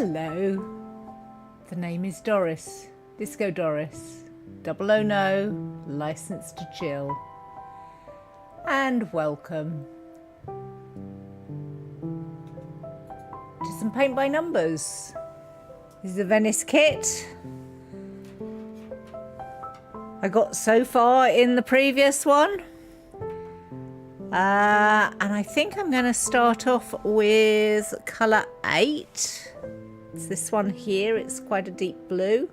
Hello, the name is Doris, Disco Doris, 009, licensed to chill. And welcome to some paint by numbers. This is the Venice kit. I got so far in the previous one. And I think I'm going to start off with colour 8. It's this one here. It's quite a deep blue.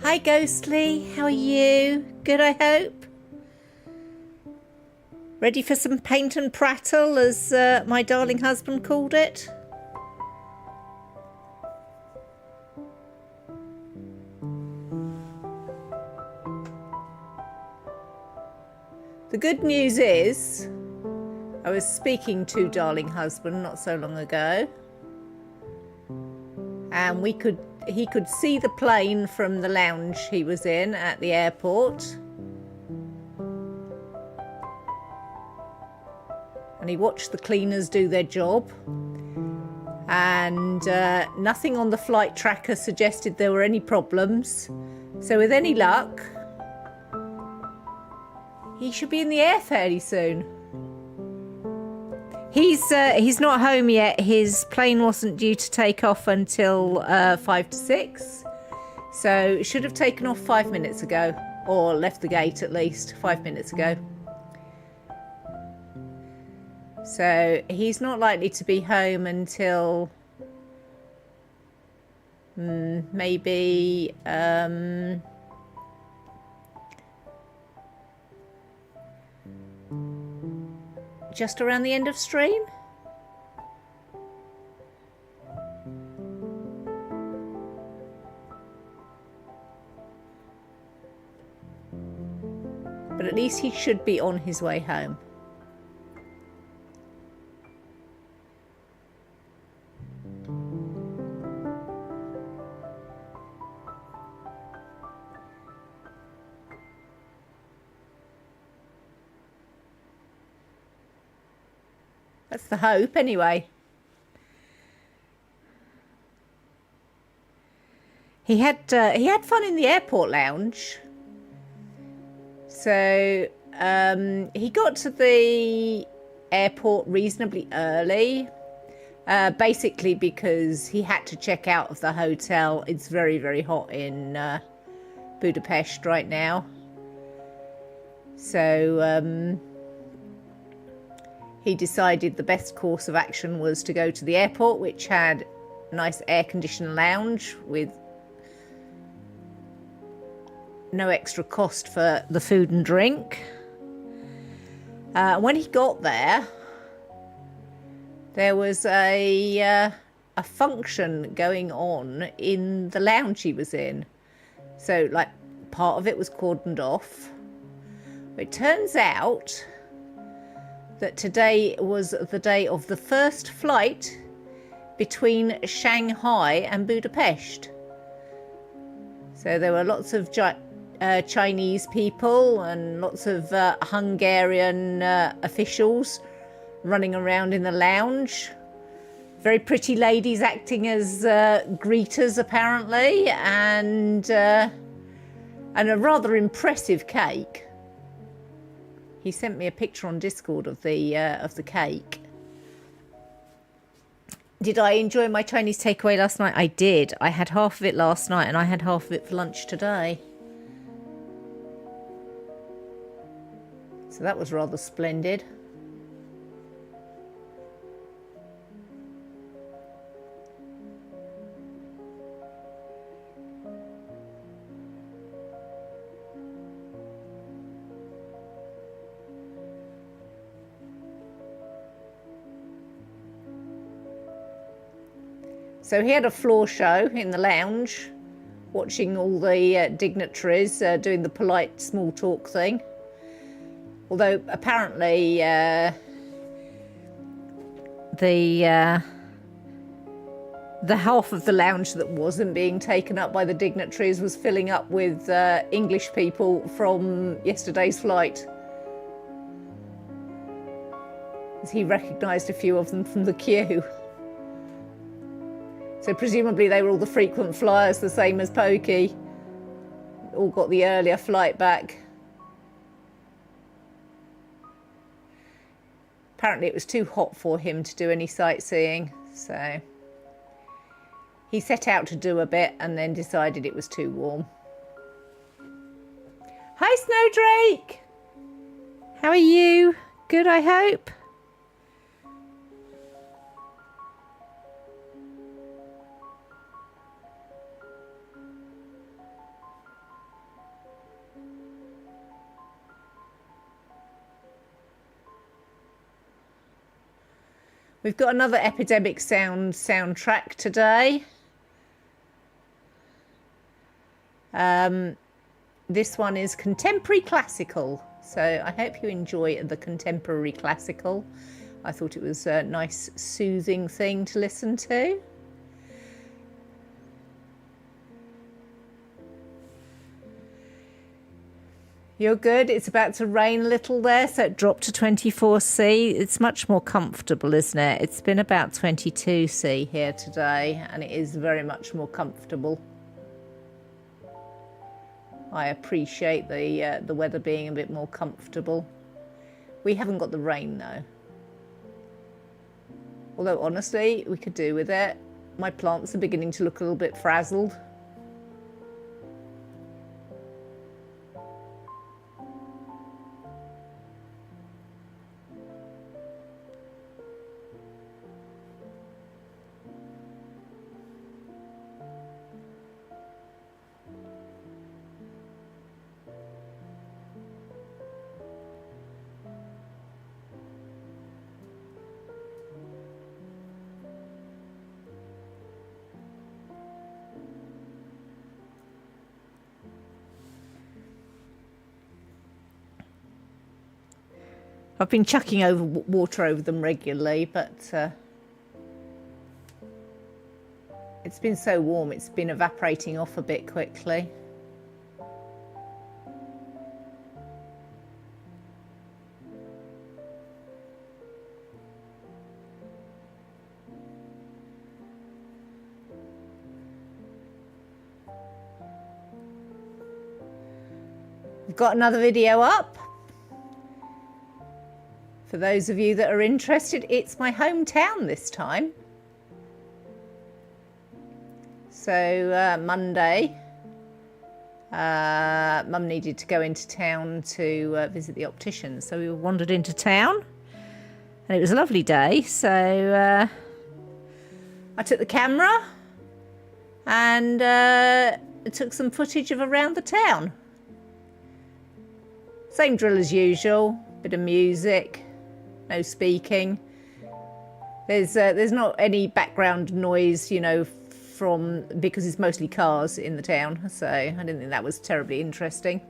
Hi Ghostly, how are you? Good, I hope. Ready for some paint and prattle, as my darling husband called it? The good news is, I was speaking to darling husband not so long ago, and he could see the plane from the lounge he was in at the airport, and he watched the cleaners do their job, and nothing on the flight tracker suggested there were any problems. So with any luck, he should be in the air fairly soon. He's not home yet. His plane wasn't due to take off until 5 to 6. So it should have taken off 5 minutes ago, or left the gate at least 5 minutes ago. So he's not likely to be home until maybe just around the end of stream. But at least he should be on his way home. That's the hope, anyway. He had fun in the airport lounge. So he got to the airport reasonably early, basically because he had to check out of the hotel. It's very, very hot in Budapest right now. So he decided the best course of action was to go to the airport, which had a nice air-conditioned lounge with no extra cost for the food and drink. When he got there, there was a function going on in the lounge he was in. So, like, part of it was cordoned off. It turns out that today was the day of the first flight between Shanghai and Budapest. So there were lots of Chinese people and lots of Hungarian officials running around in the lounge. Very pretty ladies acting as greeters, apparently, and a rather impressive cake. He sent me a picture on Discord of the cake. Did I enjoy my Chinese takeaway last night? I did. I had half of it last night and I had half of it for lunch today. So that was rather splendid. So he had a floor show in the lounge, watching all the dignitaries doing the polite small talk thing. Although apparently the half of the lounge that wasn't being taken up by the dignitaries was filling up with English people from yesterday's flight. He recognised a few of them from the queue. So presumably they were all the frequent flyers, the same as Pokey. All got the earlier flight back. Apparently it was too hot for him to do any sightseeing, so he set out to do a bit and then decided it was too warm. Hi Snowdrake! How are you? Good, I hope? We've got another Epidemic Sound soundtrack today. This one is contemporary classical, so I hope you enjoy the contemporary classical. I thought it was a nice, soothing thing to listen to. You're good. It's about to rain a little there, so it dropped to 24C. It's much more comfortable, isn't it? It's been about 22C here today, and it is very much more comfortable. I appreciate the weather being a bit more comfortable. We haven't got the rain though. Although honestly, we could do with it. My plants are beginning to look a little bit frazzled. I've been chucking water over them regularly, but it's been so warm, it's been evaporating off a bit quickly. We've got another video up. For those of you that are interested, it's my hometown this time. So Monday, Mum needed to go into town to visit the optician. So we wandered into town and it was a lovely day. So I took the camera and took some footage of around the town. Same drill as usual, bit of music. No speaking. There's not any background noise, you know, because it's mostly cars in the town. So I didn't think that was terribly interesting.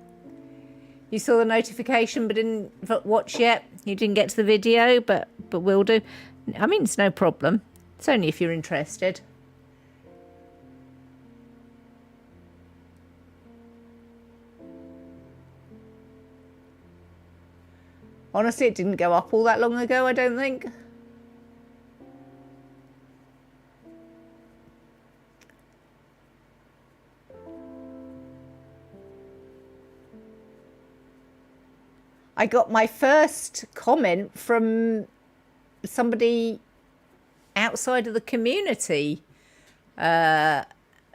You saw the notification but didn't watch yet. You didn't get to the video, but will do. I mean, it's no problem. It's only if you're interested. Honestly, it didn't go up all that long ago, I don't think. I got my first comment from somebody outside of the community earlier.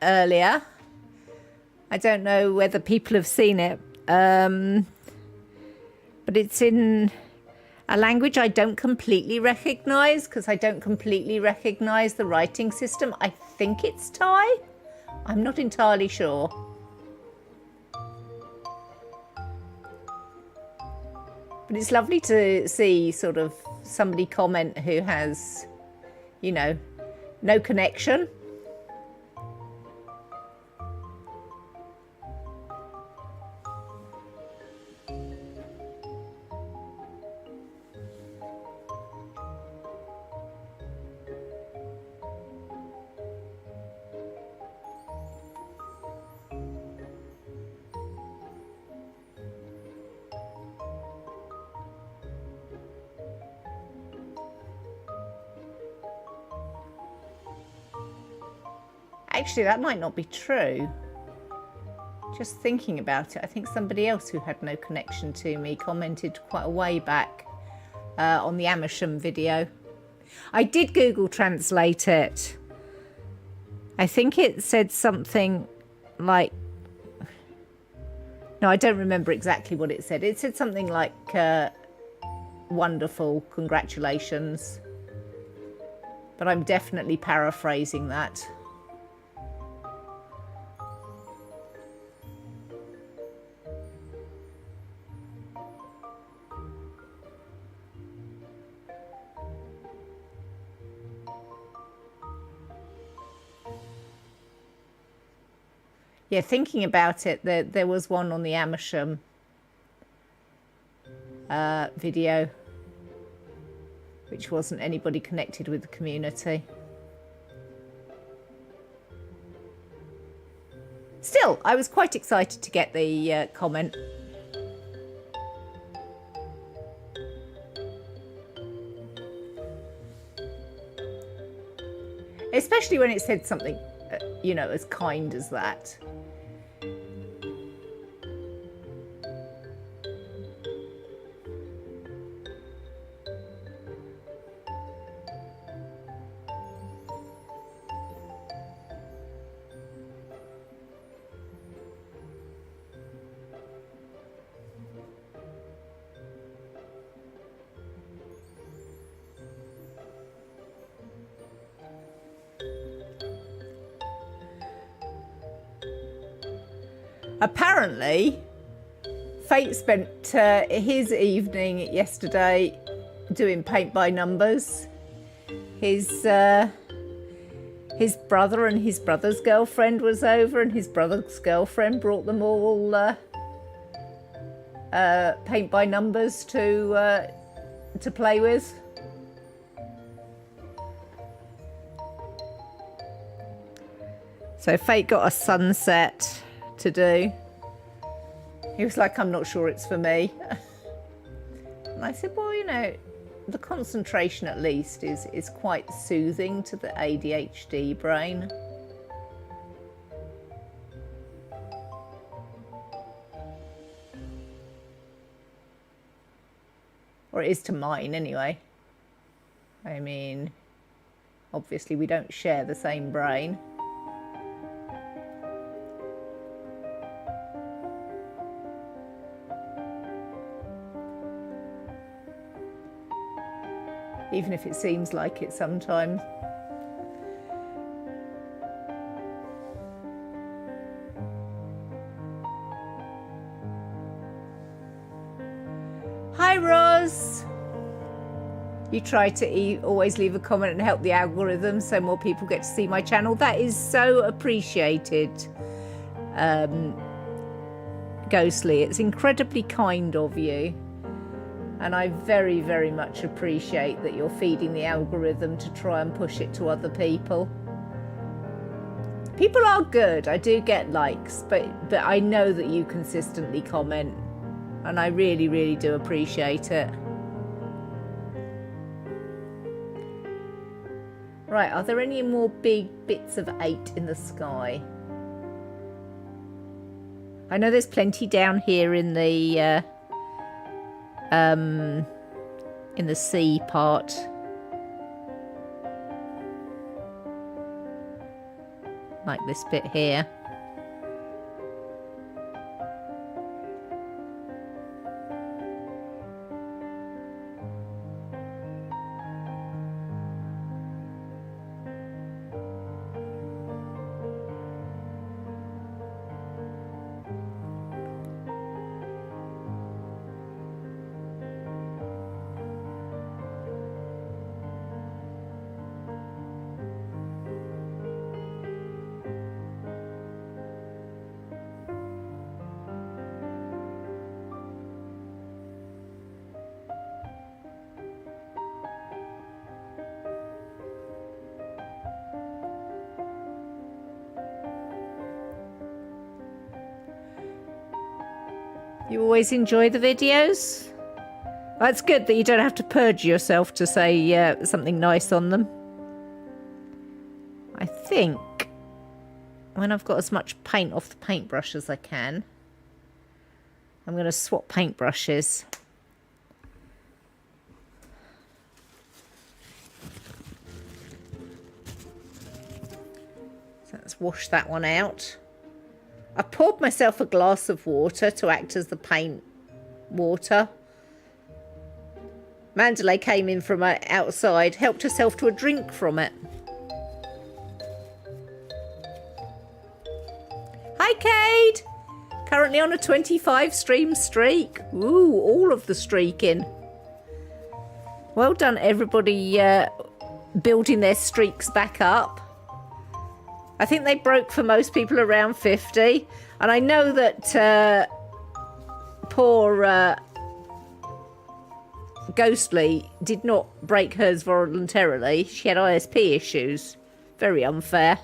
I don't know whether people have seen it. But it's in a language I don't completely recognise because I don't completely recognise the writing system. I think it's Thai. I'm not entirely sure. But it's lovely to see sort of somebody comment who has, you know, no connection. Actually, that might not be true. Just thinking about it, I think somebody else who had no connection to me commented quite a way back on the Amersham video. I did Google Translate it. I think it said something like... No, I don't remember exactly what it said. It said something like, wonderful, congratulations. But I'm definitely paraphrasing that. Yeah, thinking about it, there was one on the Amersham video, which wasn't anybody connected with the community. Still, I was quite excited to get the comment. Especially when it said something, you know, as kind as that. Apparently, Fate spent his evening yesterday doing paint by numbers. His brother and his brother's girlfriend was over, and his brother's girlfriend brought them all paint by numbers to play with. So Fate got a sunset to do. He was like, I'm not sure it's for me. And I said, well, you know, the concentration at least is quite soothing to the ADHD brain. Or it is to mine anyway. I mean, obviously we don't share the same brain. Even if it seems like it sometimes. Hi, Roz. You try to always leave a comment and help the algorithm so more people get to see my channel. That is so appreciated, Ghostly. It's incredibly kind of you. And I very, very much appreciate that you're feeding the algorithm to try and push it to other people. People are good. I do get likes, but I know that you consistently comment. And I really, really do appreciate it. Right, are there any more big bits of 8 in the sky? I know there's plenty down here in the sea part. Like this bit here. You always enjoy the videos? Well, it's good that you don't have to purge yourself to say something nice on them. I think when I've got as much paint off the paintbrush as I can, I'm going to swap paintbrushes. So let's wash that one out. I poured myself a glass of water to act as the paint water. Mandalay came in from outside, helped herself to a drink from it. Hi, Cade! Currently on a 25 stream streak. Ooh, all of the streaking. Well done, everybody, building their streaks back up. I think they broke for most people around 50. And I know that poor Ghostly did not break hers voluntarily. She had ISP issues. Very unfair.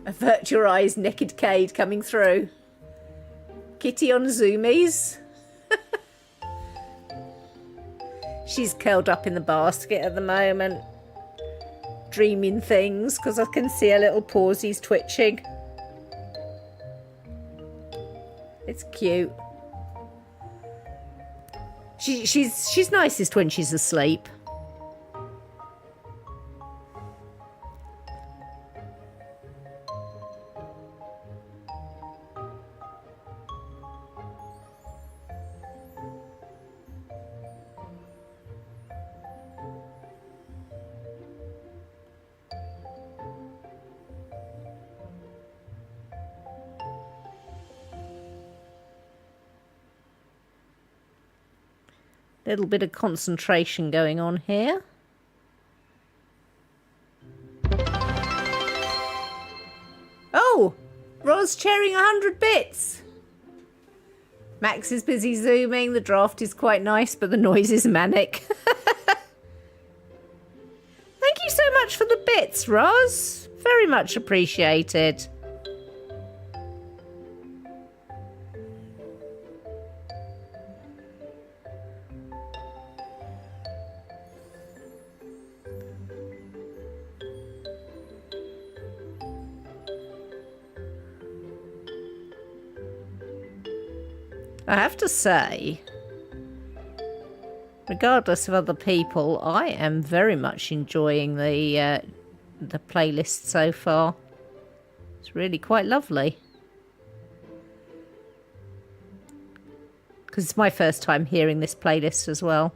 Avert your eyes, naked Cade coming through. Kitty on zoomies. She's curled up in the basket at the moment, dreaming things, because I can see her little pawsies twitching. It's cute. She's nicest when she's asleep. Little bit of concentration going on here. Oh, Roz sharing 100 bits. Max is busy zooming. The draft is quite nice, but the noise is manic. Thank you so much for the bits, Roz. Very much appreciated. I have to say, regardless of other people, I am very much enjoying the playlist so far. It's really quite lovely. Because it's my first time hearing this playlist as well.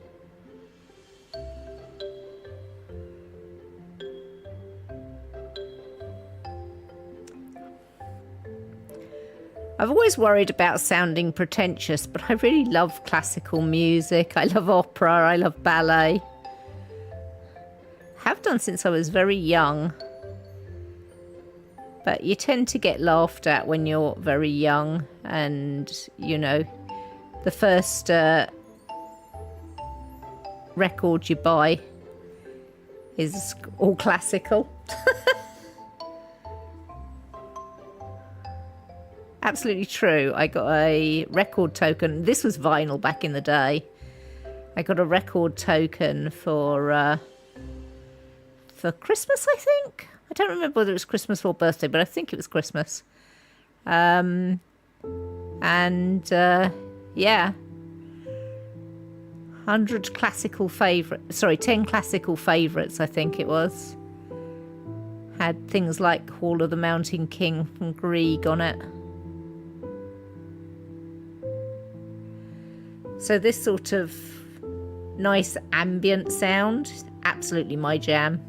I've always worried about sounding pretentious, but I really love classical music. I love opera. I love ballet. Have done since I was very young. But you tend to get laughed at when you're very young. And, you know, the first record you buy is all classical. Absolutely true. I got a record token. This was vinyl back in the day. I got a record token for Christmas, I think. I don't remember whether it was Christmas or birthday, but I think it was Christmas. Yeah. 10 classical favourites, I think it was. Had things like Hall of the Mountain King from Grieg on it. So this sort of nice ambient sound, absolutely my jam.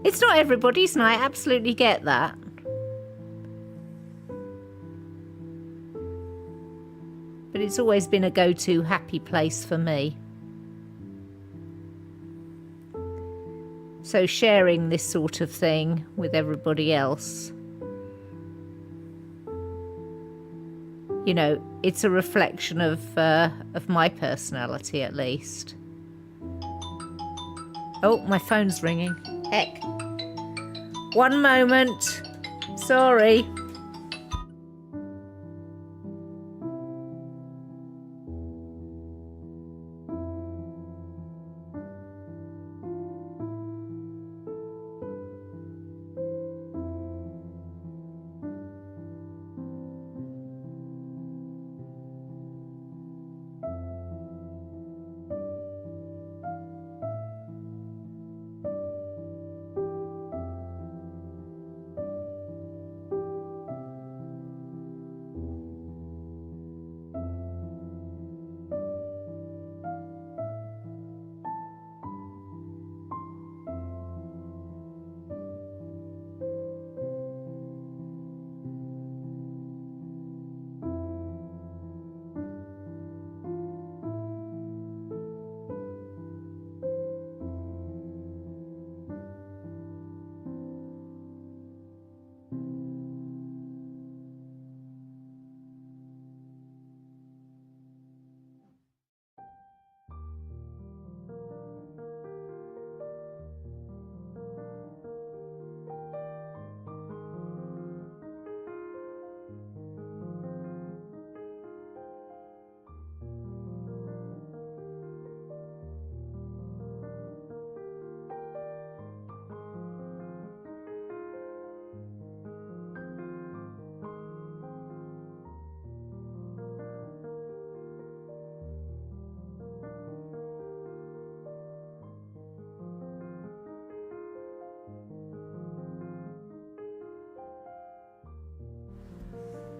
It's not everybody's, and I absolutely get that. But it's always been a go-to happy place for me. So So sharing this sort of thing with everybody else, you know, it's a reflection of my personality, at least. Oh, my phone's ringing. Heck. One moment. Sorry.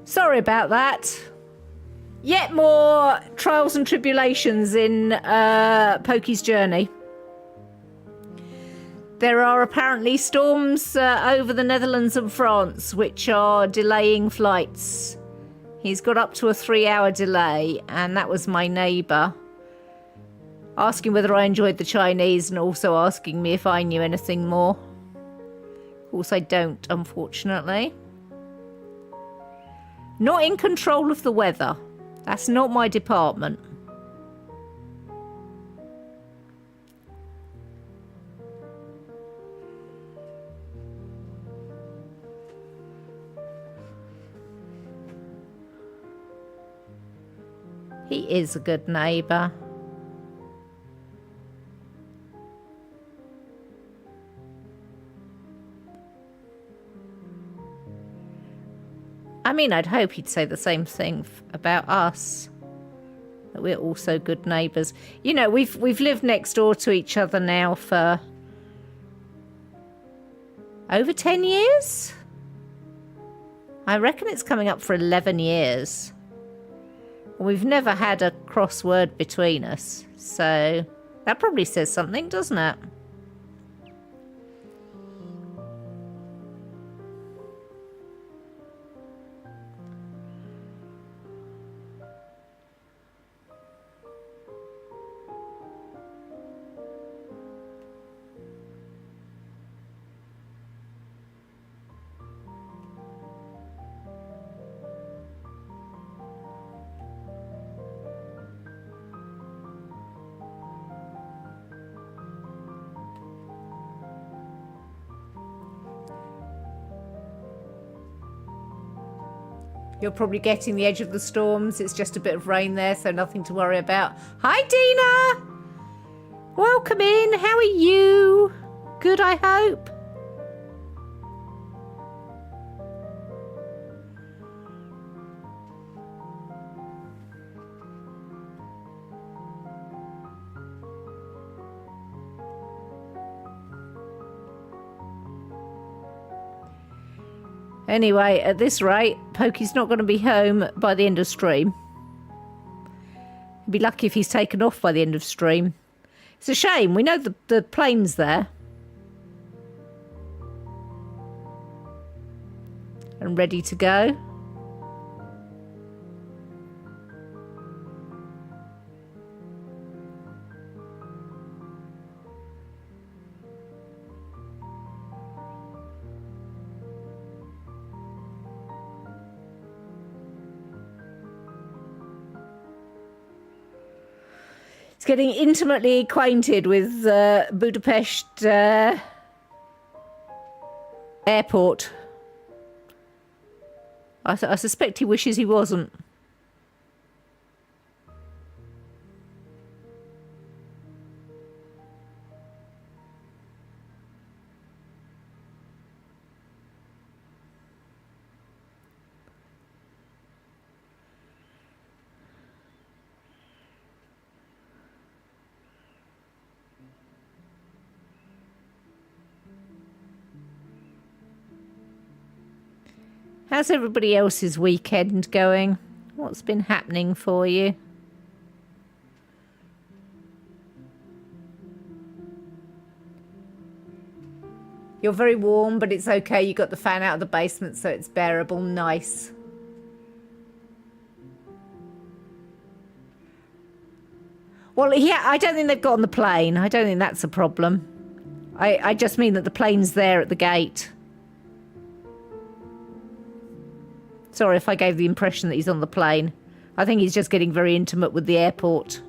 Sorry about that. Yet more trials and tribulations in Pokey's journey. There are apparently storms over the Netherlands and France which are delaying flights. He's got up to a 3-hour delay, and that was my neighbour asking whether I enjoyed the Chinese and also asking me if I knew anything more. Of course I don't, unfortunately. Not in control of the weather. That's not my department. He is a good neighbour. I mean, I'd hope he'd say the same thing about us. That we're also good neighbours. You know, we've lived next door to each other now for over 10 years. I reckon it's coming up for 11 years. We've never had a crossword between us, so that probably says something, doesn't it? You're probably getting the edge of the storms. It's just a bit of rain there, so nothing to worry about. Hi, Dina! Welcome in. How are you? Good, I hope. Anyway, at this rate, Pokey's not going to be home by the end of stream. He'd be lucky if he's taken off by the end of stream. It's a shame. We know the plane's there. And ready to go. He's getting intimately acquainted with Budapest airport. I suspect he wishes he wasn't. How's everybody else's weekend going? What's been happening for you? You're very warm, but it's okay. You got the fan out of the basement, so it's bearable. Nice. Well, yeah, I don't think they've got on the plane. I don't think that's a problem. I just mean that the plane's there at the gate. Sorry if I gave the impression that he's on the plane. I think he's just getting very intimate with the airport.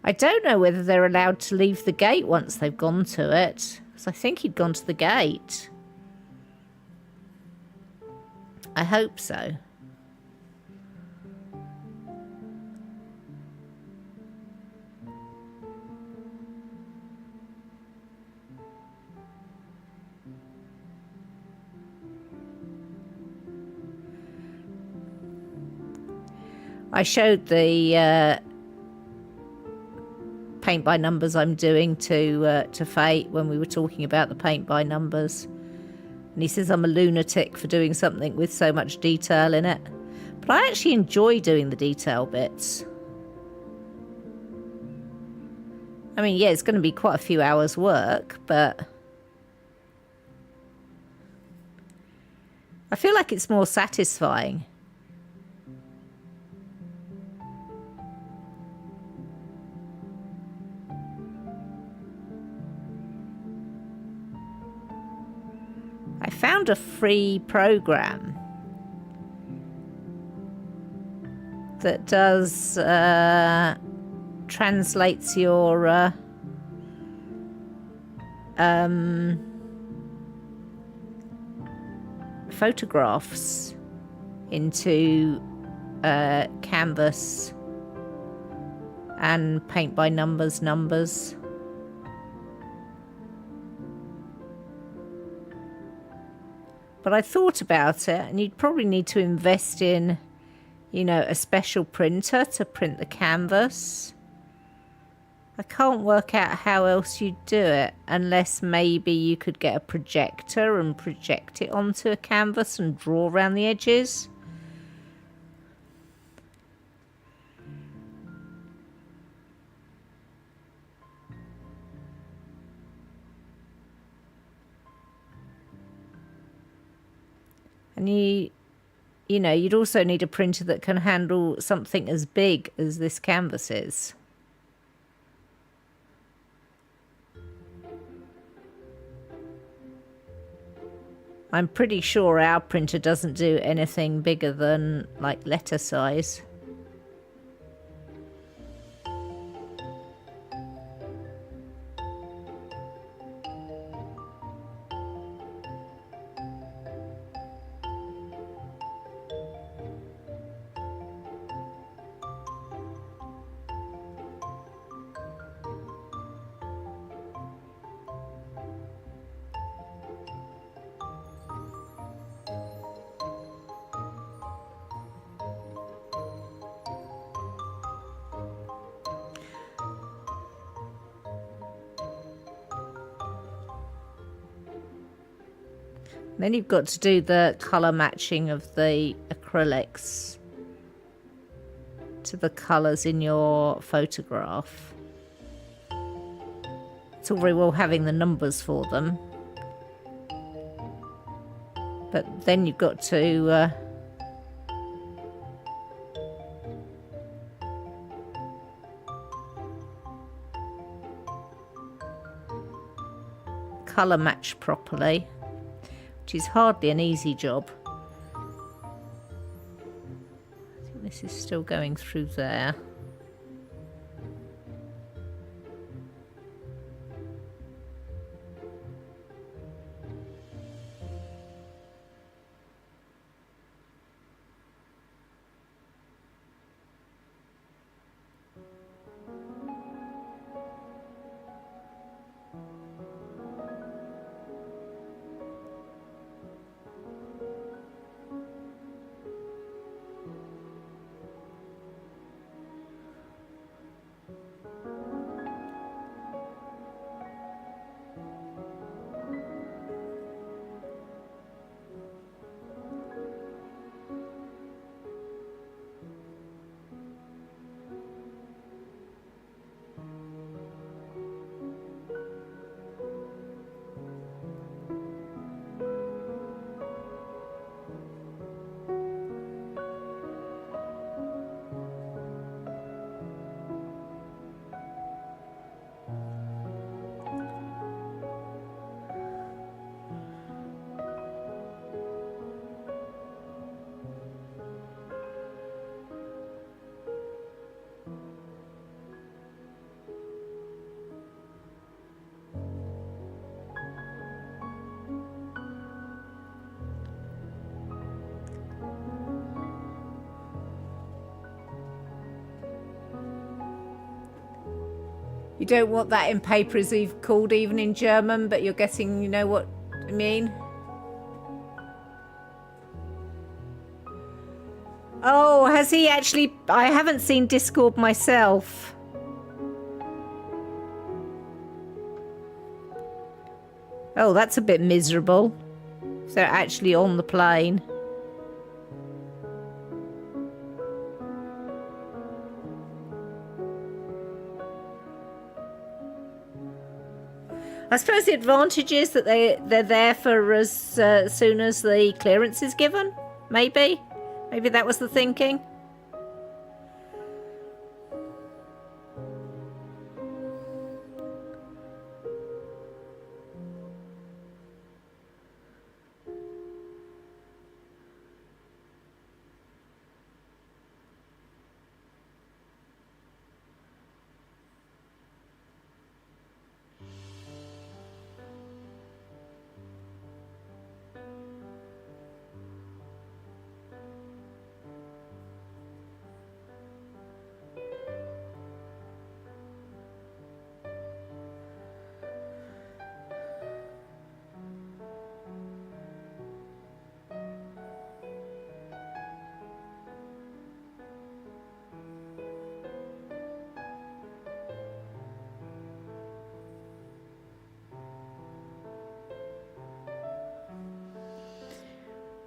I don't know whether they're allowed to leave the gate once they've gone to it. Because I think he'd gone to the gate. I hope so. I showed the paint by numbers I'm doing to Fate when we were talking about the paint by numbers, and he says I'm a lunatic for doing something with so much detail in it, but I actually enjoy doing the detail bits. I mean, yeah, it's going to be quite a few hours work, but I feel like it's more satisfying. I found a free program that does translates your photographs into canvas and paint by numbers. But I thought about it, and you'd probably need to invest in, you know, a special printer to print the canvas. I can't work out how else you'd do it, unless maybe you could get a projector and project it onto a canvas and draw around the edges. And you know, you'd also need a printer that can handle something as big as this canvas is. I'm pretty sure our printer doesn't do anything bigger than like letter size. Then you've got to do the colour matching of the acrylics to the colours in your photograph. It's all very well having the numbers for them, but then you've got to colour match properly, which is hardly an easy job. I think this is still going through there. You don't want that in paper as you've called even in German, but you're guessing you know what I mean. Oh, has he actually? I haven't seen Discord myself. Oh, that's a bit miserable. So they're actually on the plane. I suppose the advantage is that they're there for as soon as the clearance is given. Maybe that was the thinking.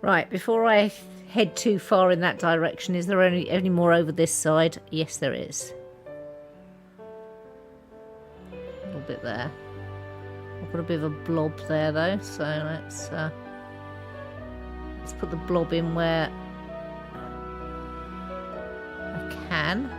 Right, before I head too far in that direction, is there any more over this side? Yes, there is. A little bit there. I've got a bit of a blob there though, so let's put the blob in where I can.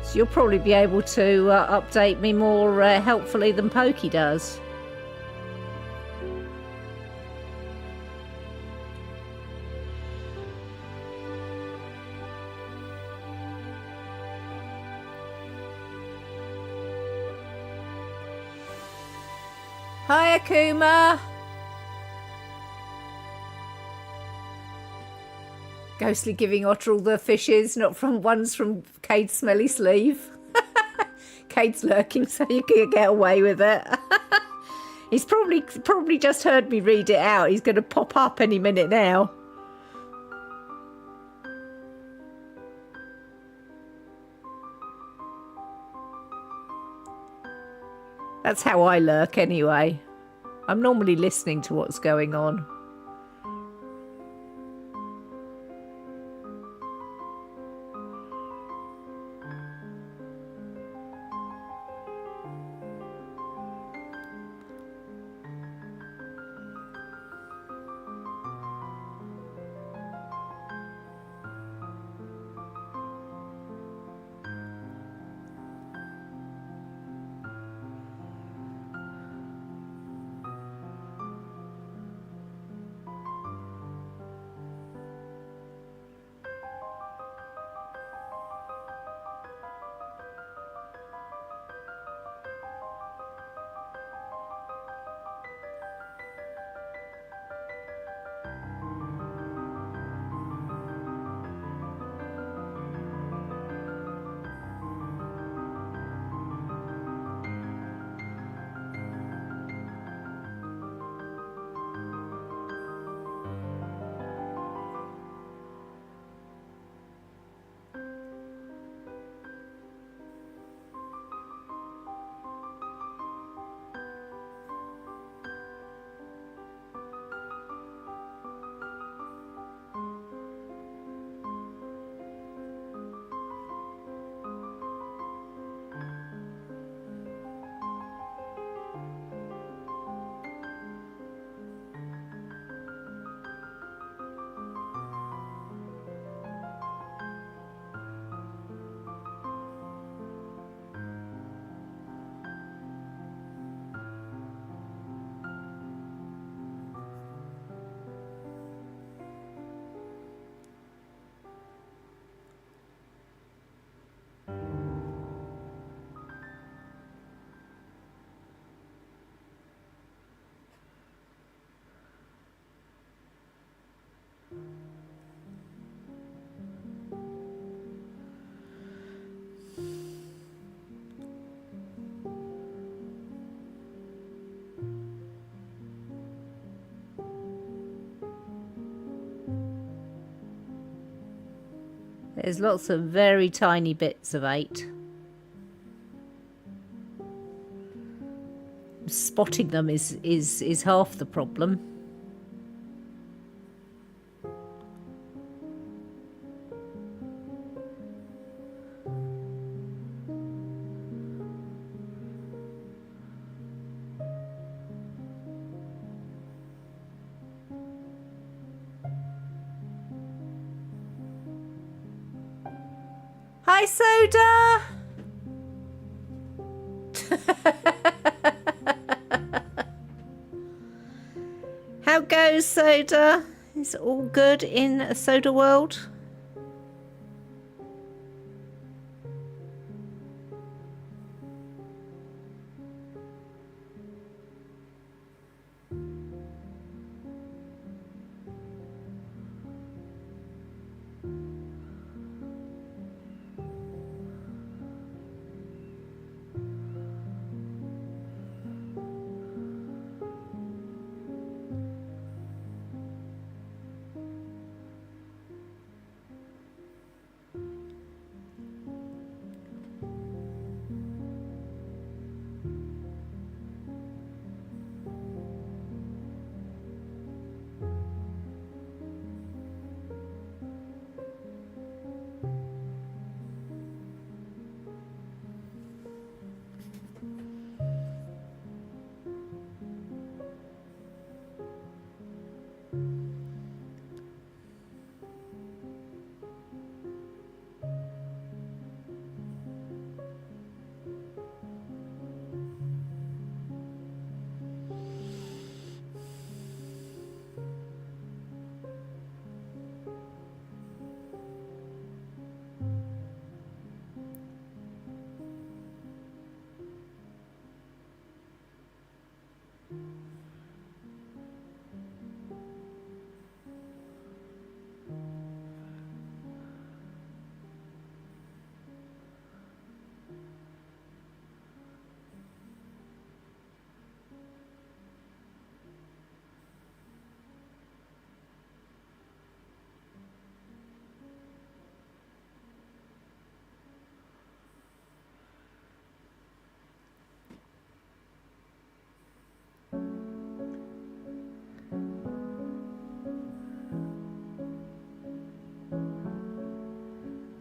So you'll probably be able to update me more helpfully than Pokey does. Hi, Akuma. Ghostly giving Otter all the fishes, not from ones from Cade's smelly sleeve. Cade's lurking so you can get away with it. He's probably just heard me read it out. He's going to pop up any minute now. That's how I lurk anyway. I'm normally listening to what's going on. There's lots of very tiny bits of 8. Spotting them is half the problem. Hi, Soda! How goes, Soda? Is it all good in Soda World?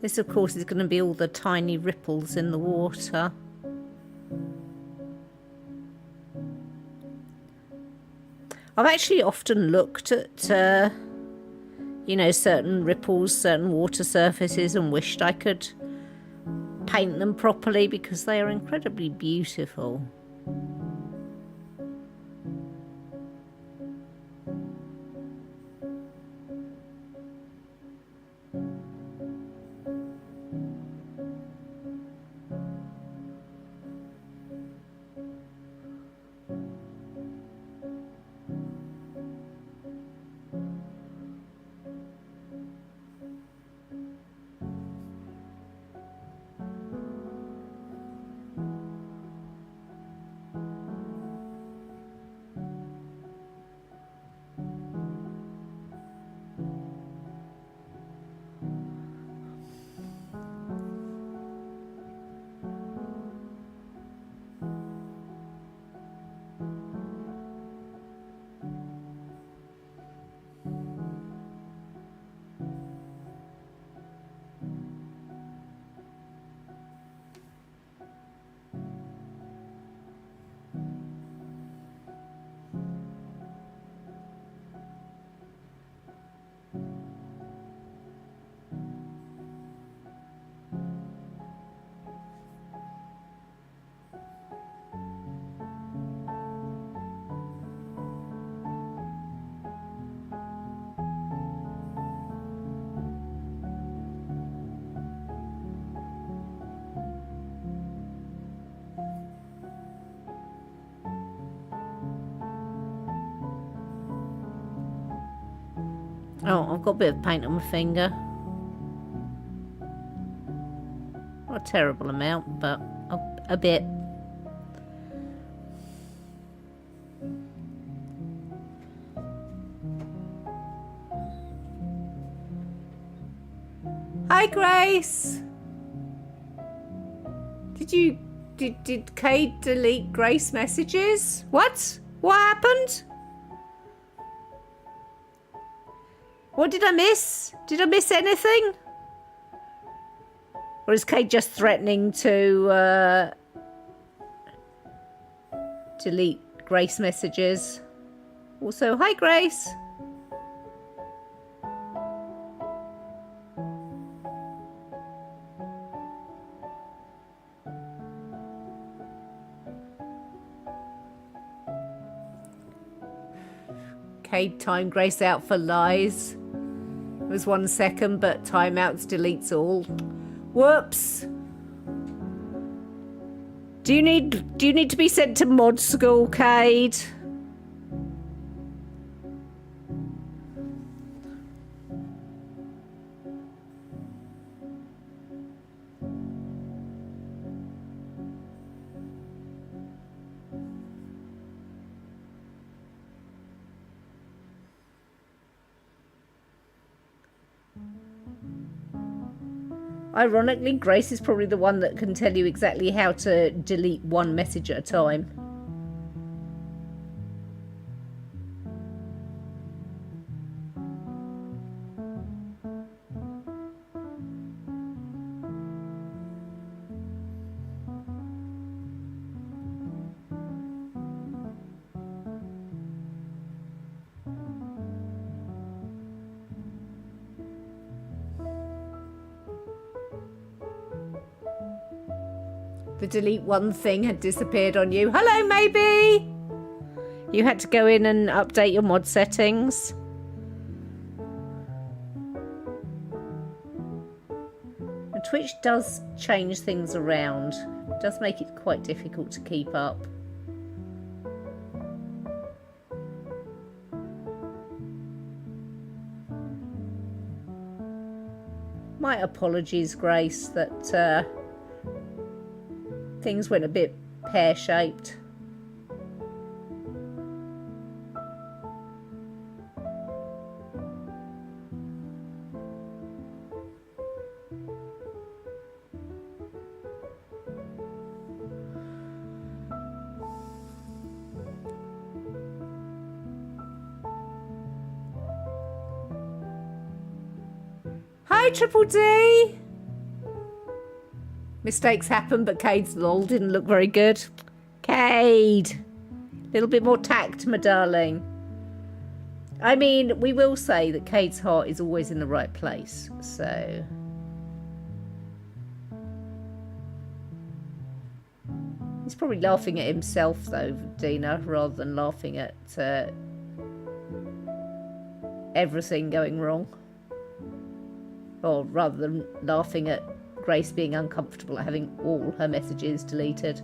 This, of course, is going to be all the tiny ripples in the water. I've actually often looked at, you know, certain ripples, certain water surfaces, and wished I could paint them properly because they are incredibly beautiful. Oh, I've got a bit of paint on my finger. Not a terrible amount, but a bit. Hi, Grace. Did Kate delete Grace messages? What? What happened? What did I miss? Did I miss anything? Or is Kate just threatening to delete Grace messages? Also, hi, Grace. Kate timed Grace out for lies. It was 1 second, but timeouts deletes all. Whoops. Do you need to be sent to mod school, Kate? Ironically, Grace is probably the one that can tell you exactly how to delete one message at a time. The delete one thing had disappeared on you. Hello, maybe. You had to go in and update your mod settings. And Twitch does change things around. It does make it quite difficult to keep up. My apologies, Grace, that things went a bit pear-shaped. Hi, Triple D. Mistakes happen, but Cade's lol didn't look very good. Cade! A little bit more tact, my darling. I mean, we will say that Cade's heart is always in the right place, so... He's probably laughing at himself, though, Dina, rather than laughing at everything going wrong. Or rather than laughing at Grace being uncomfortable at having all her messages deleted.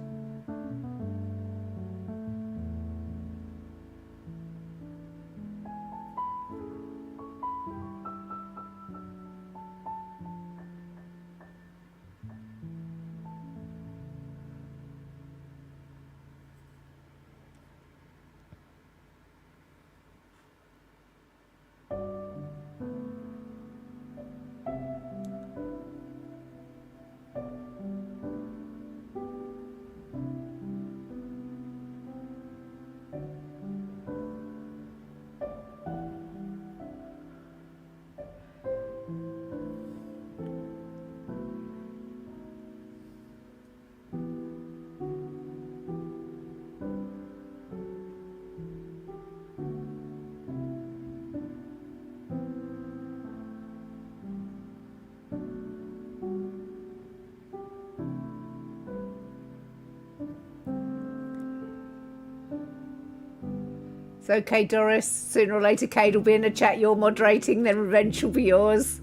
It's okay, Doris. Sooner or later, Cade will be in a chat you're moderating, then revenge will be yours.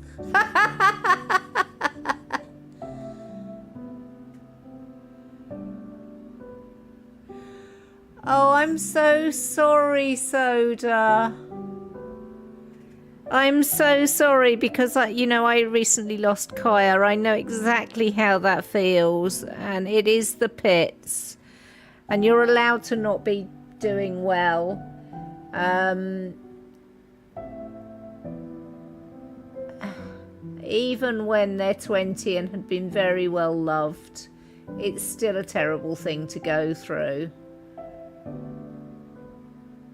Oh, I'm so sorry, Soda. I'm so sorry because, I recently lost Kaya. I know exactly how that feels, and it is the pits. And you're allowed to not be doing well. Even when they're 20 and had been very well loved, it's still a terrible thing to go through.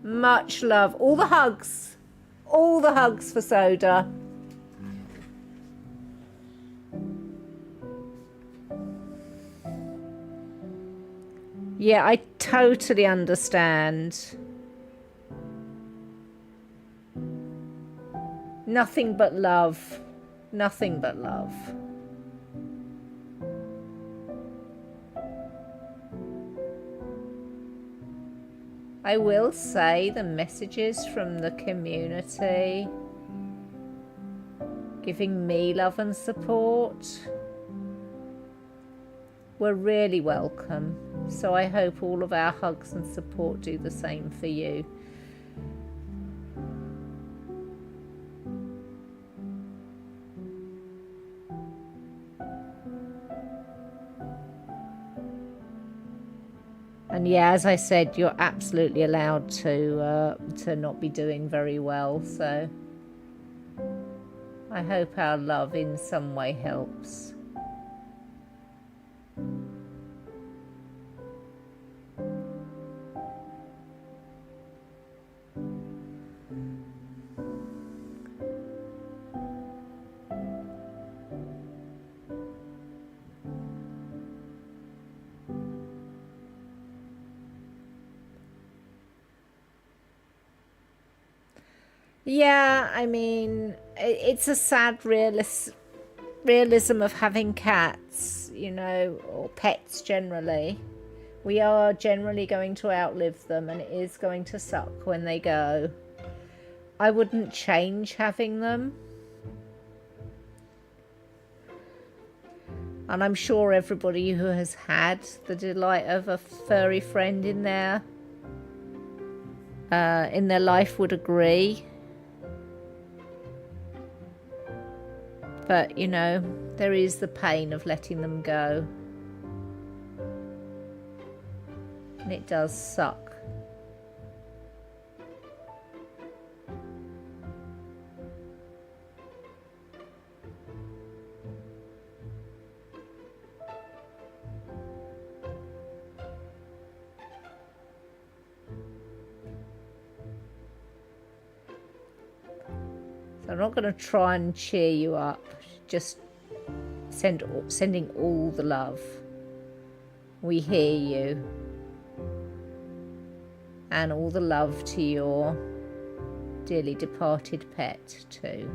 Much love. All the hugs. All the hugs for Soda. Yeah, I totally understand. Nothing but love. Nothing but love. I will say the messages from the community giving me love and support were really welcome. So I hope all of our hugs and support do the same for you. And yeah, as I said, you're absolutely allowed to not be doing very well. So I hope our love in some way helps. Yeah, I mean, it's a sad realism of having cats, or pets generally. We are generally going to outlive them, and it is going to suck when they go. I wouldn't change having them. And I'm sure everybody who has had the delight of a furry friend in their life would agree. But, there is the pain of letting them go. And it does suck. So I'm not going to try and cheer you up. Just sending all the love. We hear you. And all the love to your dearly departed pet too.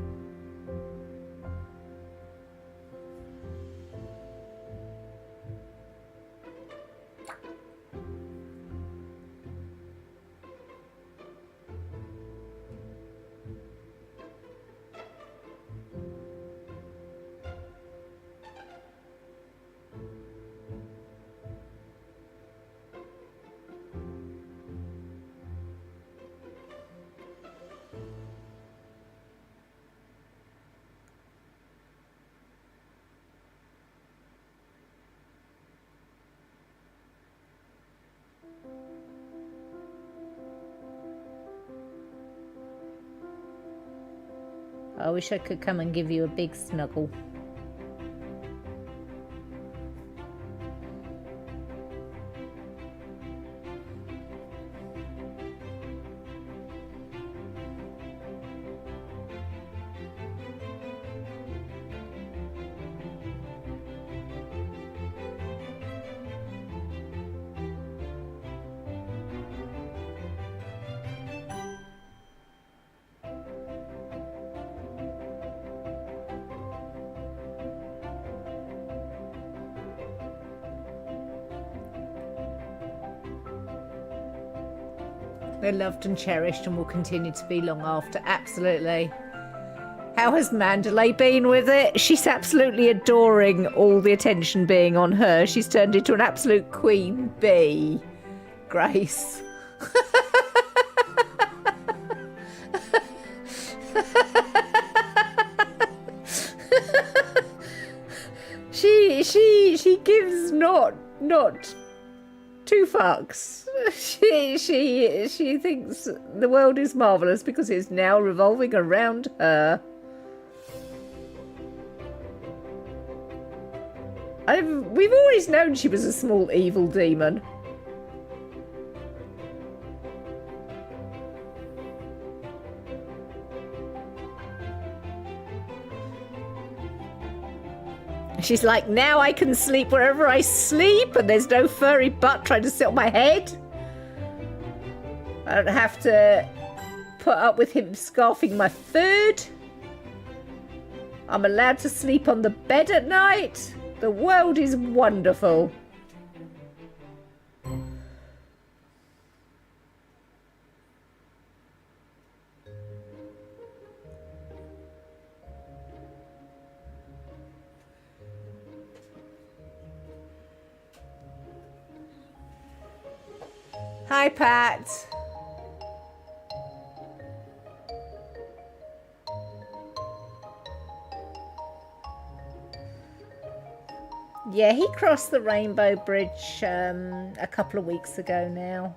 I wish I could come and give you a big snuggle. They're loved and cherished and will continue to be long after. Absolutely. How has Mandalay been with it? She's absolutely adoring all the attention being on her. She's turned into an absolute queen bee. Grace. She gives not two fucks. She thinks the world is marvellous because it's now revolving around her. We've always known she was a small evil demon. She's like, now I can sleep wherever I sleep and there's no furry butt trying to sit on my head. I don't have to put up with him scarfing my food. I'm allowed to sleep on the bed at night. The world is wonderful. Hi, Pat. Yeah, he crossed the Rainbow Bridge a couple of weeks ago now.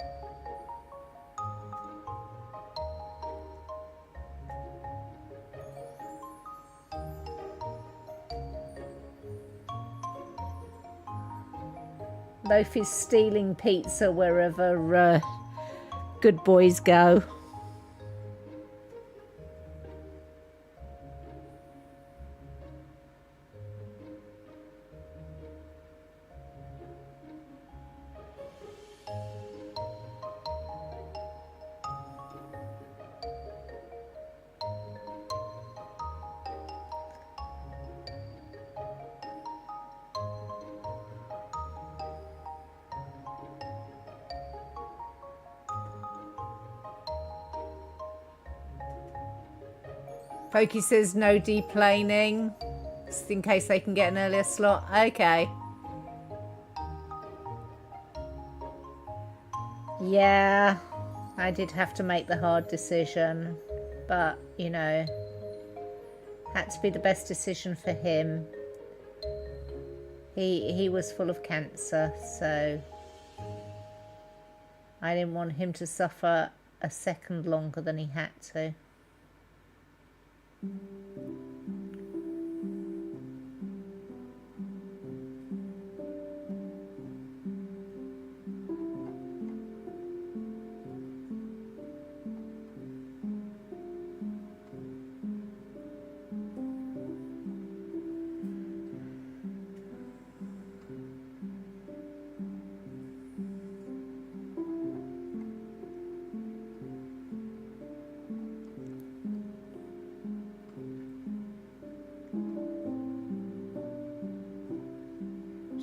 Loaf is stealing pizza wherever good boys go. Pokey says no deplaning, just in case they can get an earlier slot. Okay. Yeah, I did have to make the hard decision, but, you know, had to be the best decision for him. He was full of cancer, so I didn't want him to suffer a second longer than he had to.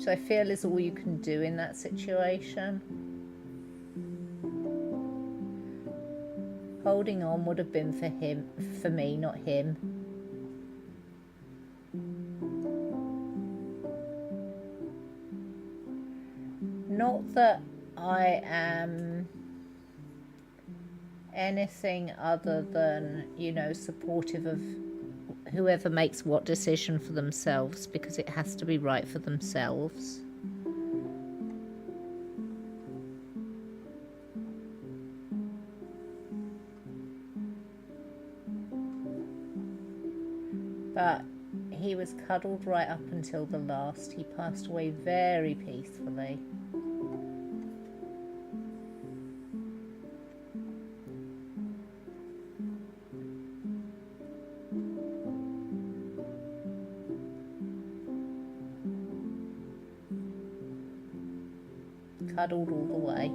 which I feel is all you can do in that situation. Holding on would have been for me, not him. Not that I am anything other than, you know, supportive of whoever makes what decision for themselves, because it has to be right for themselves. But he was cuddled right up until the last. He passed away very peacefully. Cuddled all the way.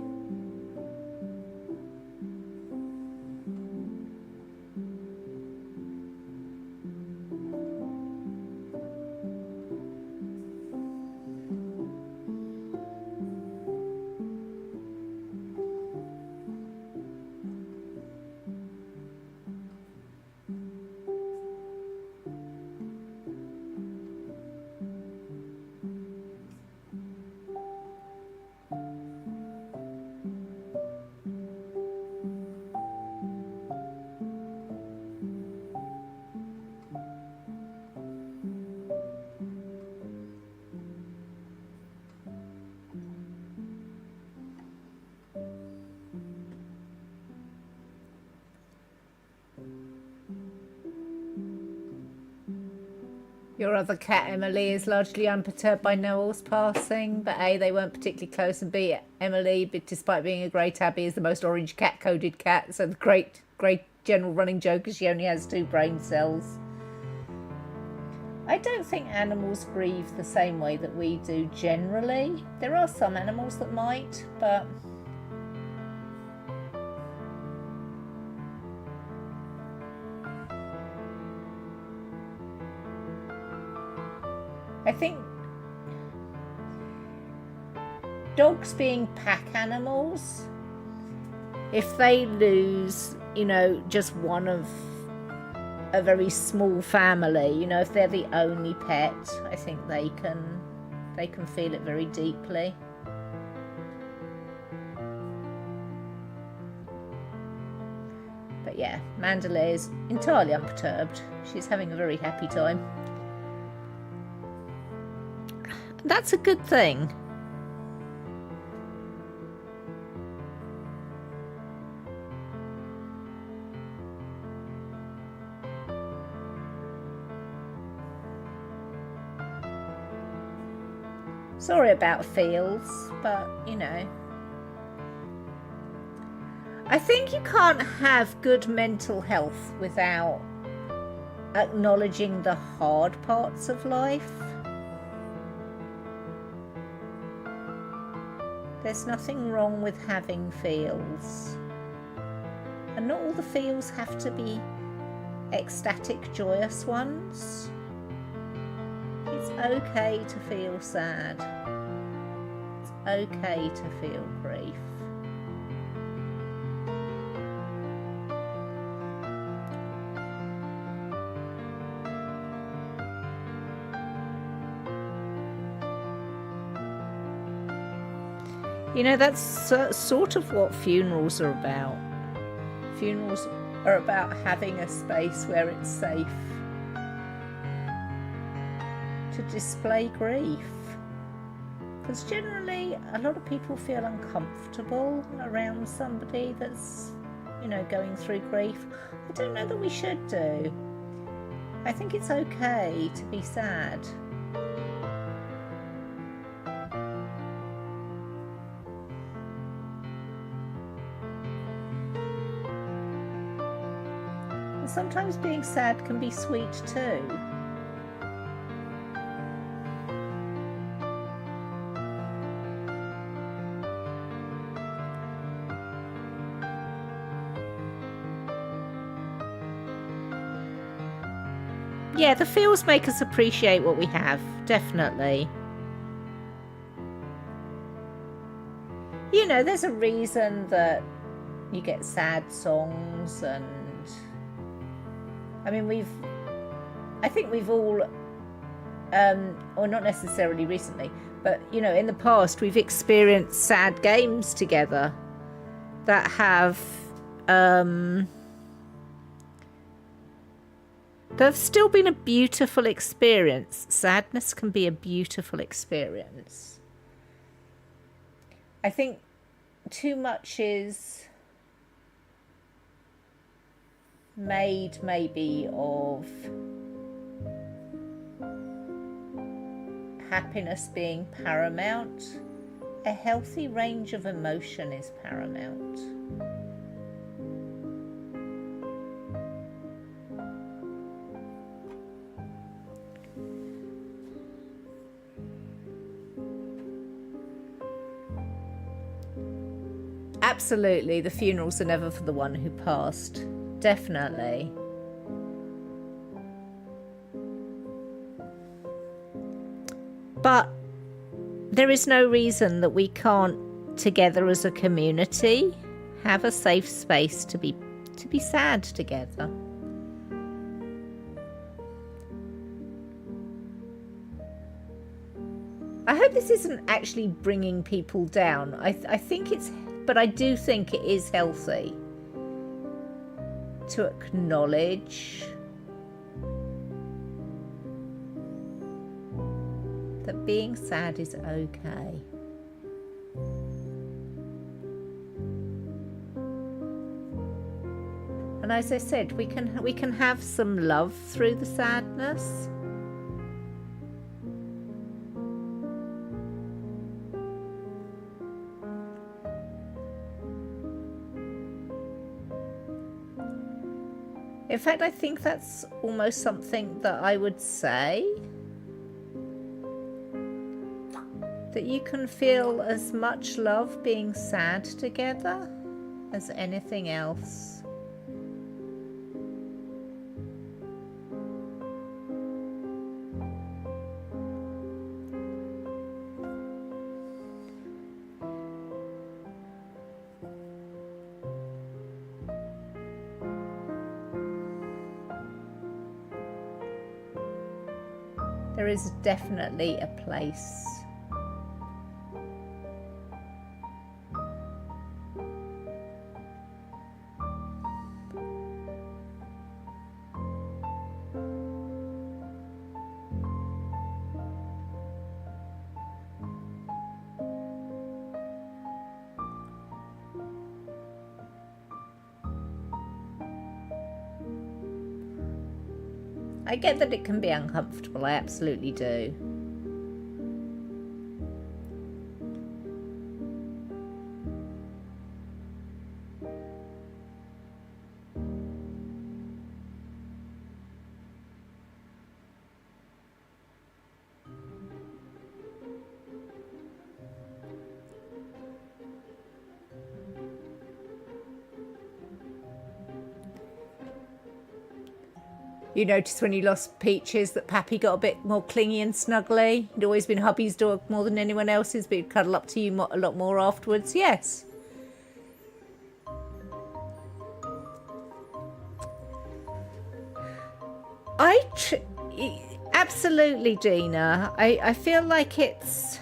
Your other cat, Emily, is largely unperturbed by Noel's passing, but A, they weren't particularly close, and B, Emily, despite being a grey tabby, is the most orange cat-coded cat, so the great general running joke is she only has 2 brain cells. I don't think animals grieve the same way that we do generally. There are some animals that might, but I think dogs being pack animals, if they lose, you know, just one of a very small family, you know, if they're the only pet, I think they can feel it very deeply. But yeah, Mandalay is entirely unperturbed. She's having a very happy time. That's a good thing. Sorry about feels, but you know. I think you can't have good mental health without acknowledging the hard parts of life. There's nothing wrong with having feels. And not all the feels have to be ecstatic, joyous ones. It's okay to feel sad. It's okay to feel grief. You know, that's sort of what funerals are about. Funerals are about having a space where it's safe to display grief. Because generally, a lot of people feel uncomfortable around somebody that's, you know, going through grief. I don't know that we should do. I think it's okay to be sad. Sometimes being sad can be sweet too. Yeah, the feels make us appreciate what we have, definitely. you know, there's a reason that you get sad songs, and I mean, I think we've all, or not necessarily recently, but you know, in the past we've experienced sad games together that have they've still been a beautiful experience. Sadness can be a beautiful experience. I think too much is made maybe of happiness being paramount. A healthy range of emotion is paramount. Absolutely, the funerals are never for the one who passed. Definitely. But there is no reason that we can't, together as a community, have a safe space to be sad together. I hope this isn't actually bringing people down. I think it's, but I do think it is healthy to acknowledge that being sad is okay. And as I said, we can have some love through the sadness. In fact, I think that's almost something that I would say, that you can feel as much love being sad together as anything else. There is definitely a place I get that it can be uncomfortable, I absolutely do. You noticed when you lost Peaches that Pappy got a bit more clingy and snuggly? He'd always been hubby's dog more than anyone else's, but he'd cuddle up to you a lot more afterwards. Yes. Absolutely, Gina. I feel like it's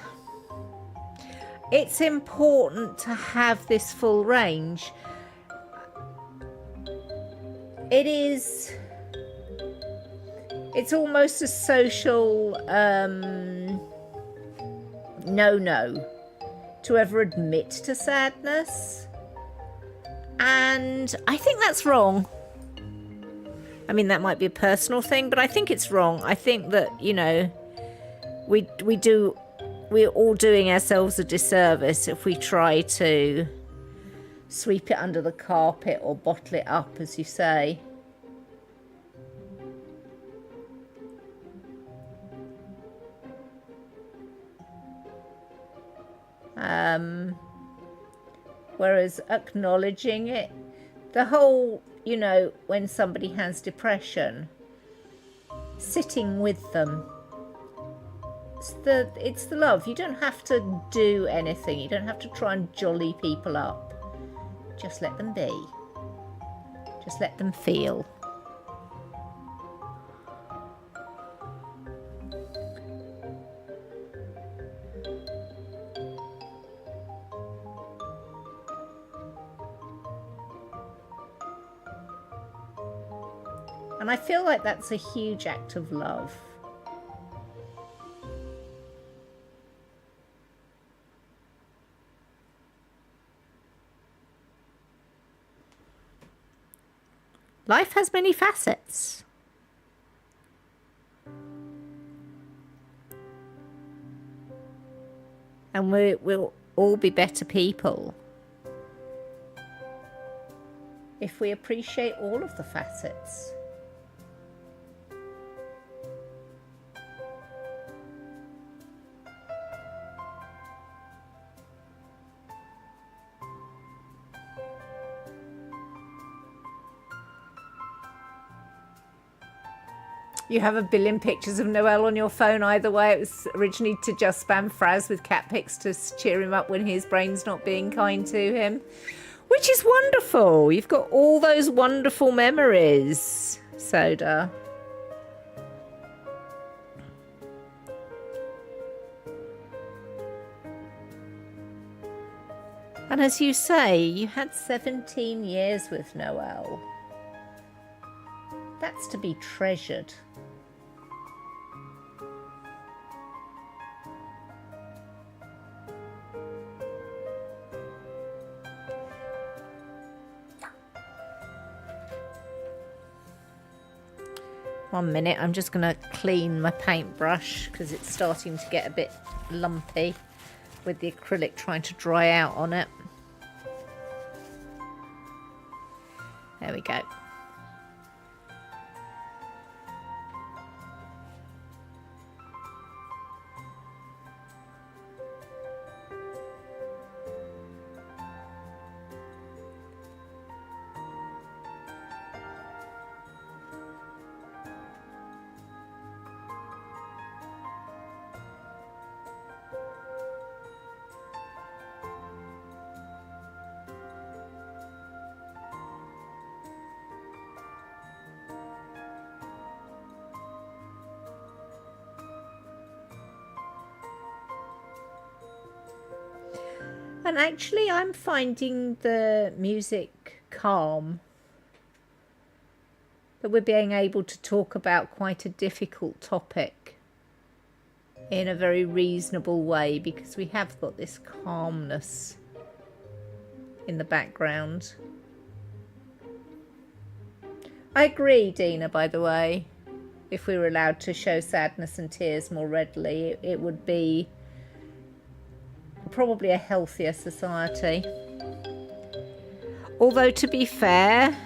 important to have this full range. It's almost a social no to ever admit to sadness. And I think that's wrong. I mean, that might be a personal thing, but I think it's wrong. I think that, you know, we're all doing ourselves a disservice if we try to sweep it under the carpet or bottle it up, as you say. Whereas acknowledging it, the whole, you know, when somebody has depression, sitting with them, it's the love. You don't have to do anything. You don't have to try and jolly people up. Just let them be. Just let them feel. And I feel like that's a huge act of love. Life has many facets. And we'll all be better people if we appreciate all of the facets. You have a billion pictures of Noel on your phone either way. It was originally to just spam Fraz with cat pics to cheer him up when his brain's not being kind to him. Which is wonderful. You've got all those wonderful memories, Soda. And as you say, you had 17 years with Noel. That's to be treasured. One minute, I'm just going to clean my paintbrush because it's starting to get a bit lumpy with the acrylic trying to dry out on it. There we go. And actually, I'm finding the music calm. That we're being able to talk about quite a difficult topic in a very reasonable way because we have got this calmness in the background. I agree, Dina, by the way. If we were allowed to show sadness and tears more readily, it would be probably a healthier society. Although, to be fair,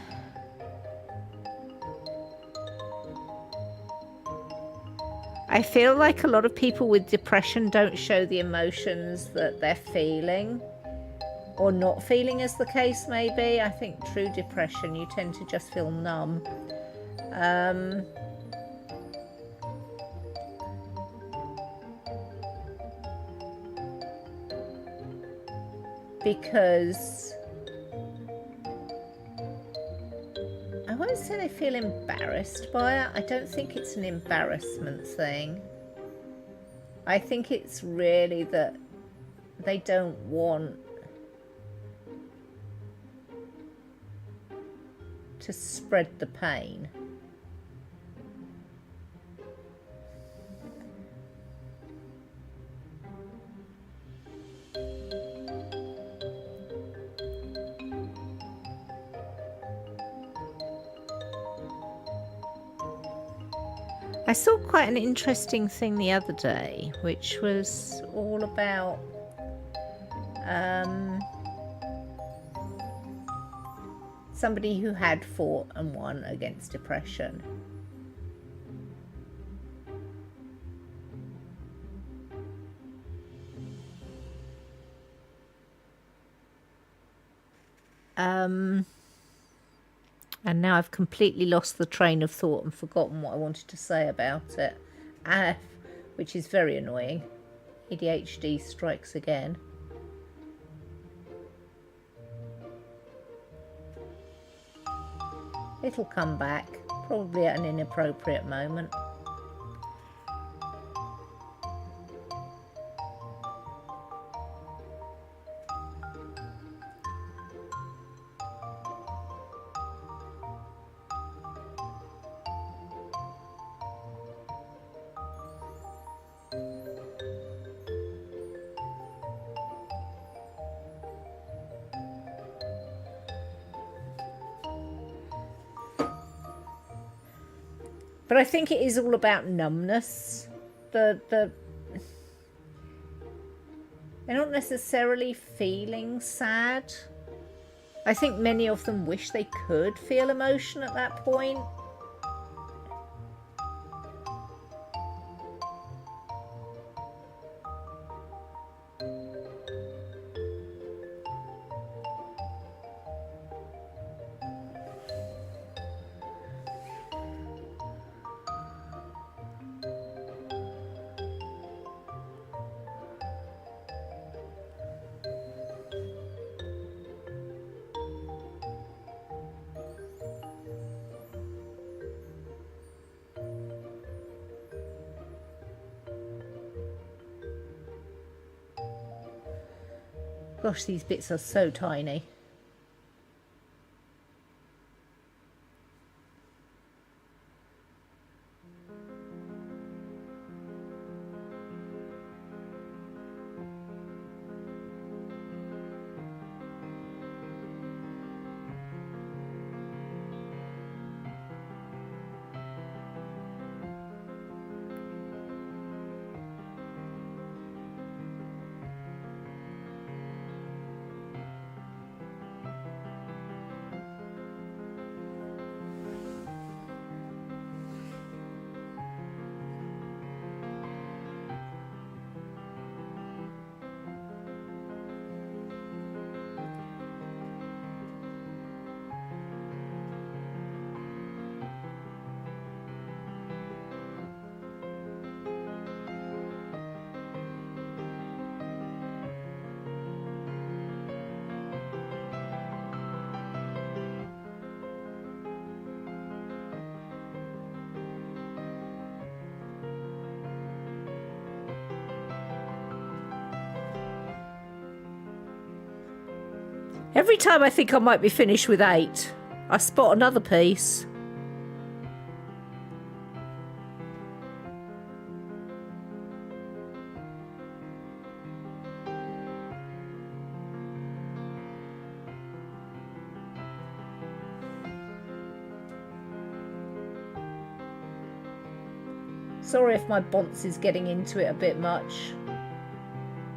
I feel like a lot of people with depression don't show the emotions that they're feeling or not feeling, as the case may be. I think true depression, you tend to just feel numb. Because I won't say they feel embarrassed by it. I don't think it's an embarrassment thing. I think it's really that they don't want to spread the pain. I saw quite an interesting thing the other day, which was all about somebody who had fought and won against depression. And now I've completely lost the train of thought and forgotten what I wanted to say about it. which is very annoying. ADHD strikes again. It'll come back, probably at an inappropriate moment. But I think it is all about numbness. They're not necessarily feeling sad. I think many of them wish they could feel emotion at that point. Gosh, these bits are so tiny. Every time I think I might be finished with 8, I spot another piece. Sorry if my bonce is getting into it a bit much.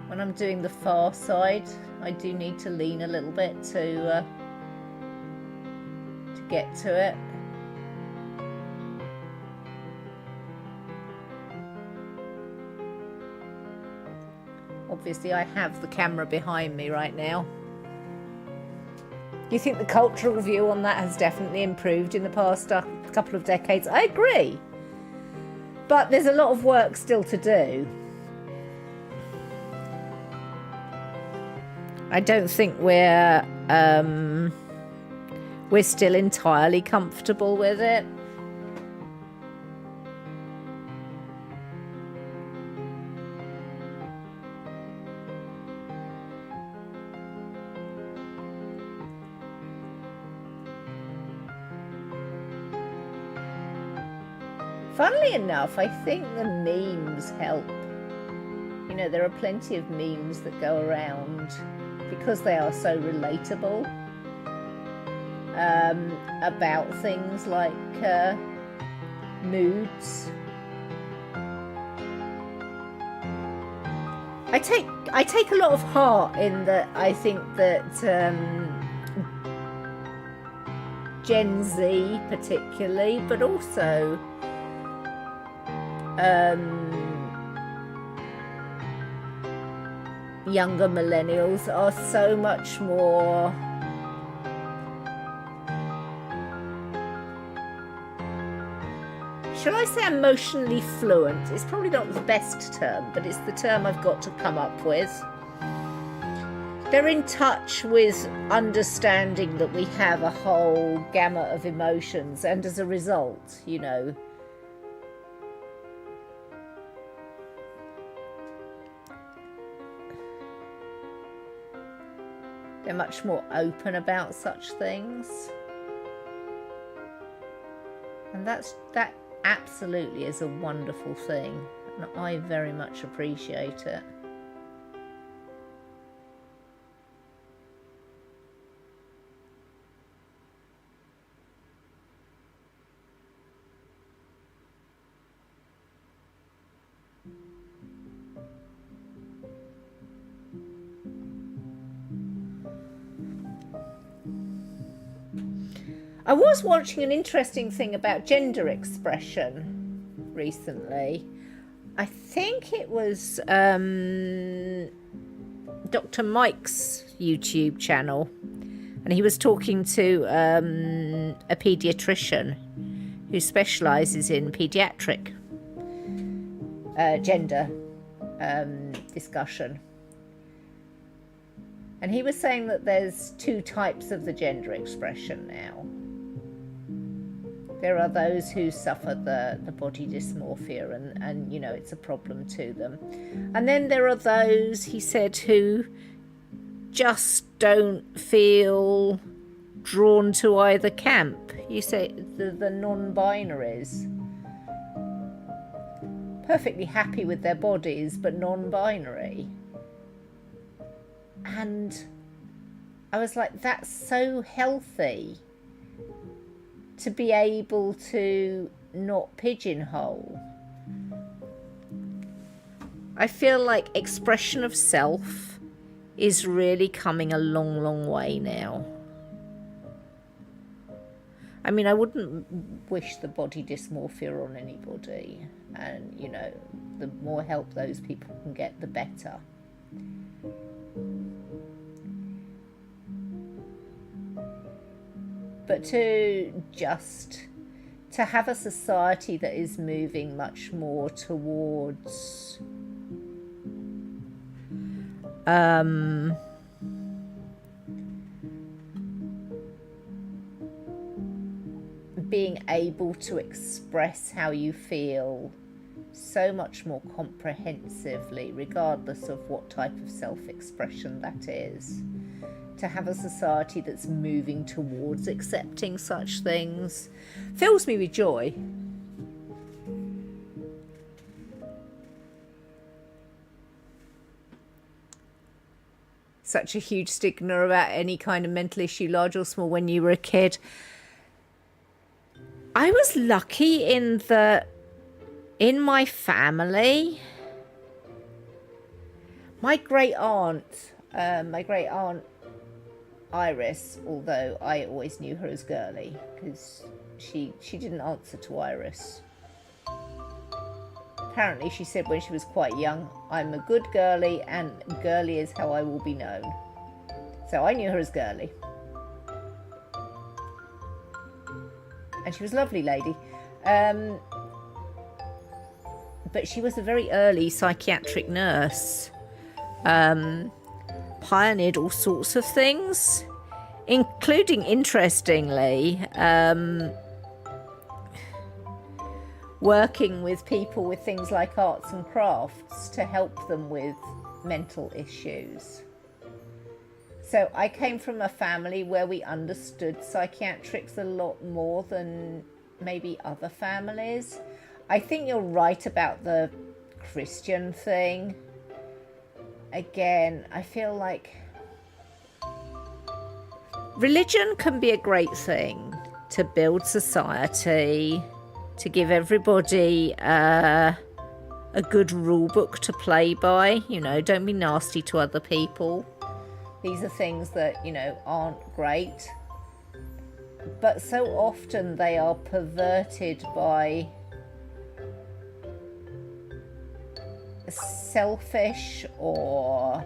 When I'm doing the far side, I do need to lean a little bit to get to it. Obviously, I have the camera behind me right now. Do you think the cultural view on that has definitely improved in the past couple of decades? I agree. But there's a lot of work still to do. I don't think we're still entirely comfortable with it. Funnily enough, I think the memes help. You know, there are plenty of memes that go around because they are so relatable about things like moods. I take a lot of heart in that. I think that Gen Z particularly, but also younger millennials are so much more shall I say emotionally fluent? It's probably not the best term, but it's the term I've got to come up with. They're in touch with understanding that we have a whole gamut of emotions, and as a result, you know, they're much more open about such things. And that absolutely is a wonderful thing, and I very much appreciate it. I was watching an interesting thing about gender expression recently. I think it was Dr. Mike's YouTube channel, and he was talking to a paediatrician who specialises in paediatric gender discussion. And he was saying that there's two types of the gender expression now. There are those who suffer the body dysmorphia and, you know, it's a problem to them. And then there are those, he said, who just don't feel drawn to either camp. You say the non-binaries. Perfectly happy with their bodies, but non-binary. And I was like, that's so healthy. To be able to not pigeonhole. I feel like expression of self is really coming a long, long way now. I mean, I wouldn't wish the body dysmorphia on anybody. And, you know, the more help those people can get, the better. But to have a society that is moving much more towards being able to express how you feel so much more comprehensively, regardless of what type of self-expression that is. To have a society that's moving towards accepting such things fills me with joy. Such a huge stigma about any kind of mental issue, large or small, when you were a kid. I was lucky in that in my family, my great aunt Iris, although I always knew her as Girly, because she didn't answer to Iris. Apparently she said when she was quite young, I'm a good girly and Girly is how I will be known. So I knew her as Girly. And she was a lovely lady. But she was a very early psychiatric nurse. Pioneered all sorts of things, including, interestingly, working with people with things like arts and crafts to help them with mental issues. So I came from a family where we understood psychiatrics a lot more than maybe other families. I think you're right about the Christian thing. Again, I feel like religion can be a great thing to build society, to give everybody a good rule book to play by. You know, don't be nasty to other people. These are things that, you know, aren't great. But so often they are perverted by selfish or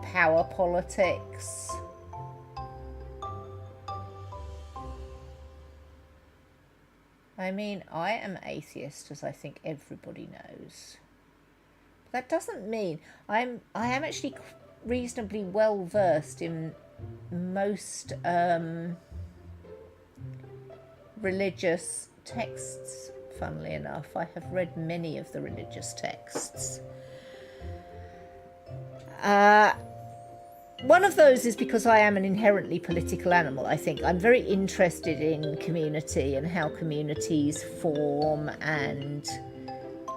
power politics. I mean, I am atheist, as I think everybody knows. That doesn't mean I am actually reasonably well versed in most religious texts. Funnily enough, I have read many of the religious texts. One of those is because I am an inherently political animal, I think. I'm very interested in community and how communities form and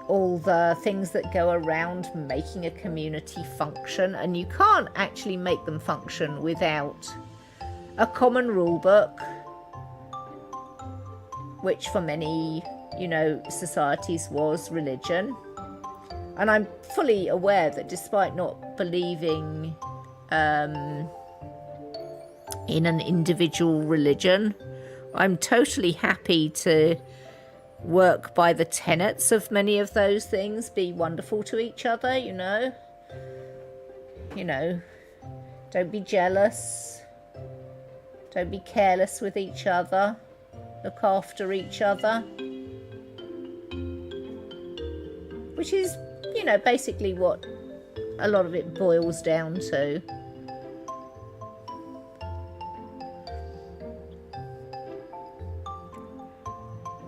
all the things that go around making a community function. And you can't actually make them function without a common rule book, which for many, societies was religion. And I'm fully aware that despite not believing in an individual religion, I'm totally happy to work by the tenets of many of those things, be wonderful to each other, don't be jealous, don't be careless with each other, look after each other, which is, basically what a lot of it boils down to.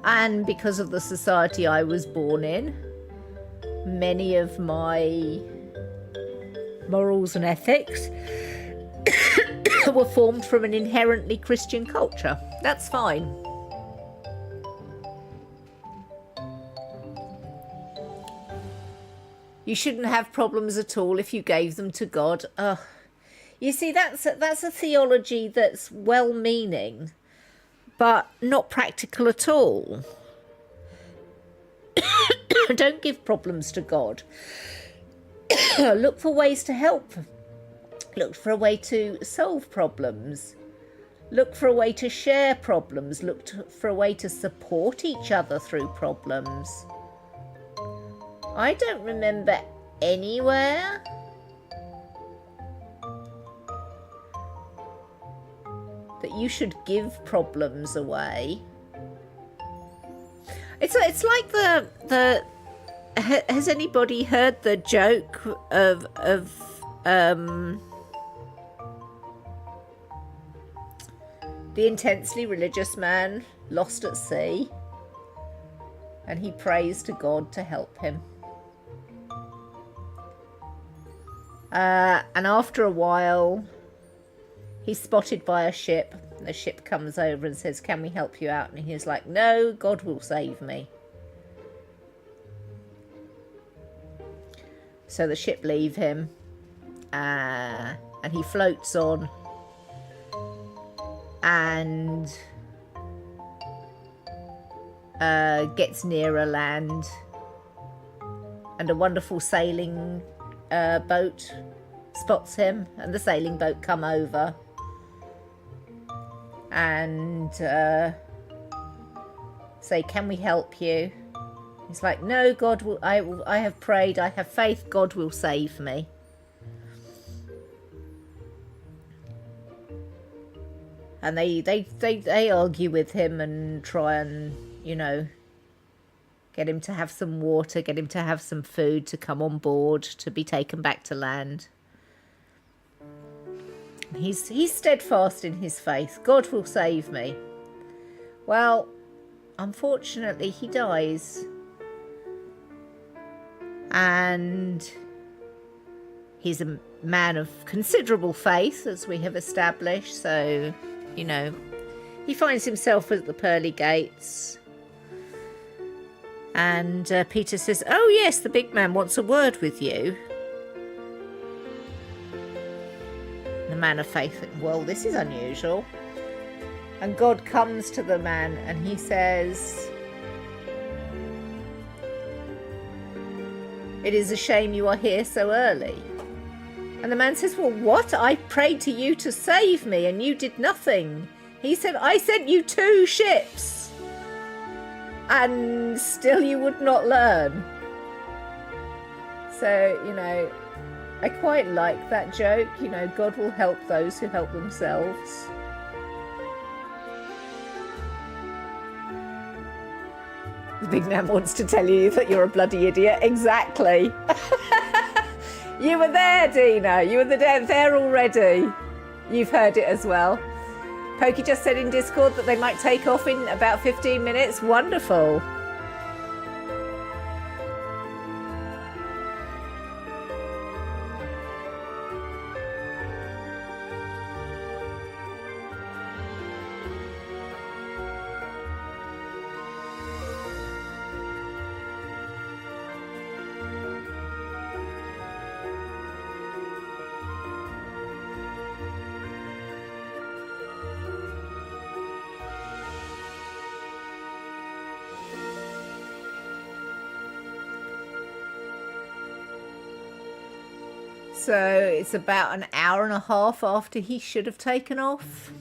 And because of the society I was born in, many of my morals and ethics were formed from an inherently Christian culture. That's fine. You shouldn't have problems at all if you gave them to God. You see, that's a theology that's well-meaning, but not practical at all. Don't give problems to God. Look for ways to help. Look for a way to solve problems. Look for a way to share problems. Look for a way to support each other through problems. I don't remember anywhere that you should give problems away. It's like the has anybody heard the joke of the intensely religious man lost at sea, and he prays to God to help him, and after a while he's spotted by a ship. The ship comes over and says, "Can we help you out?" And he's like, "No, God will save me." So the ship leave him, and he floats on, and gets nearer land, and a wonderful sailing boat spots him, and the sailing boat come over and say, "Can we help you?" He's like, "No, God will. I have prayed. I have faith. God will save me." And they argue with him and try and get him to have some water, get him to have some food, to come on board, to be taken back to land. He's steadfast in his faith. God will save me. Well, unfortunately, he dies. And he's a man of considerable faith, as we have established. So, he finds himself at the pearly gates. And Peter says, "Oh, yes, the big man wants a word with you." The man of faith, well, this is unusual. And God comes to the man and he says, "It is a shame you are here so early." And the man says, "Well, what? I prayed to you to save me and you did nothing." He said, "I sent you 2 ships and still you would not learn." So, I quite like that joke. God will help those who help themselves. The big man wants to tell you that you're a bloody idiot. Exactly. You were there, Dina. You were there already. You've heard it as well. Pokey just said in Discord that they might take off in about 15 minutes. Wonderful. So it's about an hour and a half after he should have taken off.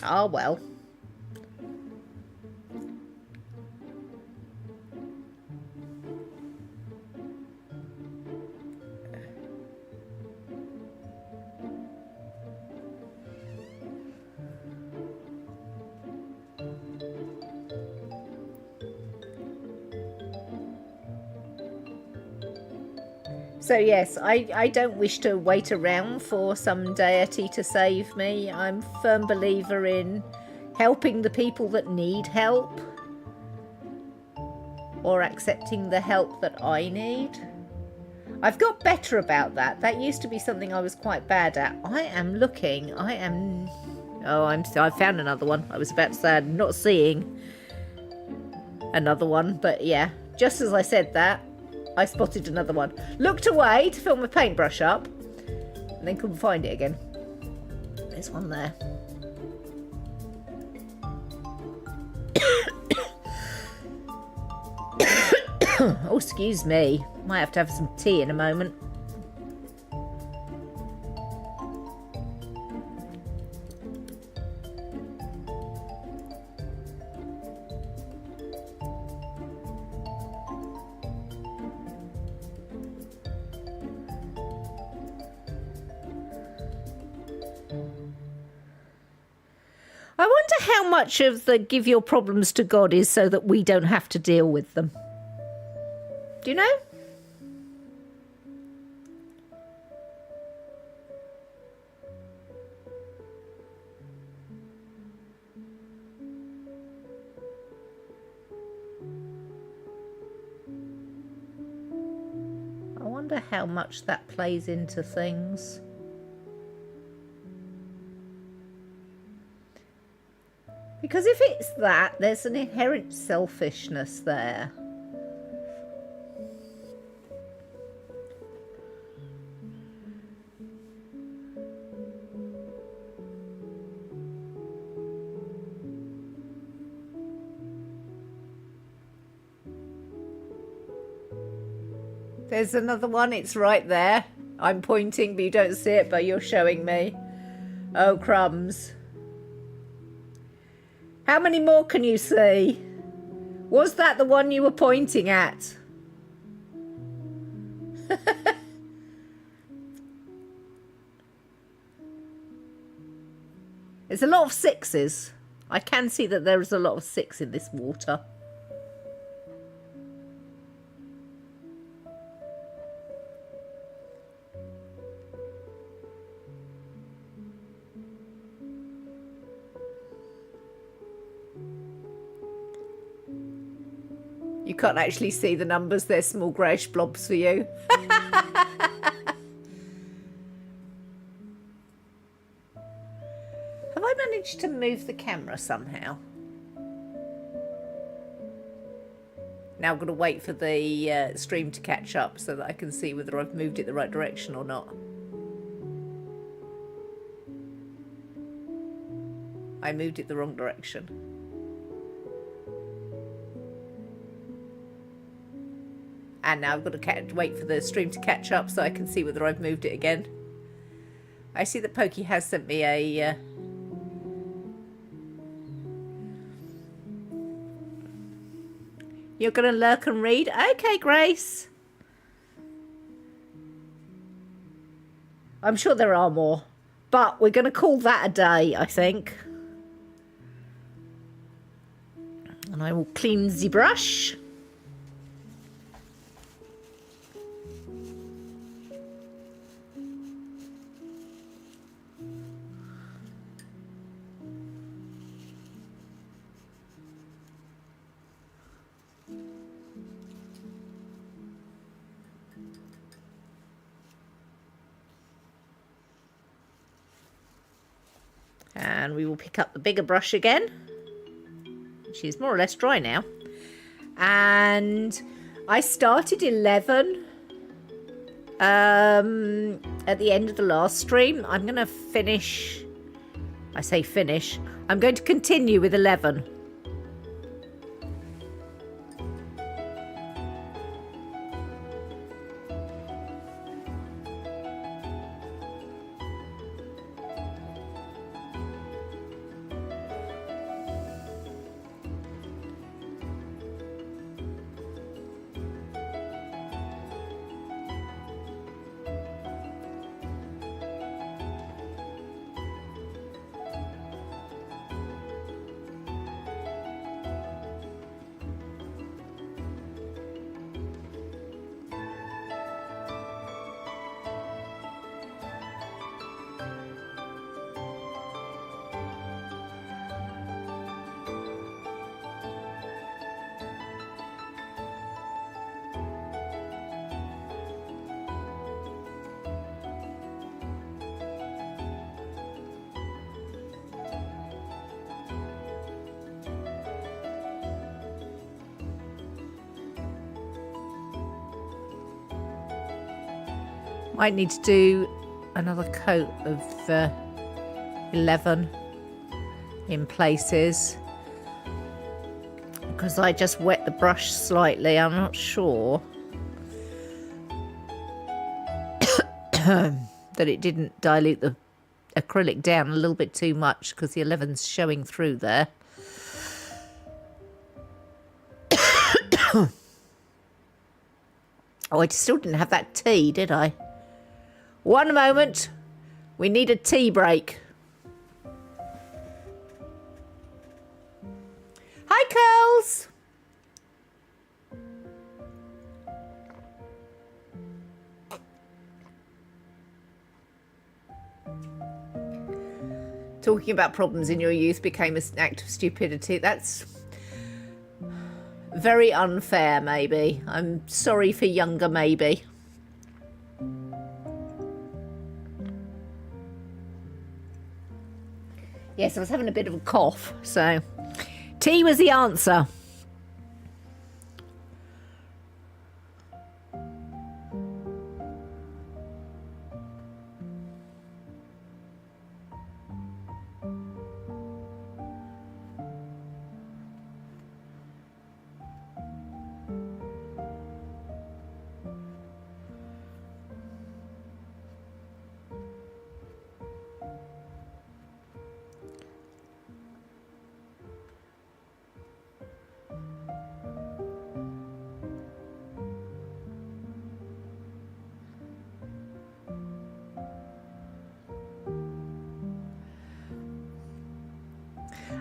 Ah, well. So yes, I don't wish to wait around for some deity to save me. I'm a firm believer in helping the people that need help, or accepting the help that I need. I've got better about that. That used to be something I was quite bad at. I found another one. I was about to say I'm not seeing another one, but yeah, just as I said that, I spotted another one. Looked away to fill my paintbrush up, and then couldn't find it again. There's one there. Oh, excuse me. Might have to have some tea in a moment. I wonder how much of the give your problems to God is so that we don't have to deal with them. Do you know? I wonder how much that plays into things. Because if it's that, there's an inherent selfishness there. There's another one, it's right there. I'm pointing, but you don't see it, but you're showing me. Oh, crumbs. How many more can you see? Was that the one you were pointing at? There's a lot of sixes. I can see that there is a lot of 6 in this water. You can't actually see the numbers, they're small greyish blobs for you. Have I managed to move the camera somehow? Now I've got to wait for the stream to catch up so that I can see whether I've moved it the right direction or not. I moved it the wrong direction. And now I've got to wait for the stream to catch up so I can see whether I've moved it again. I see that Pokey has sent me a... You're going to lurk and read? Okay, Grace. I'm sure there are more. But we're going to call that a day, I think. And I will clean the brush. And we will pick up the bigger brush again. She's more or less dry now. And I started 11 at the end of the last stream. I'm going to finish. I say finish. I'm going to continue with 11. Might need to do another coat of 11 in places because I just wet the brush slightly. I'm not sure that it didn't dilute the acrylic down a little bit too much because the 11's showing through there. Oh, I still didn't have that tea, did I? One moment. We need a tea break. Hi, Curls. Talking about problems in your youth became an act of stupidity. That's very unfair, maybe. I'm sorry for younger, maybe. Yes, I was having a bit of a cough, so tea was the answer.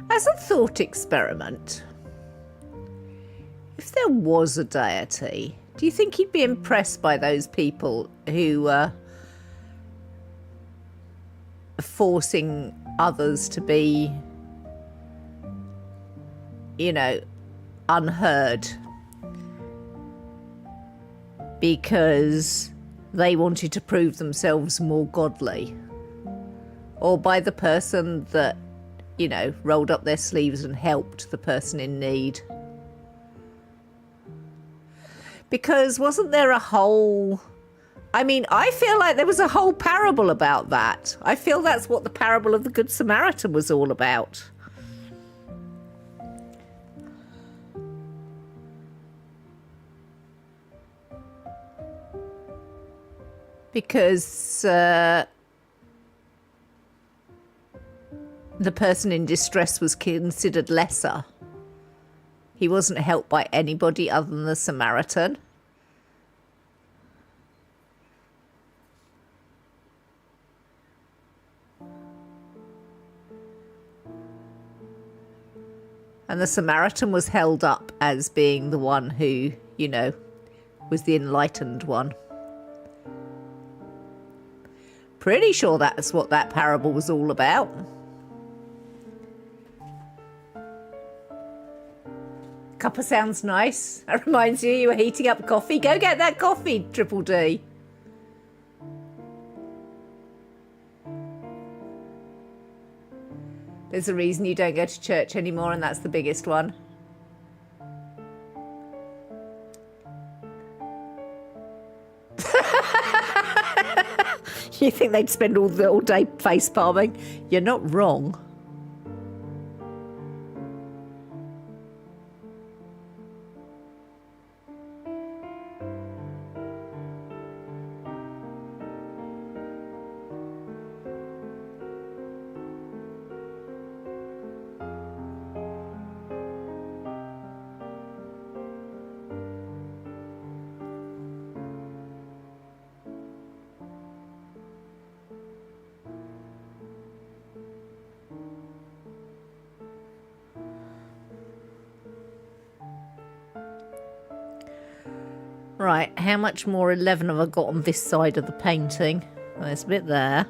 As a thought experiment, if there was a deity, do you think he'd be impressed by those people who are forcing others to be, you know, unheard because they wanted to prove themselves more godly? Or by the person that, you know, rolled up their sleeves and helped the person in need? Because wasn't there a whole... I mean, I feel like there was a whole parable about that. I feel that's what the parable of the Good Samaritan was all about. Because the person in distress was considered lesser. He wasn't helped by anybody other than the Samaritan. And the Samaritan was held up as being the one who, you know, was the enlightened one. Pretty sure that's what that parable was all about. Cuppa sounds nice. That reminds you were heating up coffee. Go get that coffee, Triple D. There's a reason you don't go to church anymore, and that's the biggest one. You think they'd spend all day face palming? You're not wrong. Right, how much more 11 have I got on this side of the painting? Well, there's a bit there.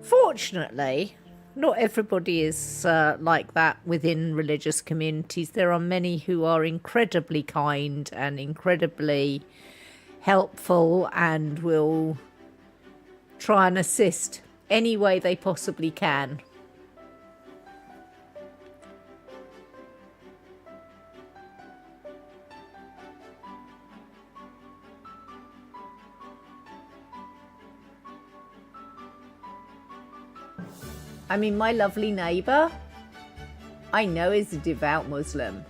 Fortunately, not everybody is like that within religious communities. There are many who are incredibly kind and incredibly helpful and will try and assist any way they possibly can. I mean, my lovely neighbour, I know is a devout Muslim.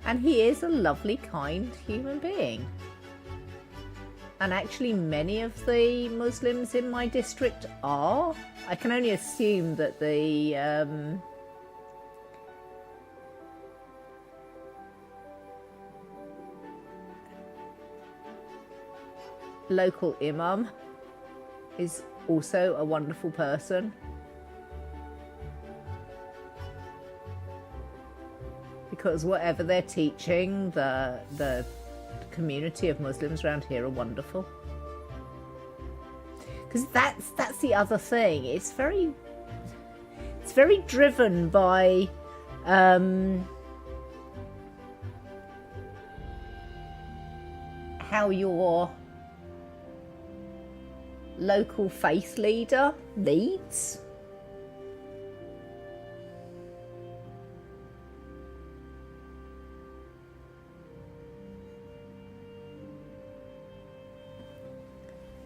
And he is a lovely, kind human being. And actually, many of the Muslims in my district are. I can only assume that the local imam is also a wonderful person. Because whatever they're teaching, the community of Muslims around here are wonderful. Because that's the other thing. It's very driven by how your local faith leader leads.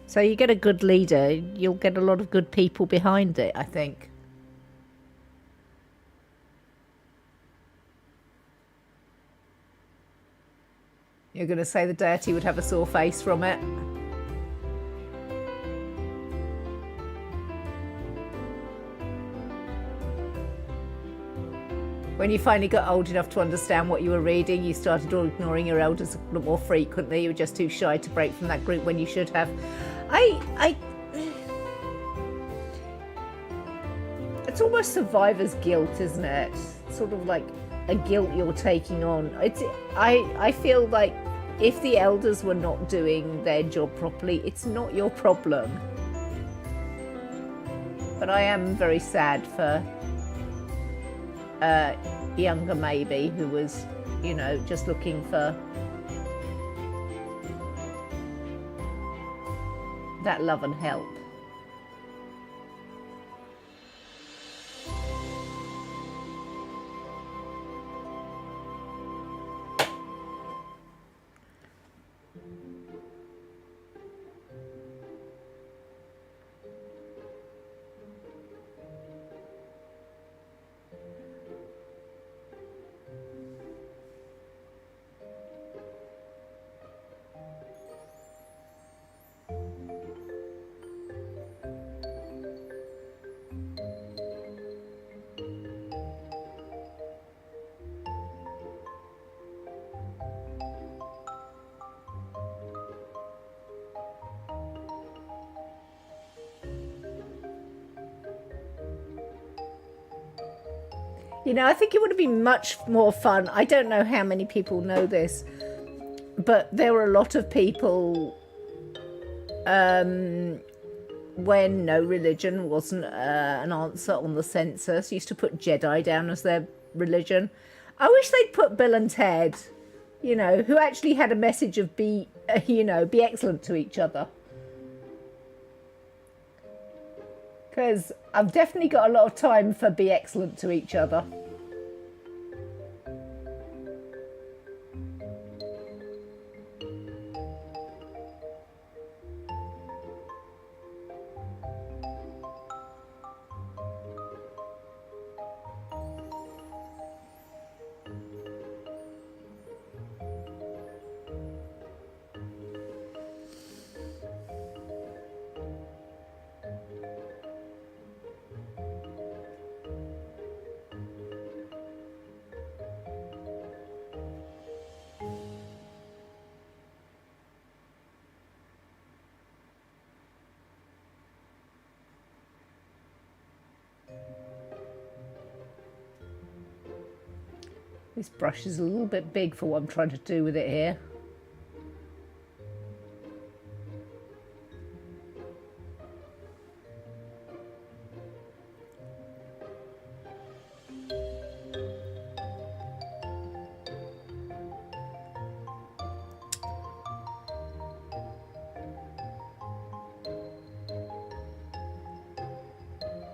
So you get a good leader, you'll get a lot of good people behind it, I think. You're going to say the deity would have a sore face from it? When you finally got old enough to understand what you were reading, you started ignoring your elders a lot more frequently. You were just too shy to break from that group when you should have. It's almost survivor's guilt, isn't it? It's sort of like a guilt you're taking on. I feel like if the elders were not doing their job properly, it's not your problem. But I am very sad for younger maybe who was, you know, just looking for that love and help. You know, I think it would have been much more fun. I don't know how many people know this, but there were a lot of people when no religion wasn't an answer on the census, used to put Jedi down as their religion. I wish they'd put Bill and Ted, you know, who actually had a message of be excellent to each other. Because I've definitely got a lot of time for be excellent to each other. This brush is a little bit big for what I'm trying to do with it here.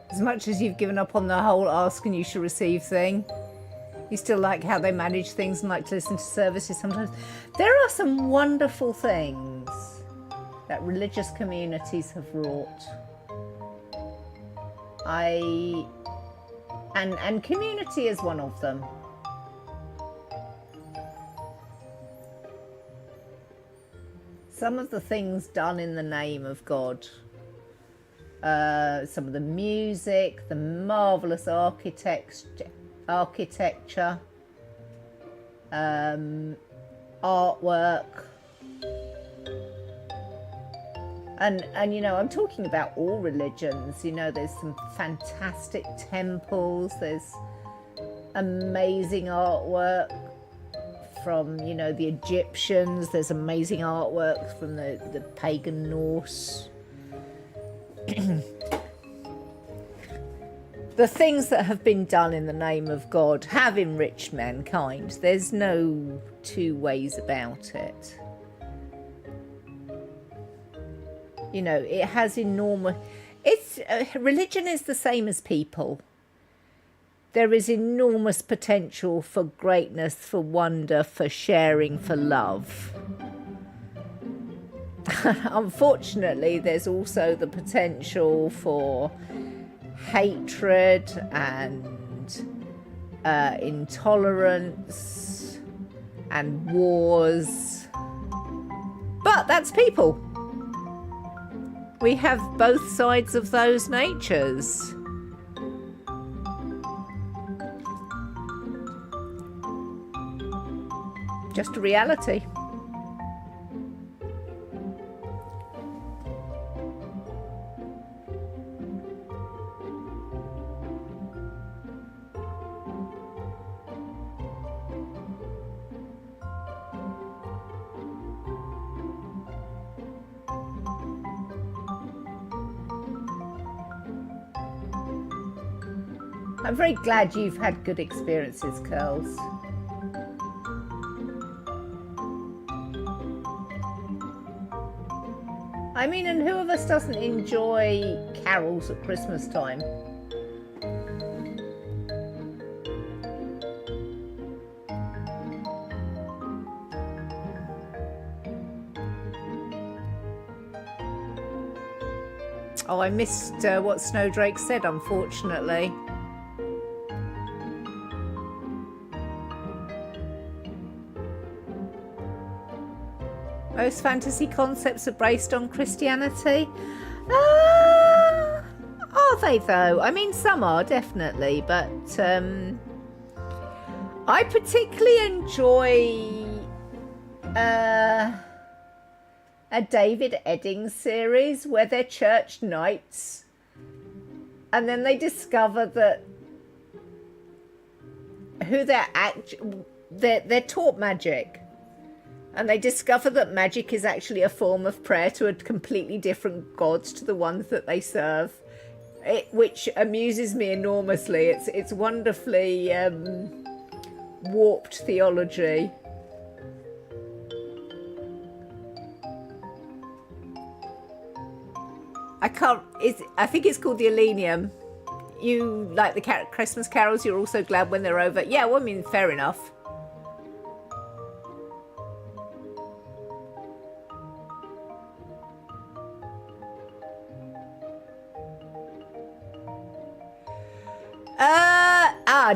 As much as you've given up on the whole ask and you shall receive thing, you still like how they manage things and like to listen to services sometimes. There are some wonderful things that religious communities have wrought. And community is one of them. Some of the things done in the name of God. Some of the music, the marvellous architecture, artwork, and you know, I'm talking about all religions. You know, there's some fantastic temples, there's amazing artwork from, you know, the Egyptians, there's amazing artwork from the pagan Norse. The things that have been done in the name of God have enriched mankind. There's no two ways about it. You know, it has enormous... religion is the same as people. There is enormous potential for greatness, for wonder, for sharing, for love. Unfortunately, there's also the potential for hatred and intolerance and wars. But that's people. We have both sides of those natures. Just a reality. I'm very glad you've had good experiences, Curls. I mean, and who of us doesn't enjoy carols at Christmas time? Oh, I missed what Snowdrake said, unfortunately. Most fantasy concepts are based on Christianity. Are they though? I mean, some are definitely, but I particularly enjoy a David Eddings series where they're church knights and then they discover that who they're taught magic, and they discover that magic is actually a form of prayer to a completely different gods to the ones that they serve, which amuses me enormously. It's wonderfully warped theology. I think it's called the Elenium. You like the Christmas carols, you're also glad when they're over. Yeah, well, I mean, fair enough.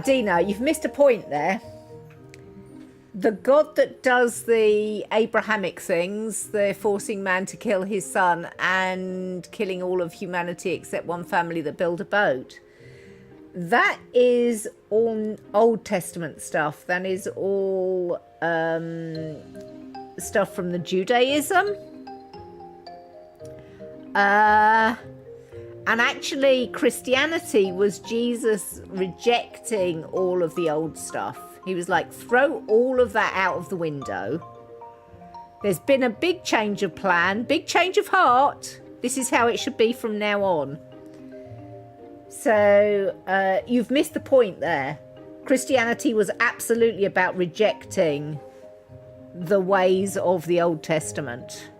Dina, you've missed a point there. The God that does the Abrahamic things, the forcing man to kill his son and killing all of humanity except one family that build a boat, that is all Old Testament stuff. That is all stuff from the Judaism. And actually, Christianity was Jesus rejecting all of the old stuff. He was like, throw all of that out of the window. There's been a big change of plan, big change of heart. This is how it should be from now on. So you've missed the point there. Christianity was absolutely about rejecting the ways of the Old Testament.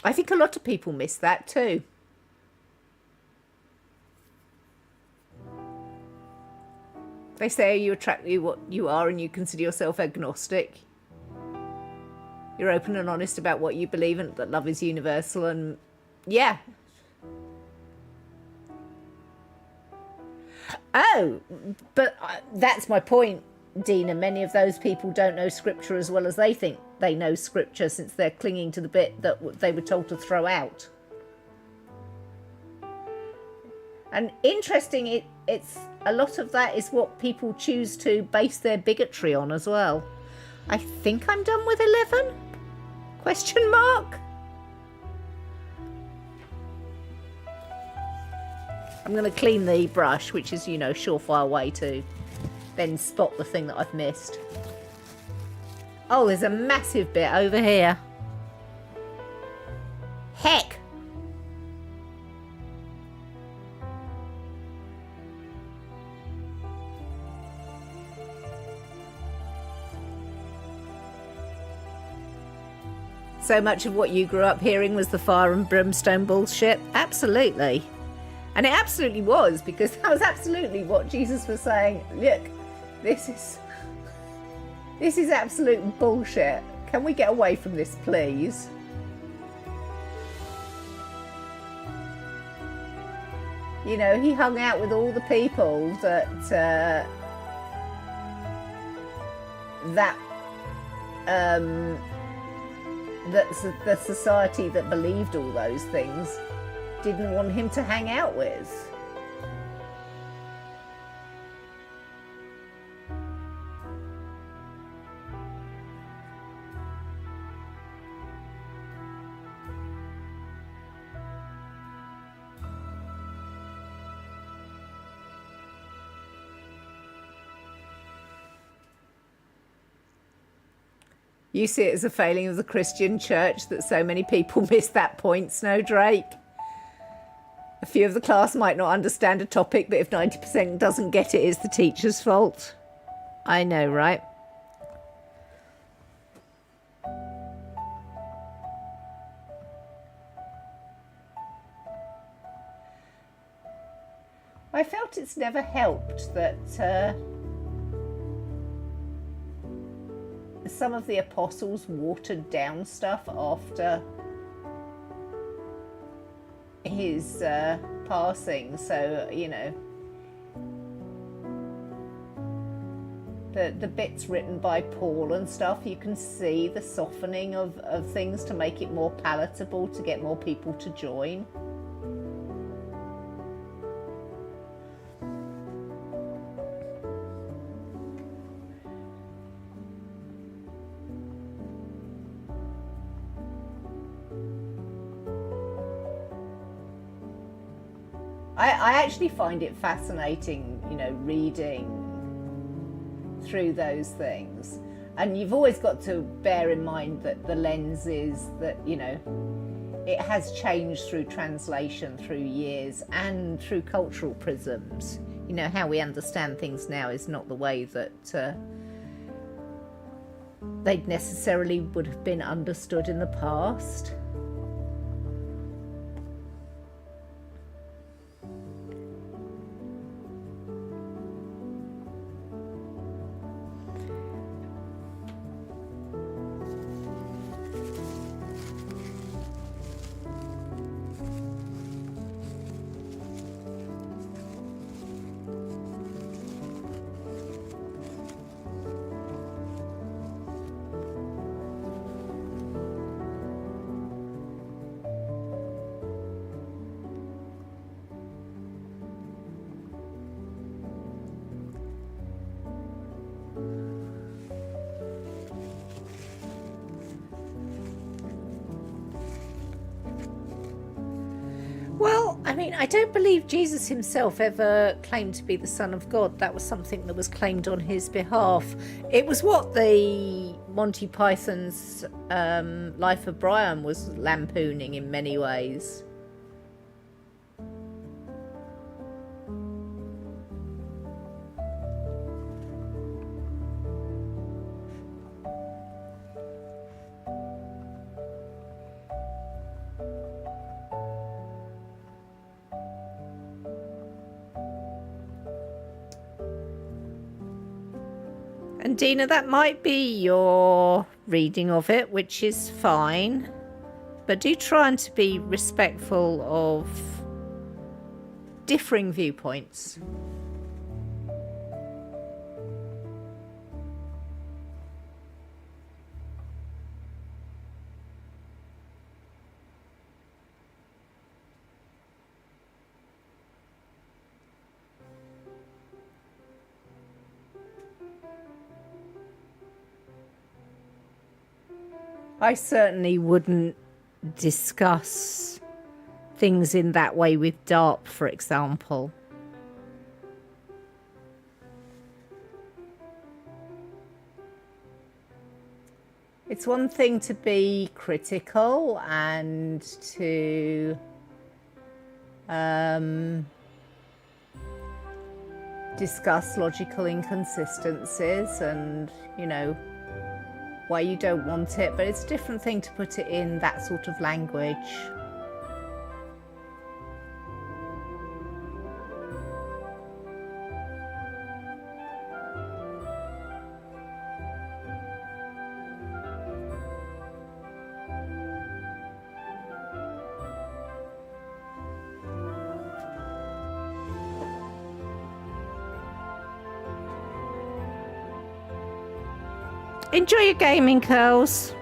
I think a lot of people miss that too. They say you attract what you are and you consider yourself agnostic. You're open and honest about what you believe and that love is universal, and yeah. Oh, but that's my point, Dina. Many of those people don't know scripture as well as they think they know scripture, since they're clinging to the bit that they were told to throw out. And interesting, it's a lot of that is what people choose to base their bigotry on as well. I think I'm done with 11? Question mark? I'm going to clean the brush, which is, you know, surefire way to then spot the thing that I've missed. Oh, there's a massive bit over here. Heck! So much of what you grew up hearing was the fire and brimstone bullshit. Absolutely. And it absolutely was, because that was absolutely what Jesus was saying. Look, this is absolute bullshit. Can we get away from this, please? You know, he hung out with all the people that that's the society that believed all those things didn't want him to hang out with. You see it as a failing of the Christian church that so many people miss that point, Snowdrake. A few of the class might not understand a topic, but if 90% doesn't get it, it's the teacher's fault. I know, right? I felt it's never helped that some of the apostles watered down stuff after his passing. So, you know, the bits written by Paul and stuff, you can see the softening of things to make it more palatable, to get more people to join. I actually find it fascinating, you know, reading through those things. And you've always got to bear in mind that the lens is that, you know, it has changed through translation, through years, and through cultural prisms. You know, how we understand things now is not the way that they necessarily would have been understood in the past. Well, I mean, I don't believe Jesus himself ever claimed to be the Son of God. That was something that was claimed on his behalf. It was what the Monty Python's Life of Brian was lampooning in many ways. And Dina, that might be your reading of it, which is fine. But do try and to be respectful of differing viewpoints. I certainly wouldn't discuss things in that way with DARP, for example. It's one thing to be critical and to discuss logical inconsistencies and, you know, why you don't want it, but it's a different thing to put it in that sort of language. Enjoy your gaming, curls.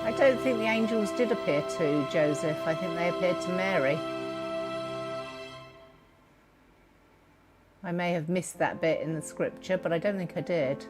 I don't think the angels did appear to Joseph. I think they appeared to Mary. I may have missed that bit in the scripture, but I don't think I did.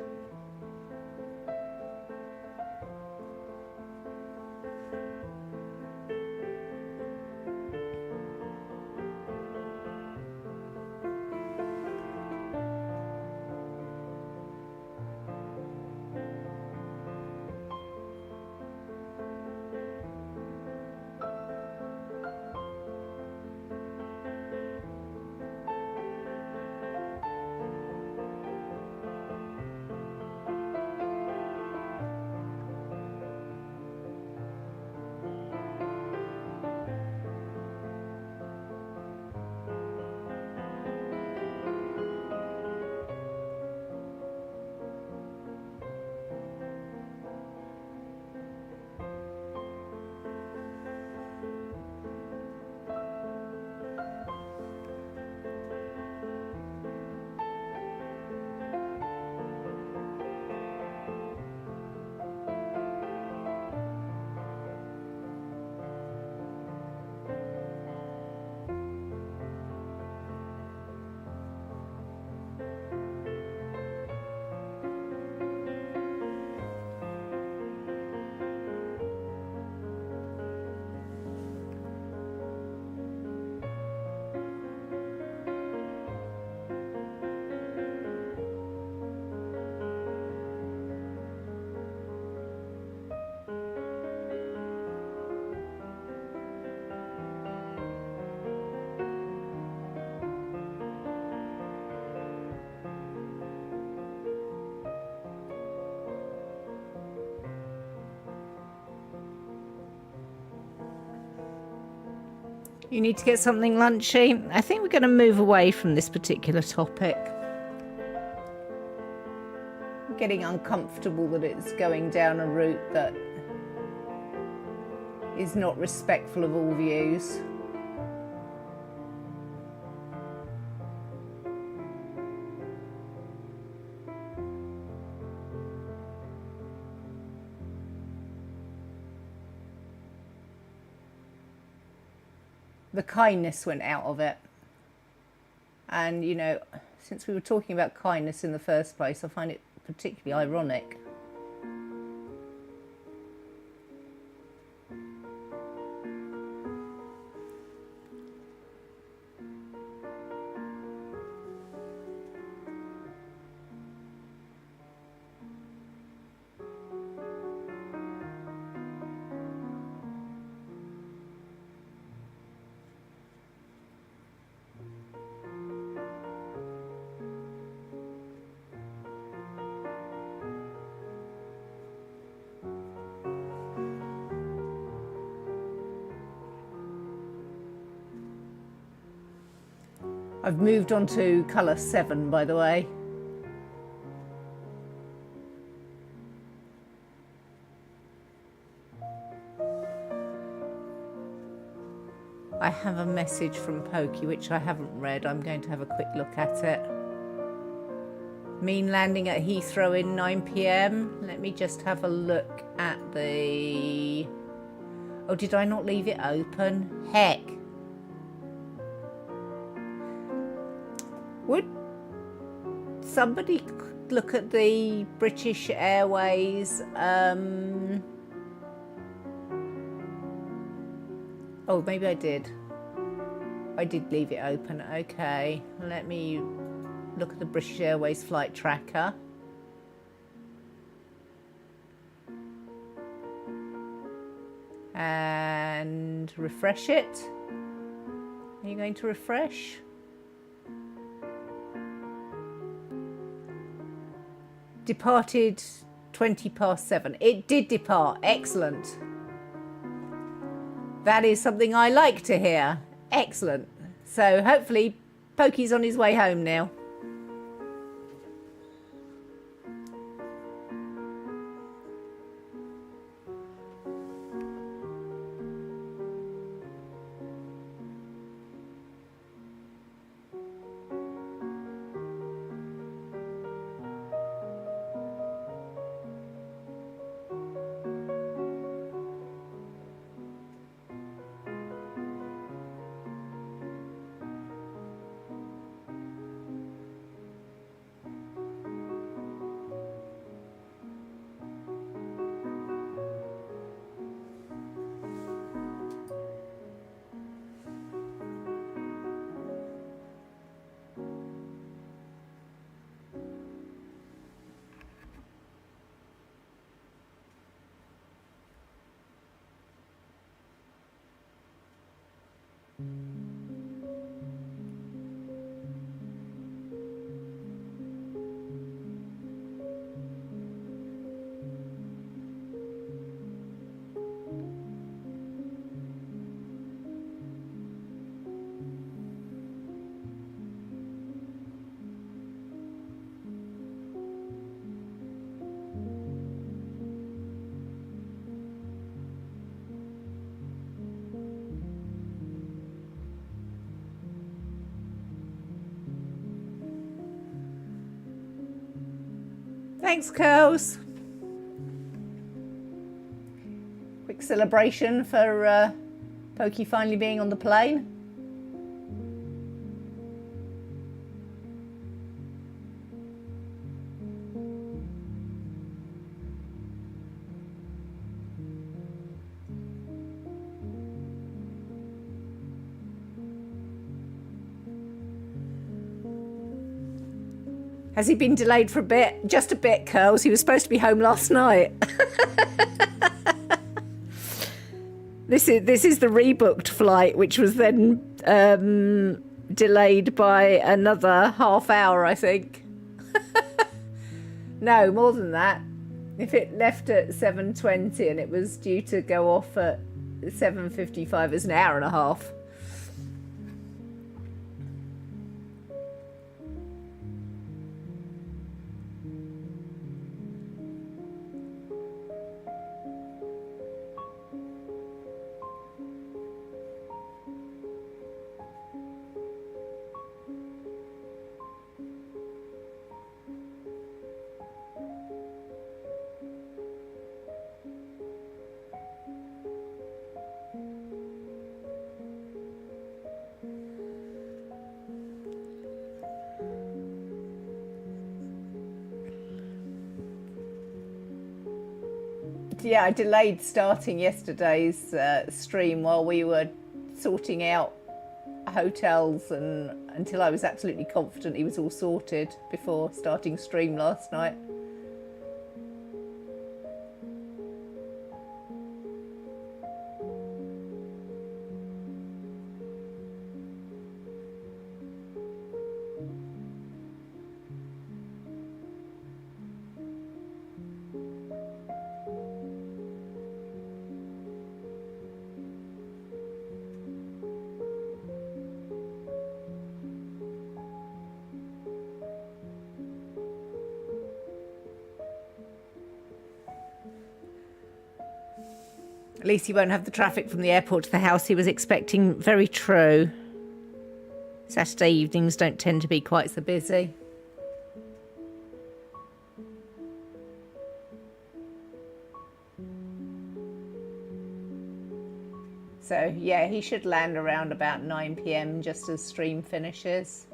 You need to get something lunchy. I think we're going to move away from this particular topic. I'm getting uncomfortable that it's going down a route that is not respectful of all views. The kindness went out of it. And, you know, since we were talking about kindness in the first place, I find it particularly ironic. I've moved on to colour 7, by the way. I have a message from Pokey, which I haven't read. I'm going to have a quick look at it. Mean landing at Heathrow in 9 PM. Let me just have a look at the... Oh, did I not leave it open? Heck. Would somebody look at the British Airways? Oh, maybe I did. I did leave it open. Okay, let me look at the British Airways flight tracker. And refresh it. Are you going to refresh? Departed 7:20. It did depart. Excellent. That is something I like to hear. Excellent. So hopefully Pokey's on his way home now. Thanks, Curls. Quick celebration for Pokey finally being on the plane. Has he been delayed for a bit? Just a bit, Curls. He was supposed to be home last night. This is the rebooked flight, which was then delayed by another half hour, I think. No, more than that. If it left at 7:20 and it was due to go off at 7:55, it's an hour and a half. Yeah, I delayed starting yesterday's stream while we were sorting out hotels and until I was absolutely confident he was all sorted before starting stream last night. At least he won't have the traffic from the airport to the house he was expecting. Very true. Saturday evenings don't tend to be quite so busy. So yeah, he should land around about 9 p.m. just as stream finishes.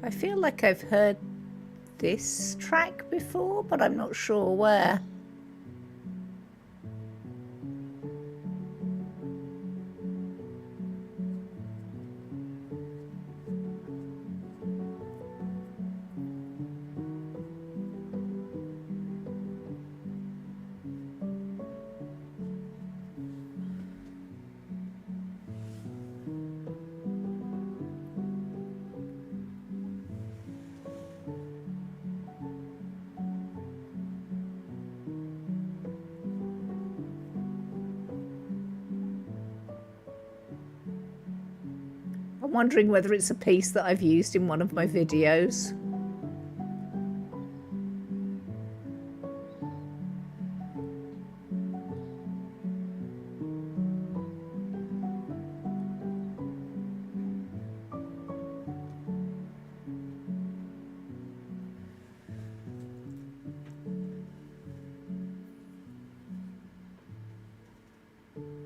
I feel like I've heard this track before, but I'm not sure where. I'm wondering whether it's a piece that I've used in one of my videos.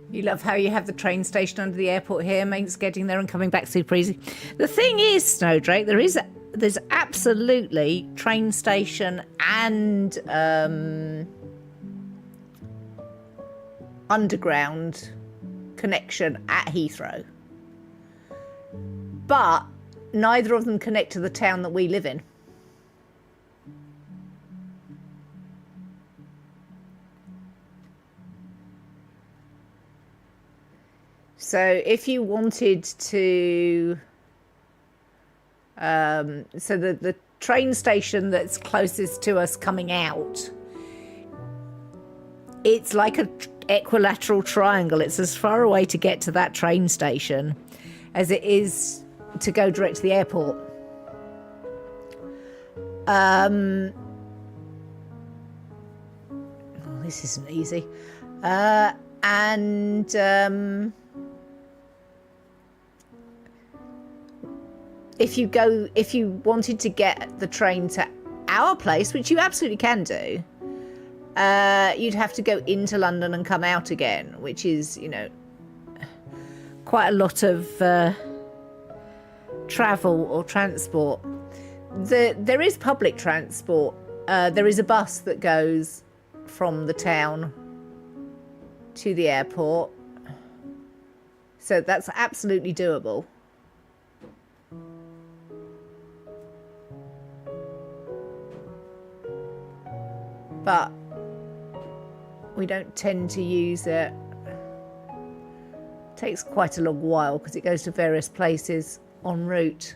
You love how you have the train station under the airport here, makes getting there and coming back super easy. The thing is, Snowdrake, there's absolutely train station and underground connection at Heathrow. But neither of them connect to the town that we live in. So if you wanted to, so the train station that's closest to us coming out, it's like a equilateral triangle. It's as far away to get to that train station as it is to go direct to the airport. Oh, this isn't easy. If you wanted to get the train to our place, which you absolutely can do, you'd have to go into London and come out again, which is, you know, quite a lot of travel or transport. There is public transport. There is a bus that goes from the town to the airport. So that's absolutely doable. But we don't tend to use it. It takes quite a long while because it goes to various places en route.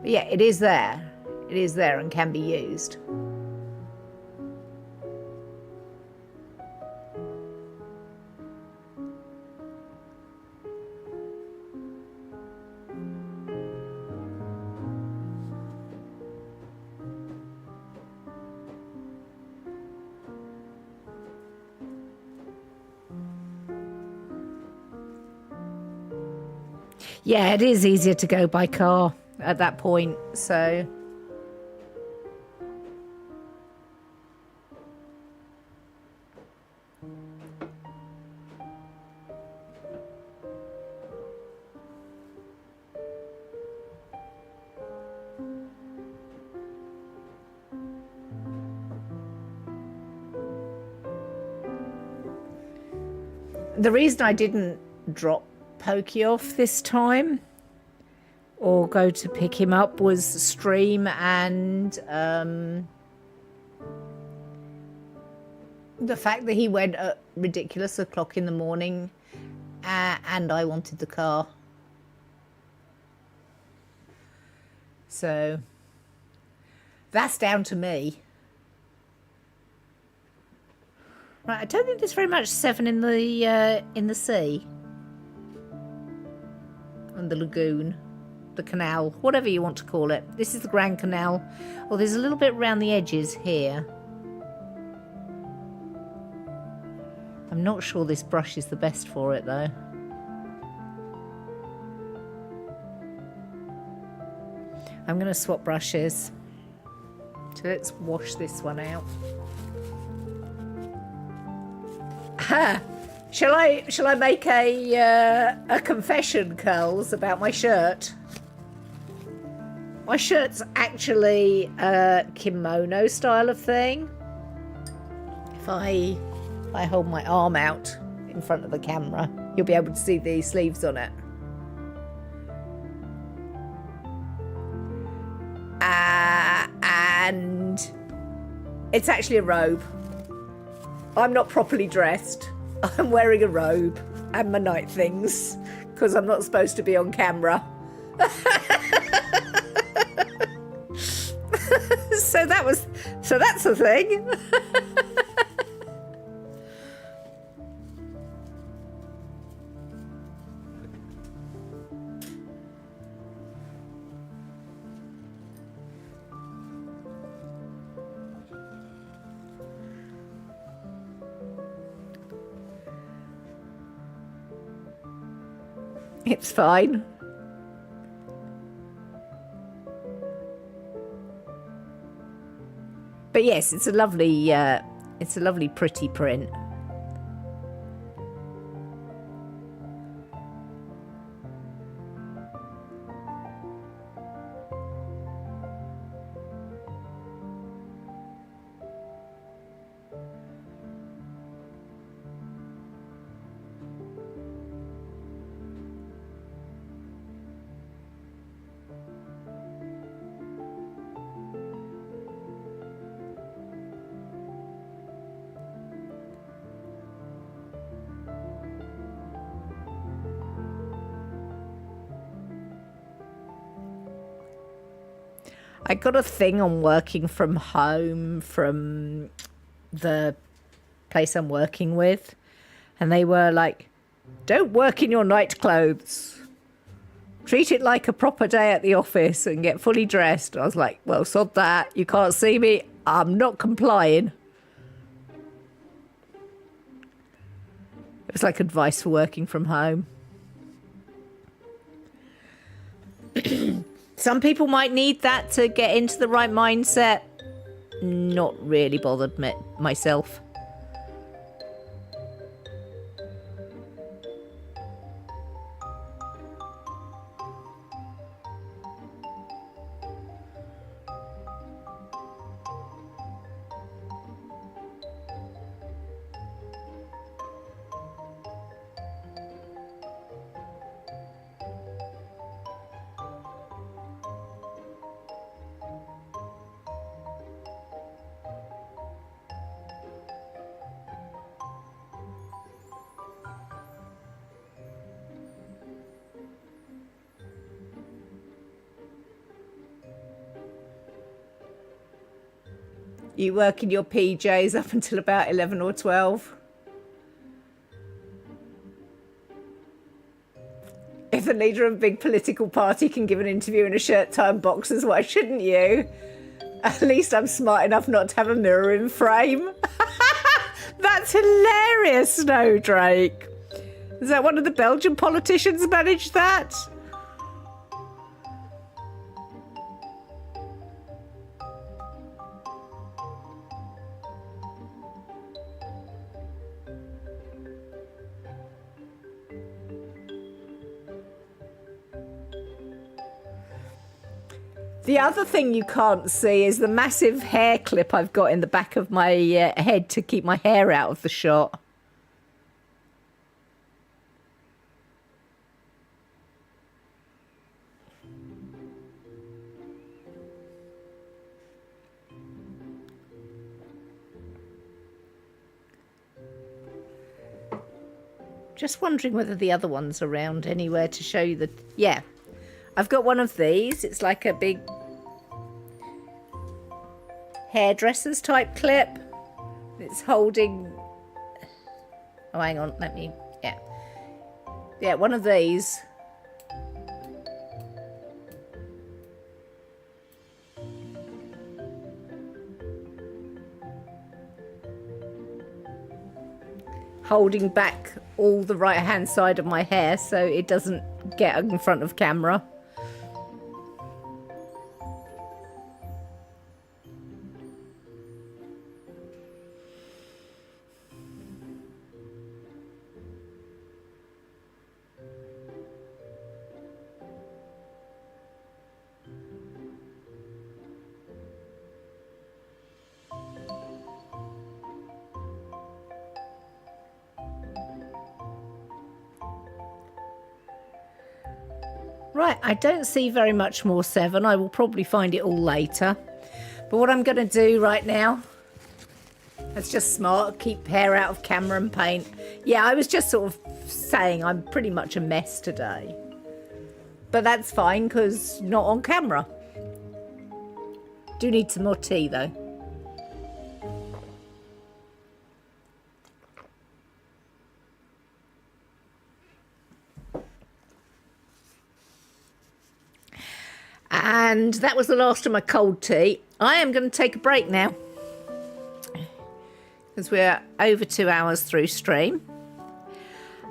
But yeah, it is there. It is there and can be used. Yeah, it is easier to go by car at that point, so... The reason I didn't drop Pokey off this time or go to pick him up was stream and the fact that he went at ridiculous o'clock in the morning and I wanted the car. So that's down to me. Right, I don't think there's very much Seven in the sea. And the lagoon, the canal, whatever you want to call it. This is the Grand Canal. Oh, there's a little bit around the edges here. I'm not sure this brush is the best for it though. I'm going to swap brushes. So let's wash this one out. Shall I make a confession, Curls, about my shirt? My shirt's actually a kimono style of thing. If I hold my arm out in front of the camera, you'll be able to see the sleeves on it. And it's actually a robe. I'm not properly dressed. I'm wearing a robe and my night things because I'm not supposed to be on camera. So that's a thing. It's fine. But yes, it's a lovely pretty print. I got a thing on working from home from the place I'm working with, and they were like, don't work in your night clothes. Treat it like a proper day at the office and get fully dressed. I was like, well, sod that. You can't see me. I'm not complying. It was like advice for working from home. Some people might need that to get into the right mindset. Not really bothered myself. You work in your PJs up until about 11 or 12. If the leader of a big political party can give an interview in a shirt, tie and boxers, why shouldn't you? At least I'm smart enough not to have a mirror in frame. That's hilarious, Snowdrake. Is that one of the Belgian politicians managed that? The other thing you can't see is the massive hair clip I've got in the back of my head to keep my hair out of the shot. Just wondering whether the other one's around anywhere to show you the... Yeah. I've got one of these. It's like a big hairdresser's type clip. It's holding... Oh, hang on. Let me... Yeah. Yeah, one of these. Holding back all the right-hand side of my hair so it doesn't get in front of camera. Right, I don't see very much more 7. I will probably find it all later. But what I'm going to do right now, that's just smart, keep hair out of camera and paint. Yeah, I was just sort of saying I'm pretty much a mess today. But that's fine because not on camera. Do need some more tea though. And that was the last of my cold tea. I am going to take a break now because we're over 2 hours through stream.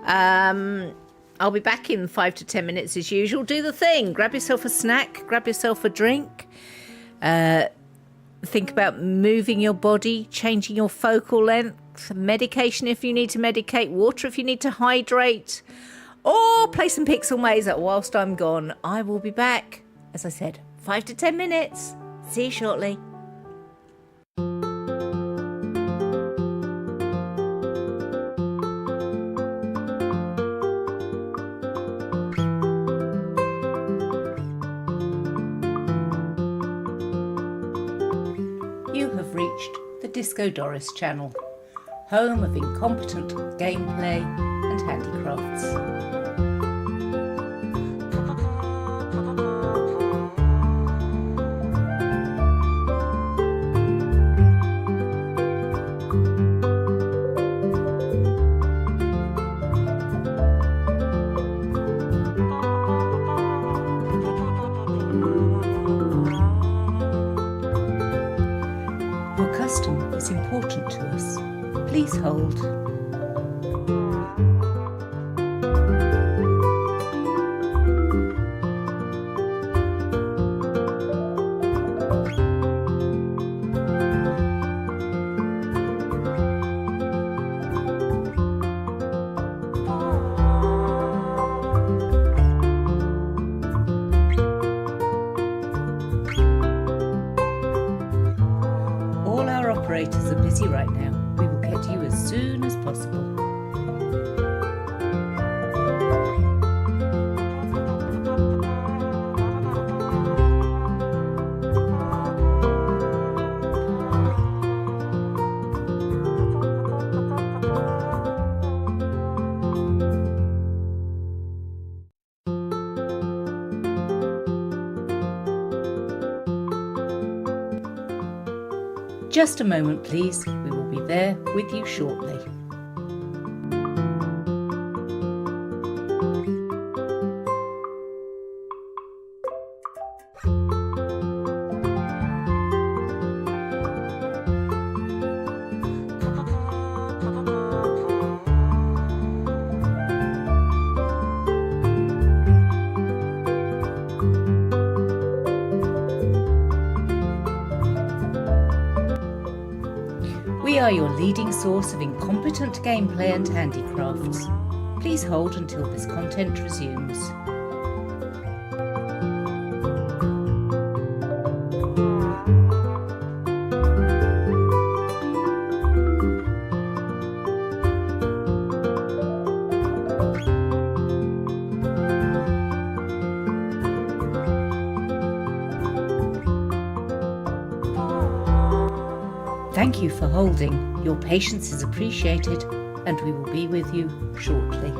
I'll be back in 5 to 10 minutes as usual. Do the thing. Grab yourself a snack. Grab yourself a drink. Think about moving your body, changing your focal length, medication if you need to medicate, water if you need to hydrate, or play some Pixel Maze whilst I'm gone. I will be back. As I said, 5 to 10 minutes. See you shortly. You have reached the Disco Doris channel, home of incompetent gameplay and handicrafts. Please hold. All our operators are busy right now. We will get to you as soon as possible. Just a moment, please. We will be there with you shortly. We are your leading source of incompetent gameplay and handicrafts. Please hold until this content resumes. Thank you for holding. Your patience is appreciated, and we will be with you shortly.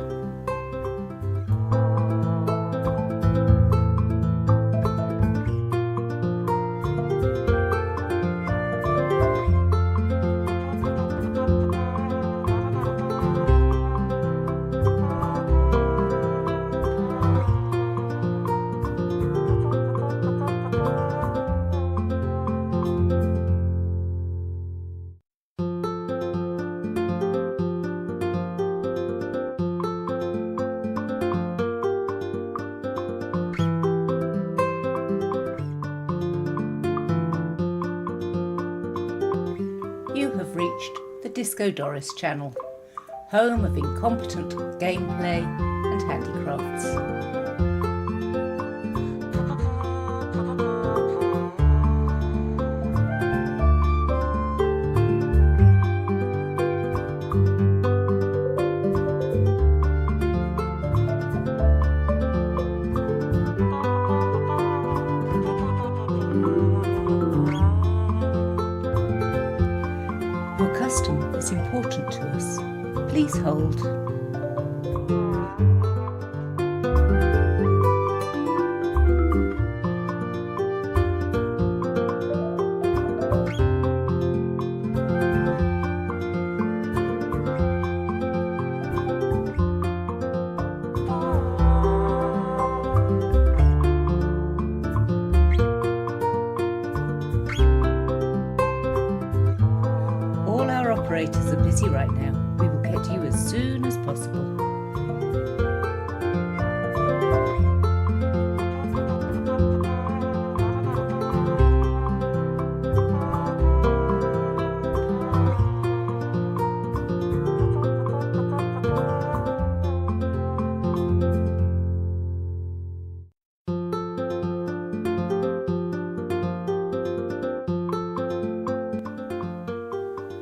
You have reached the Disco Doris channel, home of incompetent gameplay and handicrafts. Your custom is important to us. Please hold. All our operators are busy right now. We will get to you as soon as possible.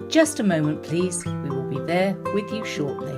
Just a moment, please. We will be there with you shortly.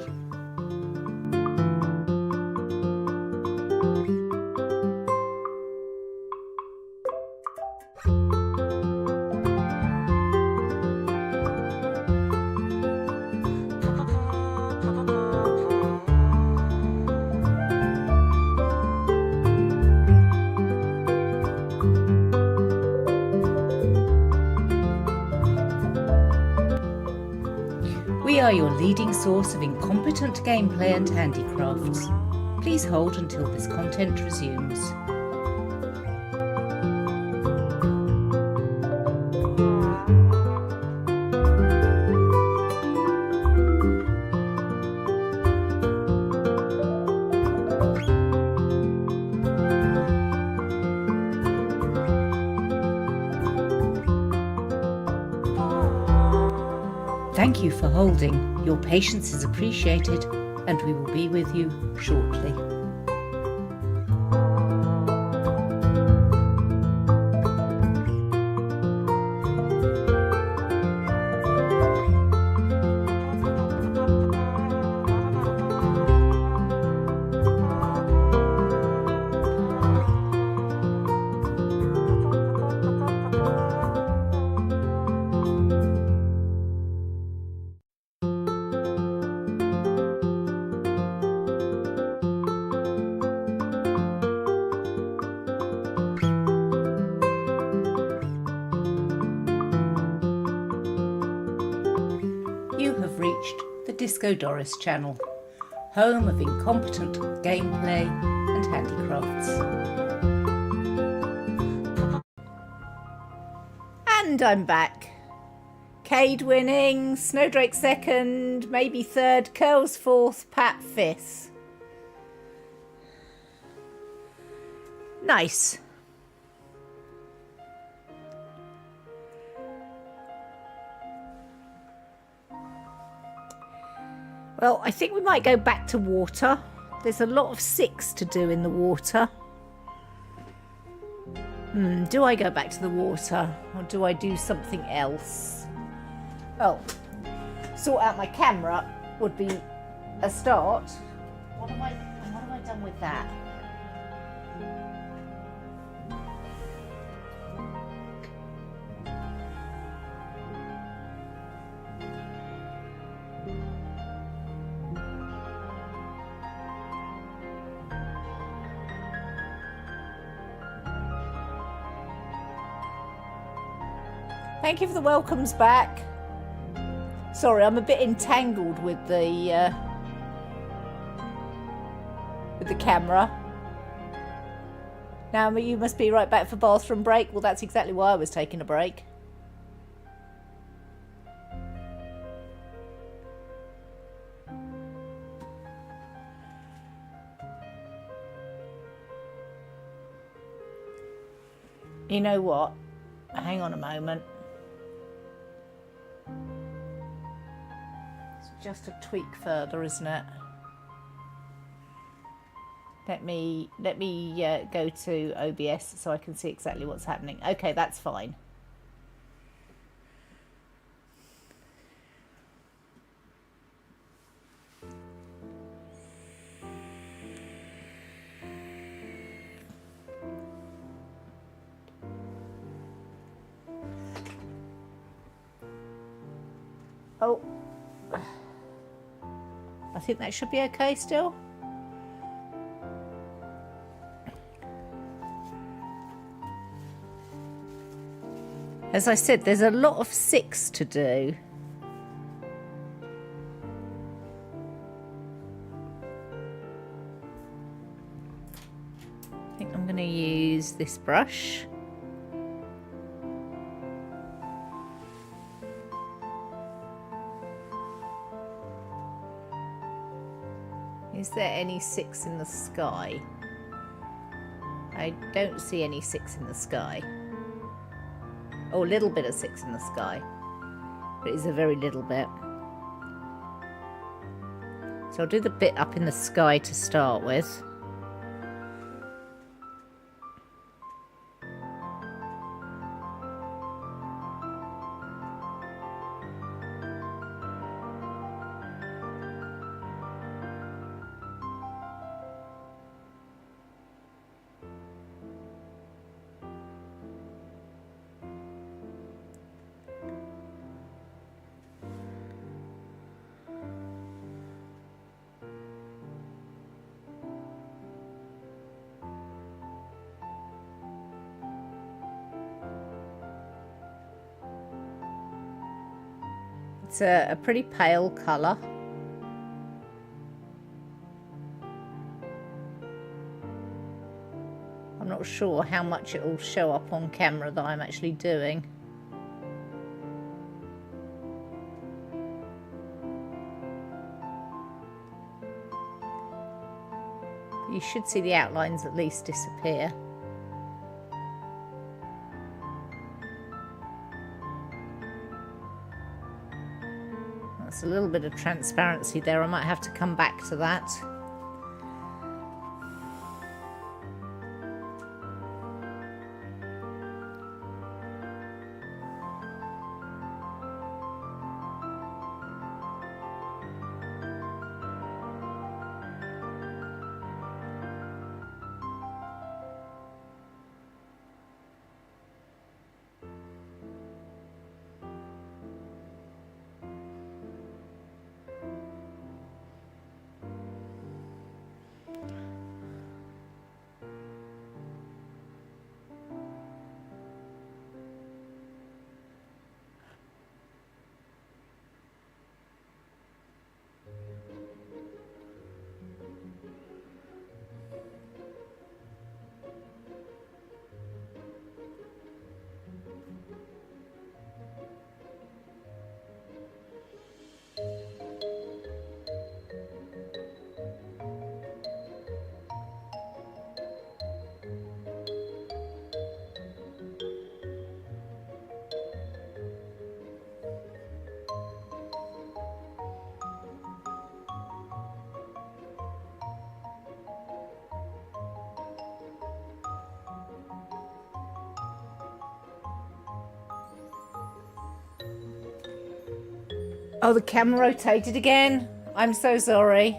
We are your leading source of incompetent gameplay and handicrafts. Please hold until this content resumes. Thank you for holding. Your patience is appreciated, and we will be with you shortly. You have reached the Disco Doris channel, home of incompetent gameplay and handicrafts. And I'm back. Cade winning, Snowdrake second, maybe third, Curls fourth, Pat fifth. Nice. Well, I think we might go back to water. There's a lot of 6 to do in the water. Do I go back to the water or do I do something else? Well, sort out my camera would be a start. What have I done with that? Thank you for the welcomes back. Sorry, I'm a bit entangled with the camera. Now you must be right back for bathroom break. Well, that's exactly why I was taking a break. You know what? Hang on a moment. It's just a tweak further, isn't it? Let me go to OBS so I can see exactly what's happening. Okay, that's fine. Oh, I think that should be okay still. As I said, there's a lot of 6 to do. I think I'm going to use this brush. Is there any 6 in the sky? I don't see any 6 in the sky. Oh, a little bit of 6 in the sky. But it is a very little bit. So I'll do the bit up in the sky to start with. It's a pretty pale colour. I'm not sure how much it will show up on camera that I'm actually doing. You should see the outlines at least disappear. That's a little bit of transparency there. I might have to come back to that. Oh, the camera rotated again. I'm so sorry.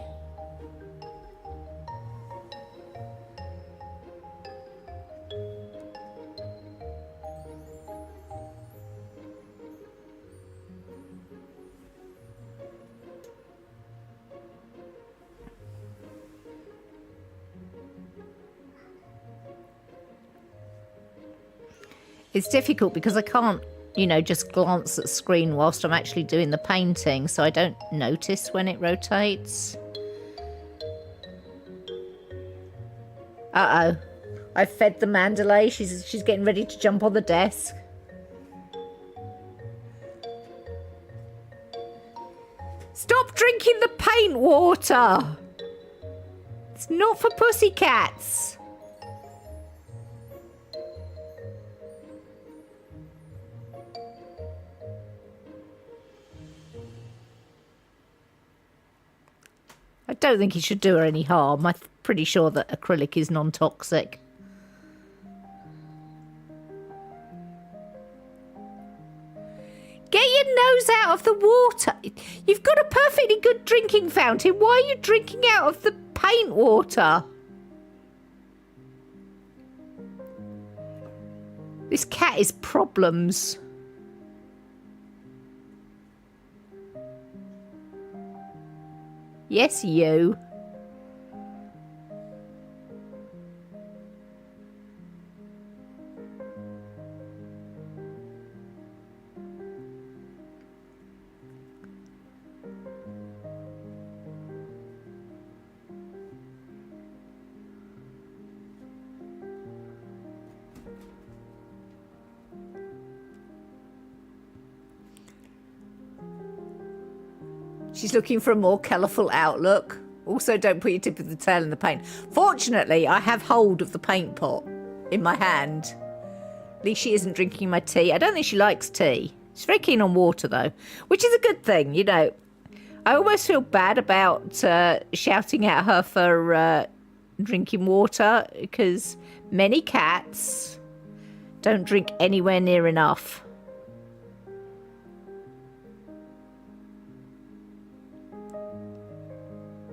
It's difficult because I can't, you know, just glance at screen whilst I'm actually doing the painting, so I don't notice when it rotates. Uh-oh. I've fed the Mandalay. She's getting ready to jump on the desk. Stop drinking the paint water! It's not for pussycats. I don't think it should do her any harm. I'm pretty sure that acrylic is non-toxic. Get your nose out of the water. You've got a perfectly good drinking fountain. Why are you drinking out of the paint water? This cat is problems. Yes, you. She's looking for a more colourful outlook. Also, don't put your tip of the tail in the paint. Fortunately, I have hold of the paint pot in my hand. At least she isn't drinking my tea. I don't think she likes tea. She's very keen on water, though, which is a good thing, you know. I almost feel bad about shouting at her for drinking water, because many cats don't drink anywhere near enough.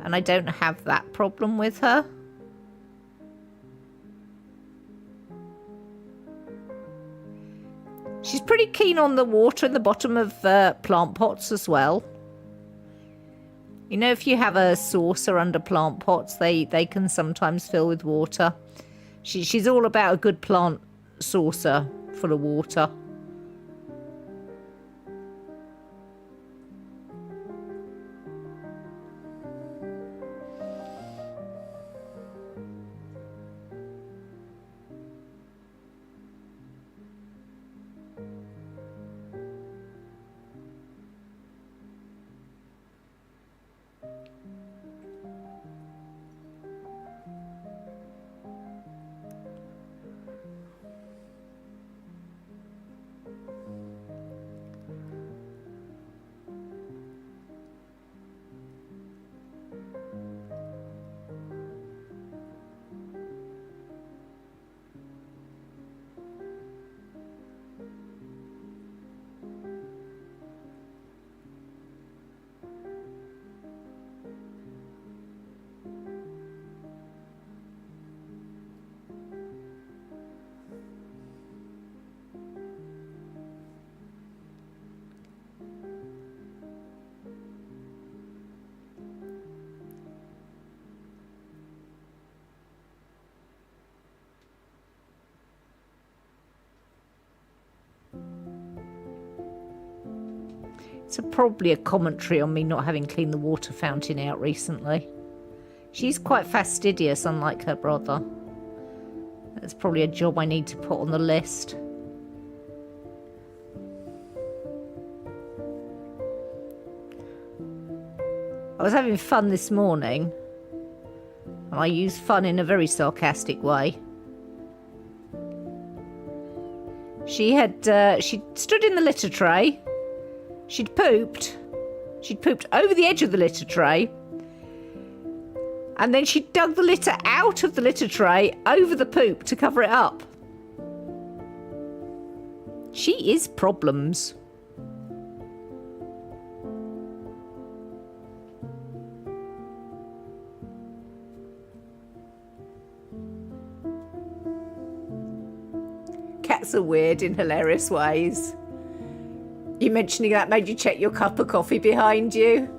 And I don't have that problem with her. She's pretty keen on the water in the bottom of plant pots as well. You know, if you have a saucer under plant pots, they can sometimes fill with water. She's all about a good plant saucer full of water. It's probably a commentary on me not having cleaned the water fountain out recently. She's quite fastidious, unlike her brother. That's probably a job I need to put on the list. I was having fun this morning, and I use fun in a very sarcastic way. She stood in the litter tray. She'd pooped over the edge of the litter tray, and then she dug the litter out of the litter tray over the poop to cover it up. She is problems. Cats are weird in hilarious ways. You mentioning that made you check your cup of coffee behind you?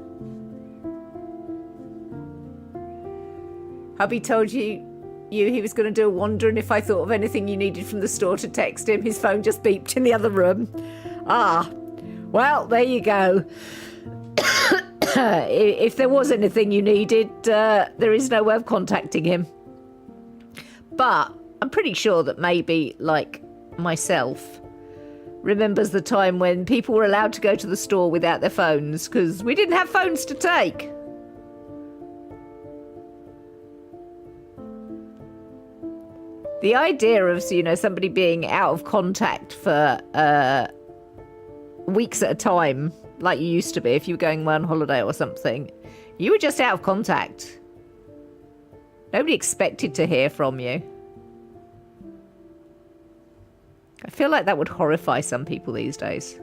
Hubby told you he was going to do a wander, and if I thought of anything you needed from the store to text him, his phone just beeped in the other room. Ah, well, there you go. If there was anything you needed, there is no way of contacting him. But I'm pretty sure that maybe, like myself, remembers the time when people were allowed to go to the store without their phones because we didn't have phones to take. The idea of, somebody being out of contact for weeks at a time, like you used to be if you were going on holiday or something, you were just out of contact. Nobody expected to hear from you. I feel like that would horrify some people these days.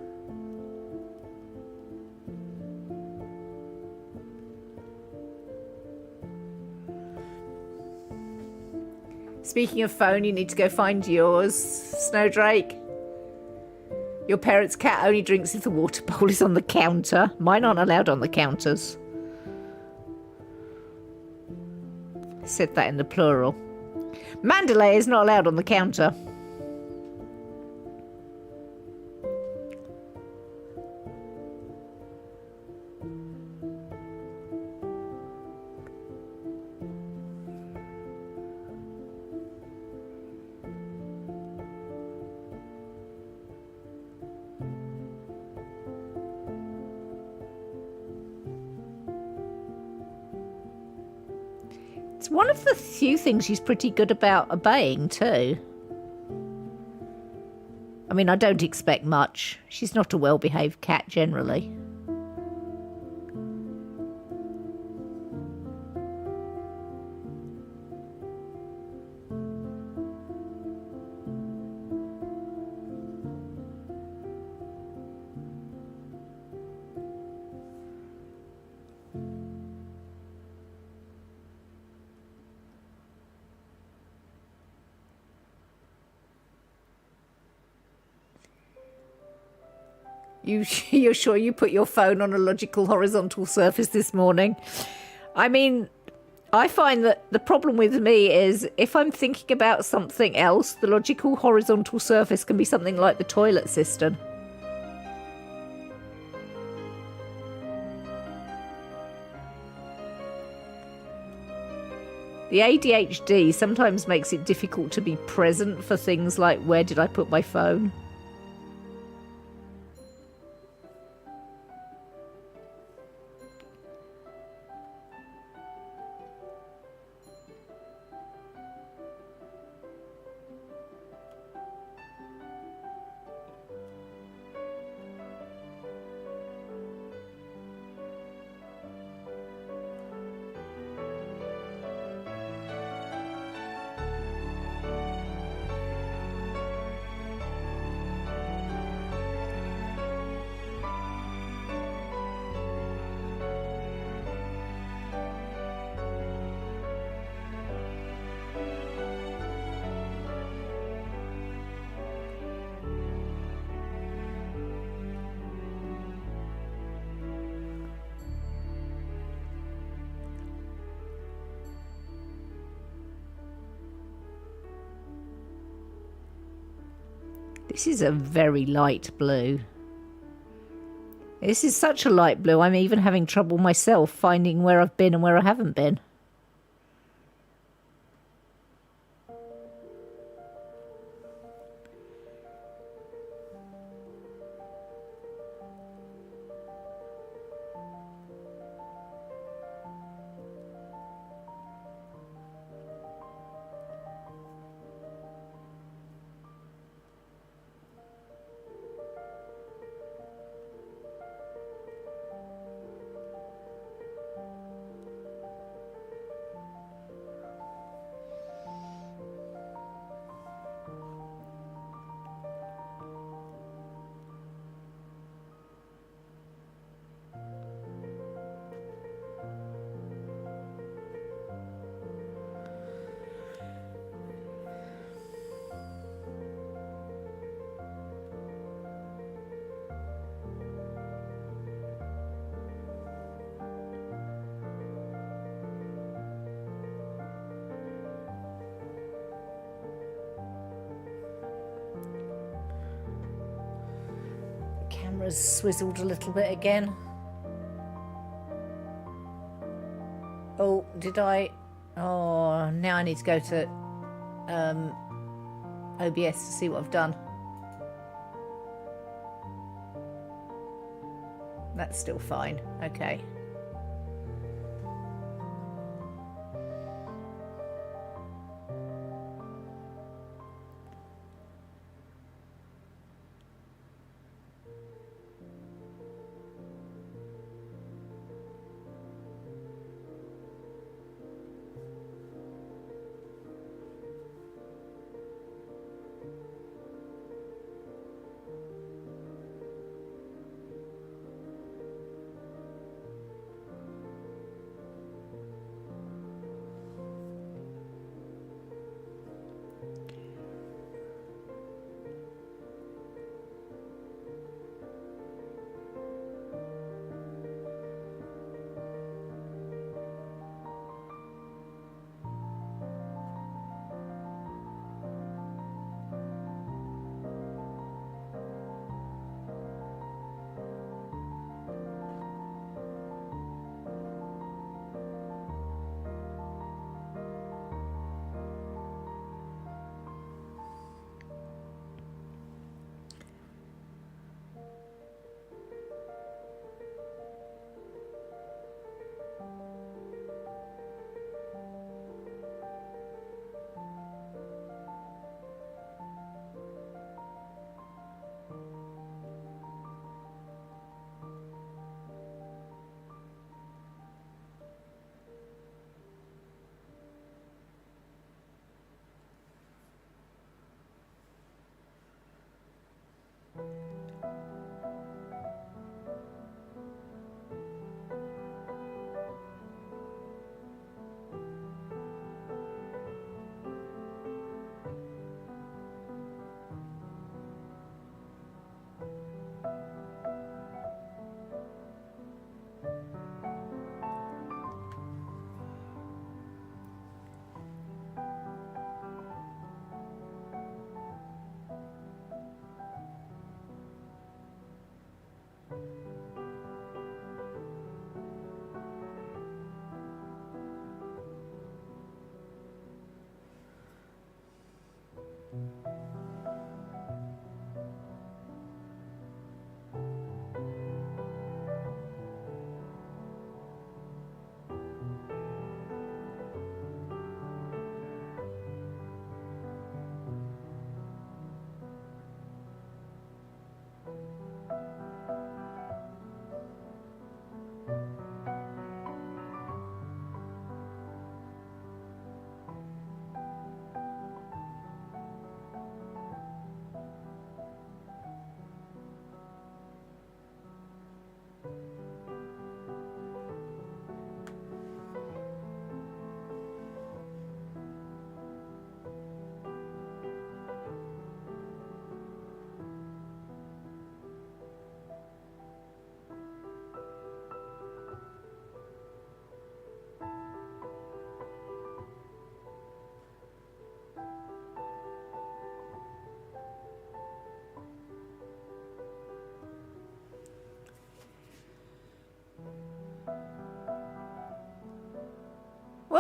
Speaking of phone, you need to go find yours, Snowdrake. Your parents' cat only drinks if the water bowl is on the counter. Mine aren't allowed on the counters. I said that in the plural. Mandalay is not allowed on the counter. It's one of the few things she's pretty good about obeying too. I mean, I don't expect much. She's not a well-behaved cat generally. You're sure you put your phone on a logical horizontal surface this morning? I mean, I find that the problem with me is if I'm thinking about something else, the logical horizontal surface can be something like the toilet cistern. The ADHD sometimes makes it difficult to be present for things like, where did I put my phone? This is a very light blue. This is such a light blue, I'm even having trouble myself finding where I've been and where I haven't been. Camera's swizzled a little bit again. Oh, did I? Oh, now I need to go to OBS to see what I've done. That's still fine. Okay.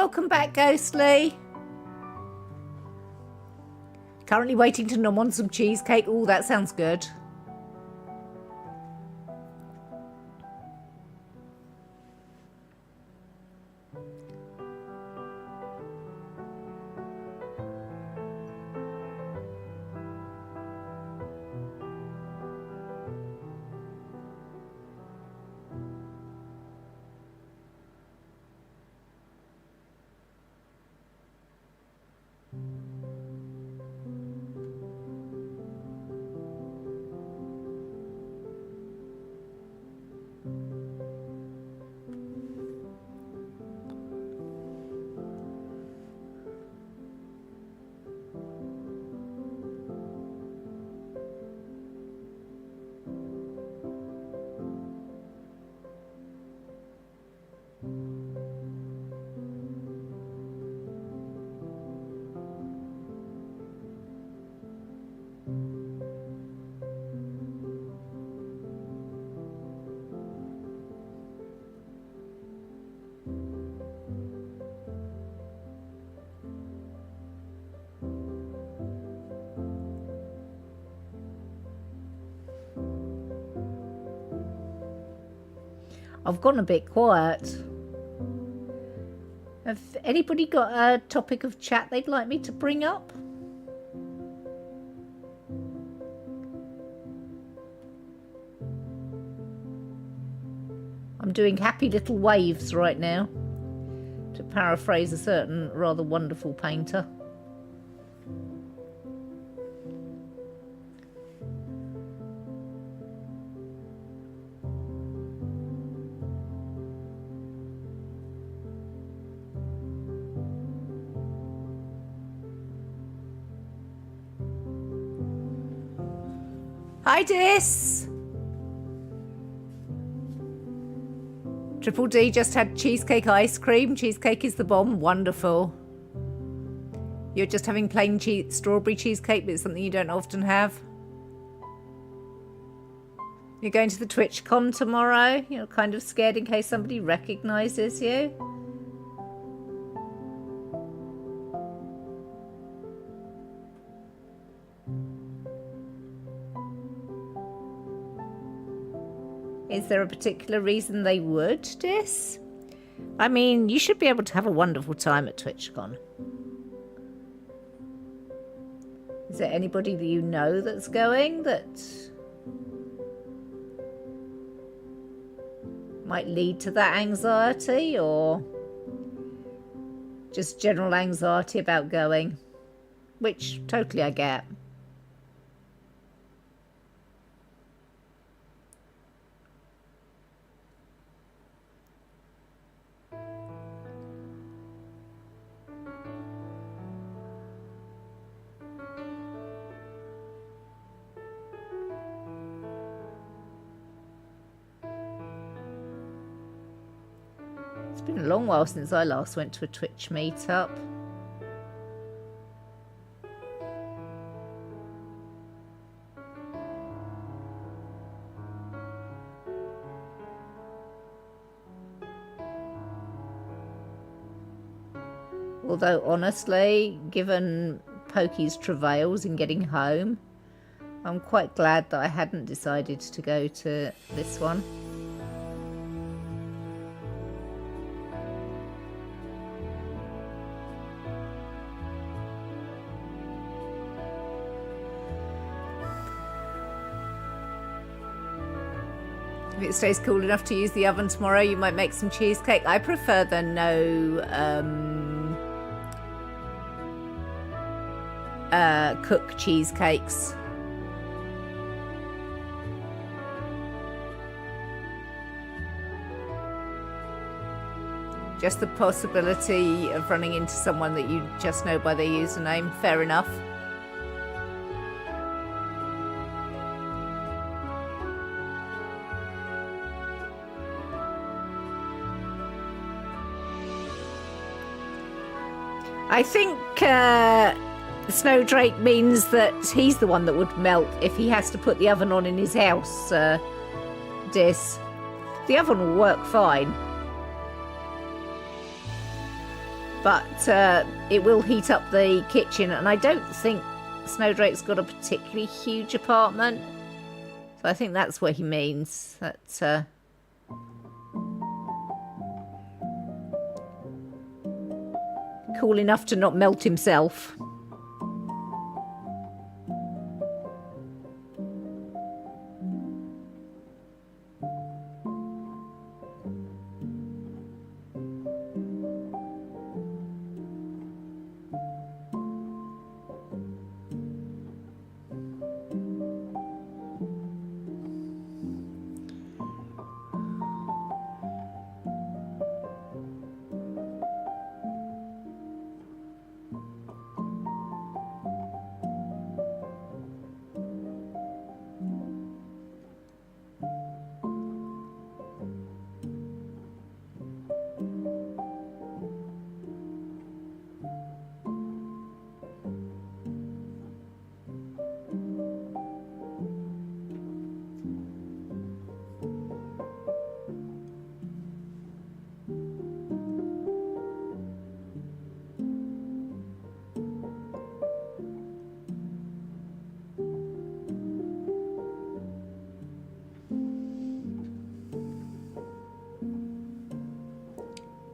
Welcome back, Ghostly. Currently waiting to nom on some cheesecake. Oh, that sounds good. I've gone a bit quiet. Have anybody got a topic of chat they'd like me to bring up? I'm doing happy little waves right now, to paraphrase a certain rather wonderful painter. Hi, Dis. Triple D just had cheesecake ice cream. Cheesecake is the bomb. Wonderful. You're just having plain strawberry cheesecake, but it's something you don't often have. You're going to the TwitchCon tomorrow. You're kind of scared in case somebody recognises you. Is there a particular reason they would, Dis? I mean, you should be able to have a wonderful time at TwitchCon. Is there anybody that you know that's going that might lead to that anxiety, or just general anxiety about going? Which totally I get. It's been a long while since I last went to a Twitch meetup. Although honestly, given Pokey's travails in getting home, I'm quite glad that I hadn't decided to go to this one. If it stays cool enough to use the oven tomorrow, you might make some cheesecake. I prefer the no cook cheesecakes. Just the possibility of running into someone that you just know by their username. Fair enough. I think Snowdrake means that he's the one that would melt if he has to put the oven on in his house, Dis. The oven will work fine. But it will heat up the kitchen, and I don't think Snowdrake's got a particularly huge apartment. So I think that's what he means. That cool enough to not melt himself.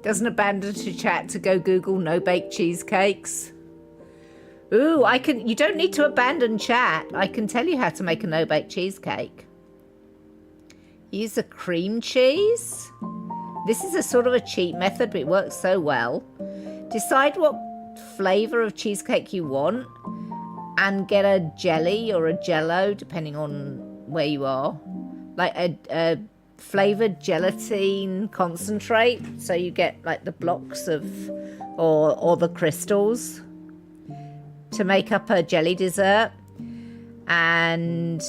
Doesn't abandon to chat to go Google no-bake cheesecakes. Ooh, you don't need to abandon chat. I can tell you how to make a no-bake cheesecake. Use a cream cheese. This is a sort of a cheat method, but it works so well. Decide what flavor of cheesecake you want and get a jelly or a jello, depending on where you are. Like a flavored gelatine concentrate, so you get like the blocks of or the crystals to make up a jelly dessert, and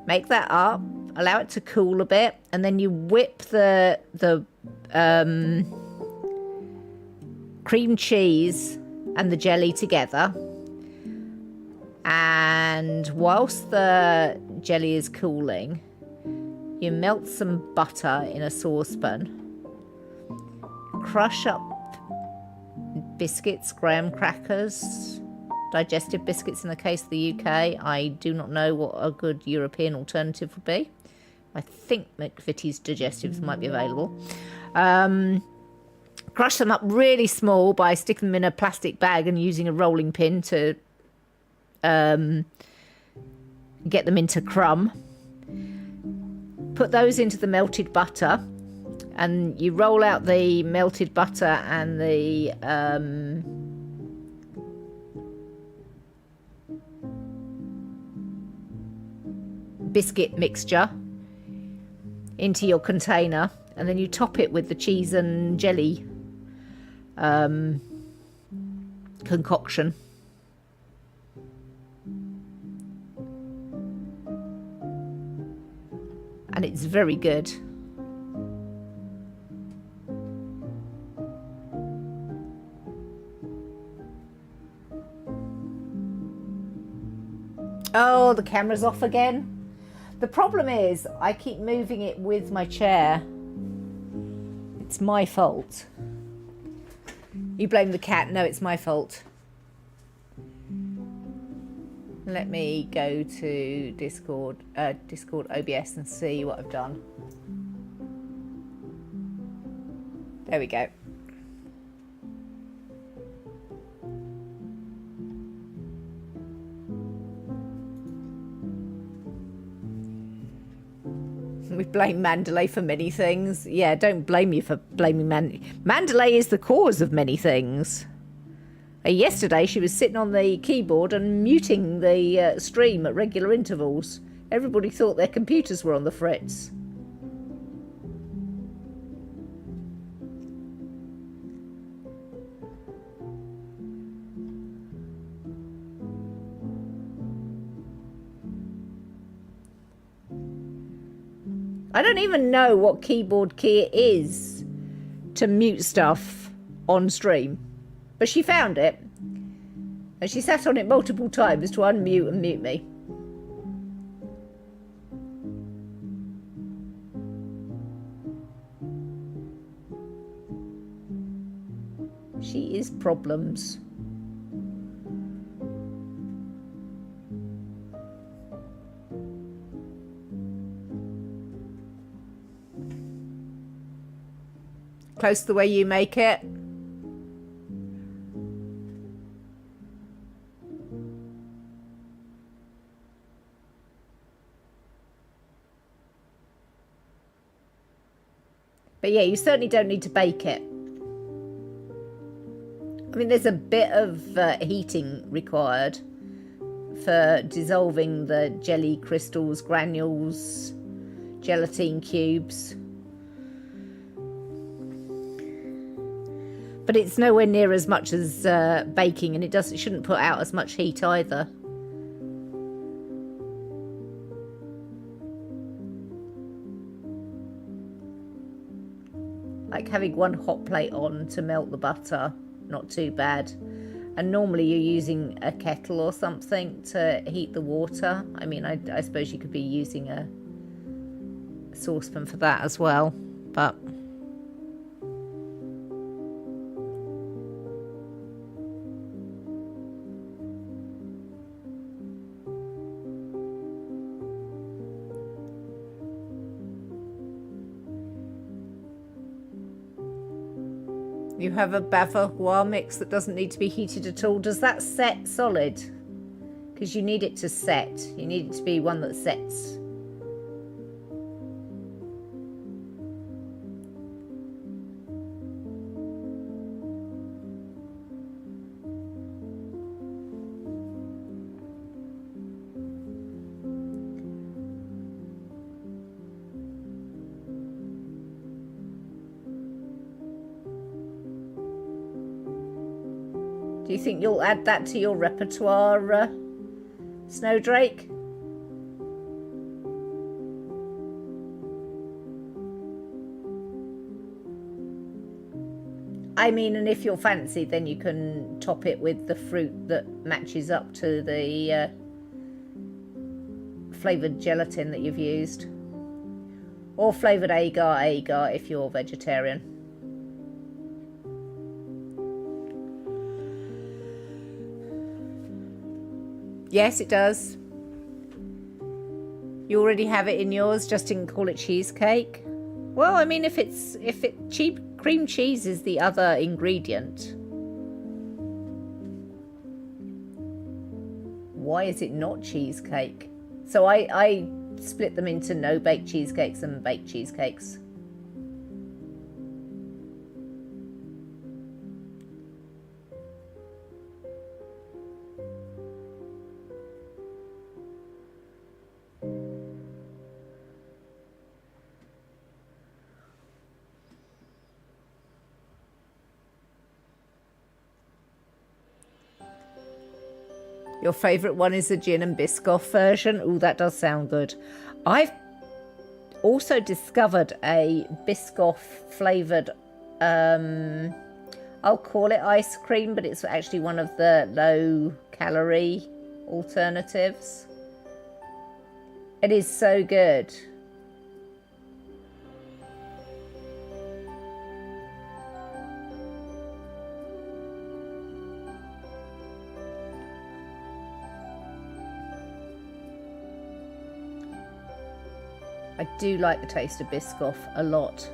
make that up, allow it to cool a bit, and then you whip the cream cheese and the jelly together, and whilst the jelly is cooling, you melt some butter in a saucepan, crush up biscuits, graham crackers, digestive biscuits in the case of the UK. I do not know what a good European alternative would be. I think McVitie's digestives might be available. Crush them up really small by sticking them in a plastic bag and using a rolling pin to get them into crumb. Put those into the melted butter, and you roll out the melted butter and the biscuit mixture into your container, and then you top it with the cheese and jelly concoction. And it's very good. Oh, the camera's off again. The problem is I keep moving it with my chair. It's my fault. You blame the cat. No, it's my fault. Let me go to Discord OBS and see what I've done. There we go. We blame Mandalay for many things. Yeah, don't blame you for blaming Mandalay is the cause of many things. Yesterday, she was sitting on the keyboard and muting the stream at regular intervals. Everybody thought their computers were on the fritz. I don't even know what keyboard key it is to mute stuff on stream. But she found it, and she sat on it multiple times to unmute and mute me. She is problems. Close to the way you make it. But yeah, you certainly don't need to bake it. I mean, there's a bit of heating required for dissolving the jelly crystals, granules, gelatine cubes. But it's nowhere near as much as baking, and it shouldn't put out as much heat either. Like having one hot plate on to melt the butter, not too bad. And normally you're using a kettle or something to heat the water. I mean, I suppose you could be using a saucepan for that as well, but... You have a bavarois mix that doesn't need to be heated at all. Does that set solid? Because you need it to set. You need it to be one that sets. Do you think you'll add that to your repertoire, Snowdrake? I mean, and if you're fancy, then you can top it with the fruit that matches up to the flavoured gelatin that you've used. Or flavoured agar if you're vegetarian. Yes, it does. You already have it in yours, just didn't call it cheesecake. Well, I mean, if cream cheese is the other ingredient, why is it not cheesecake? So I split them into no baked cheesecakes and baked cheesecakes. Your favourite one is the gin and Biscoff version. Oh, that does sound good. I've also discovered a Biscoff flavoured, I'll call it ice cream, but it's actually one of the low calorie alternatives. It is so good. I do like the taste of Biscoff a lot.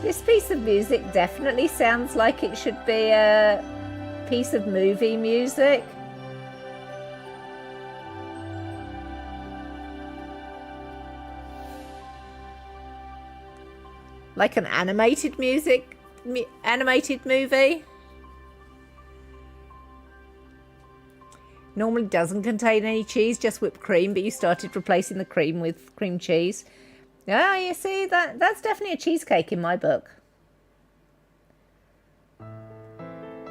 This piece of music definitely sounds like it should be a piece of movie music. Like an animated movie. Normally doesn't contain any cheese, just whipped cream, but you started replacing the cream with cream cheese. Ah, you see, that's definitely a cheesecake in my book.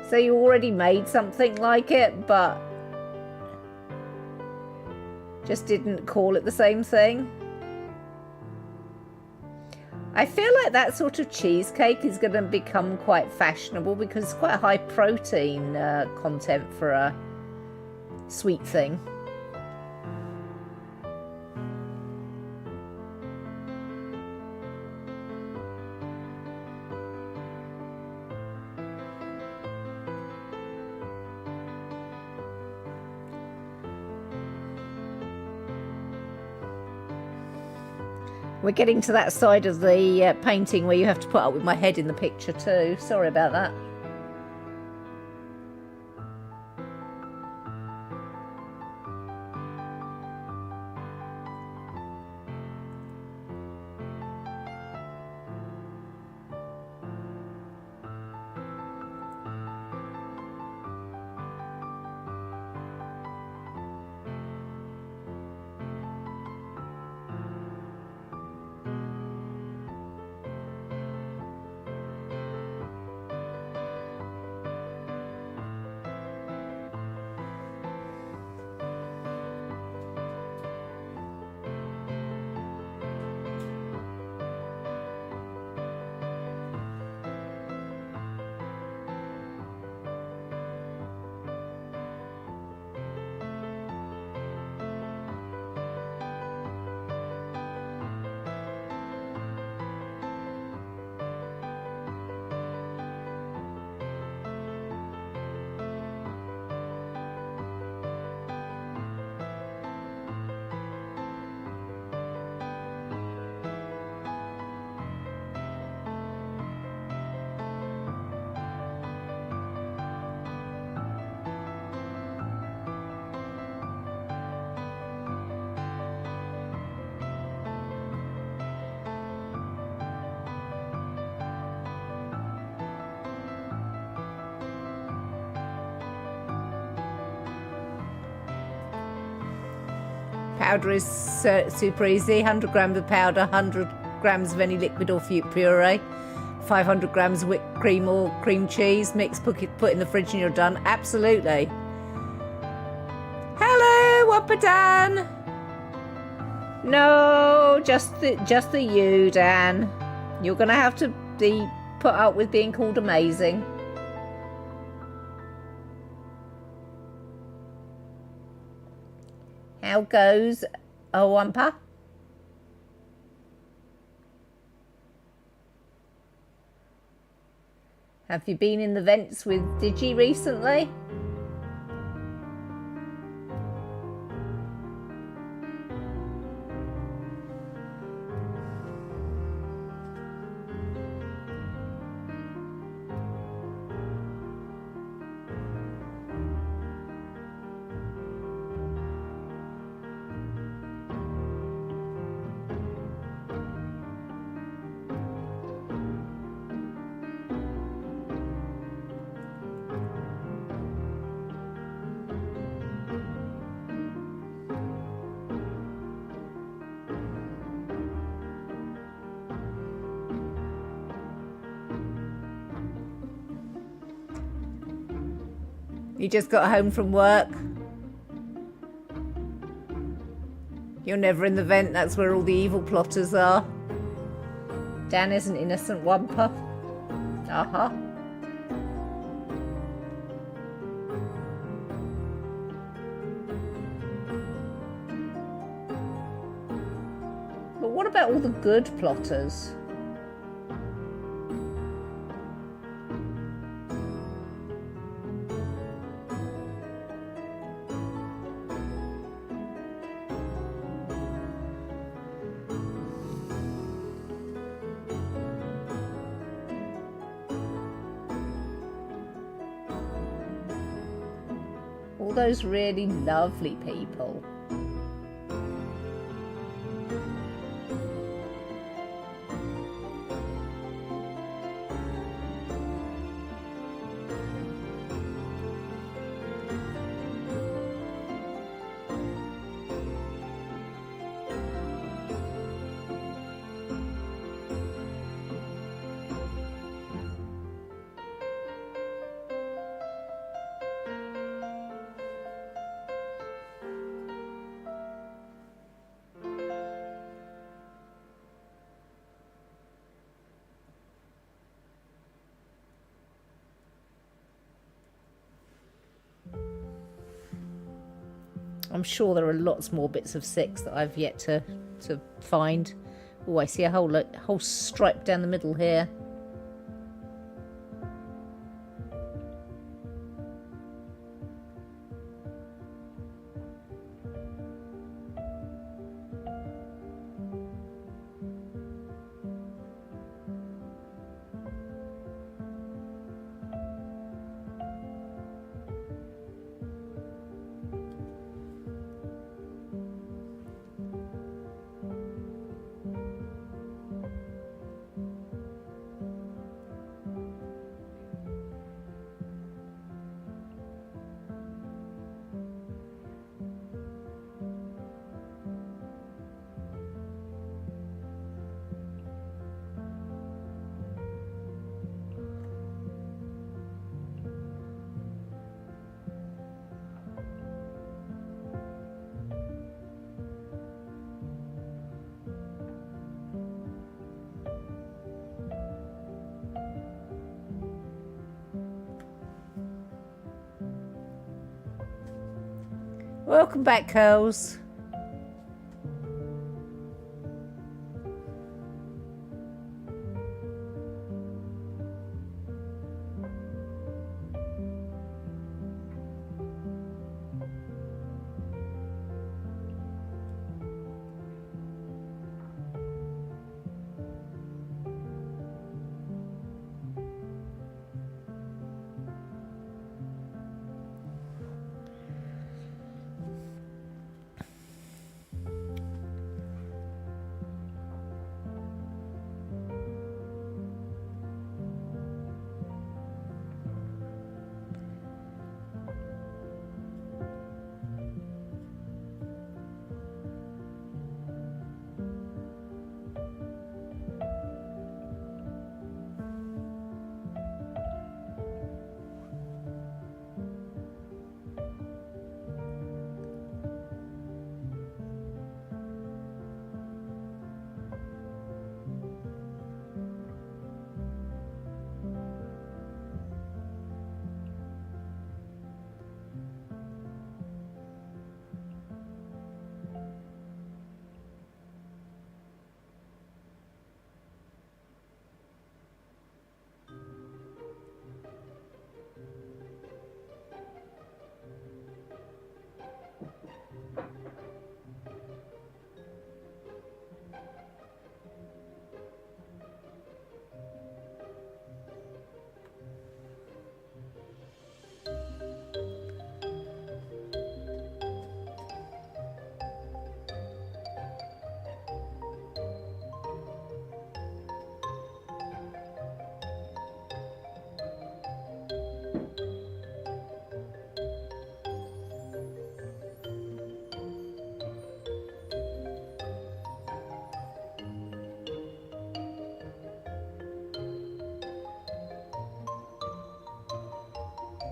So you already made something like it, but just didn't call it the same thing. I feel like that sort of cheesecake is going to become quite fashionable because it's quite a high protein content for a sweet thing. We're getting to that side of the painting where you have to put up with my head in the picture too. Sorry about that. Powder is super easy. 100 grams of powder, 100 grams of any liquid or fruit puree, 500 grams of whipped cream or cream cheese. Mix, put in the fridge and you're done. Absolutely. Hello, Wappa No, just the you, Dan. You're gonna have to be put up with being called amazing. How goes a Wampa? Have you been in the vents with Digi recently? You just got home from work. You're never in the vent, that's where all the evil plotters are. Dan is an innocent Wampa. Uh-huh. But what about all the good plotters? All those really lovely people. I'm sure there are lots more bits of 6 that I've yet to find. Oh, I see a whole stripe down the middle here. Welcome back, Curls.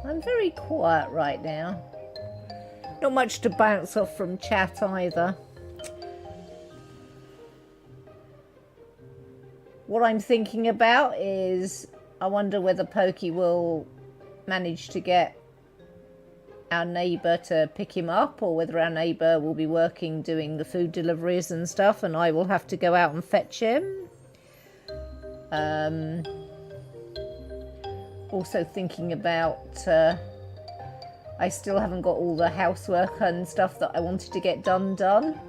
I'm very quiet right now. Not much to bounce off from chat either. What I'm thinking about is I wonder whether Pokey will manage to get our neighbour to pick him up, or whether our neighbour will be working doing the food deliveries and stuff and I will have to go out and fetch him. Also thinking about I still haven't got all the housework and stuff that I wanted to get done.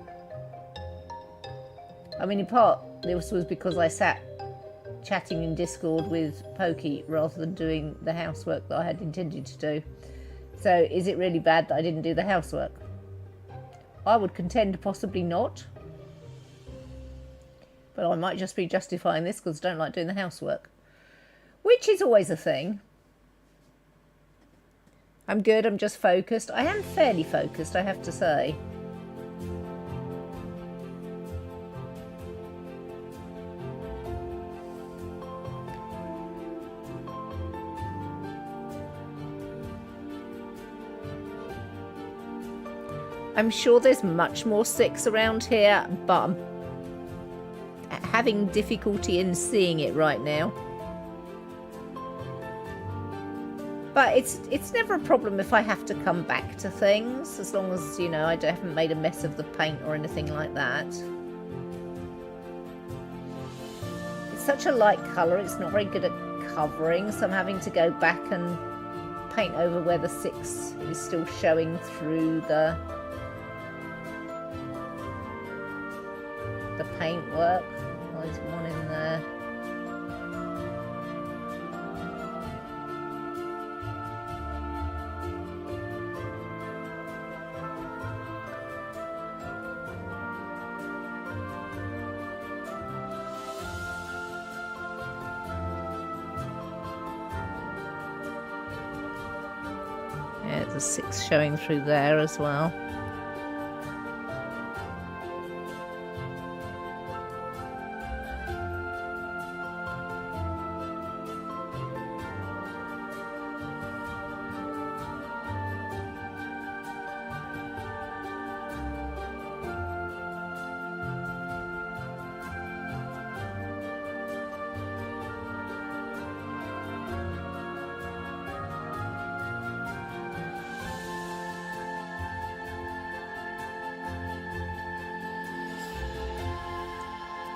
I mean, in part this was because I sat chatting in Discord with Pokey rather than doing the housework that I had intended to do. So is it really bad that I didn't do the housework? I would contend possibly not, but I might just be justifying this because I don't like doing the housework, which is always a thing. I'm good, I'm just focused. I am fairly focused, I have to say. I'm sure there's much more 6 around here, but I'm having difficulty in seeing it right now. But it's never a problem if I have to come back to things, as long as, you know, I haven't made a mess of the paint or anything like that. It's such a light colour, it's not very good at covering, so I'm having to go back and paint over where the 6 is still showing through the paintwork. Oh, there's one in there. Yeah, there's a 6 showing through there as well.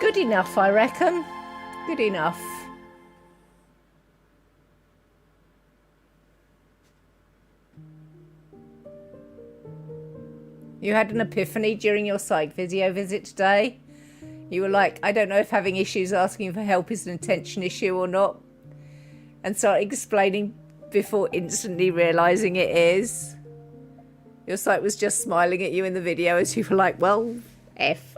Good enough, I reckon. Good enough. You had an epiphany during your psych video visit today. You were like, I don't know if having issues asking for help is an attention issue or not. And started explaining before instantly realising it is. Your psych was just smiling at you in the video as you were like, well, F.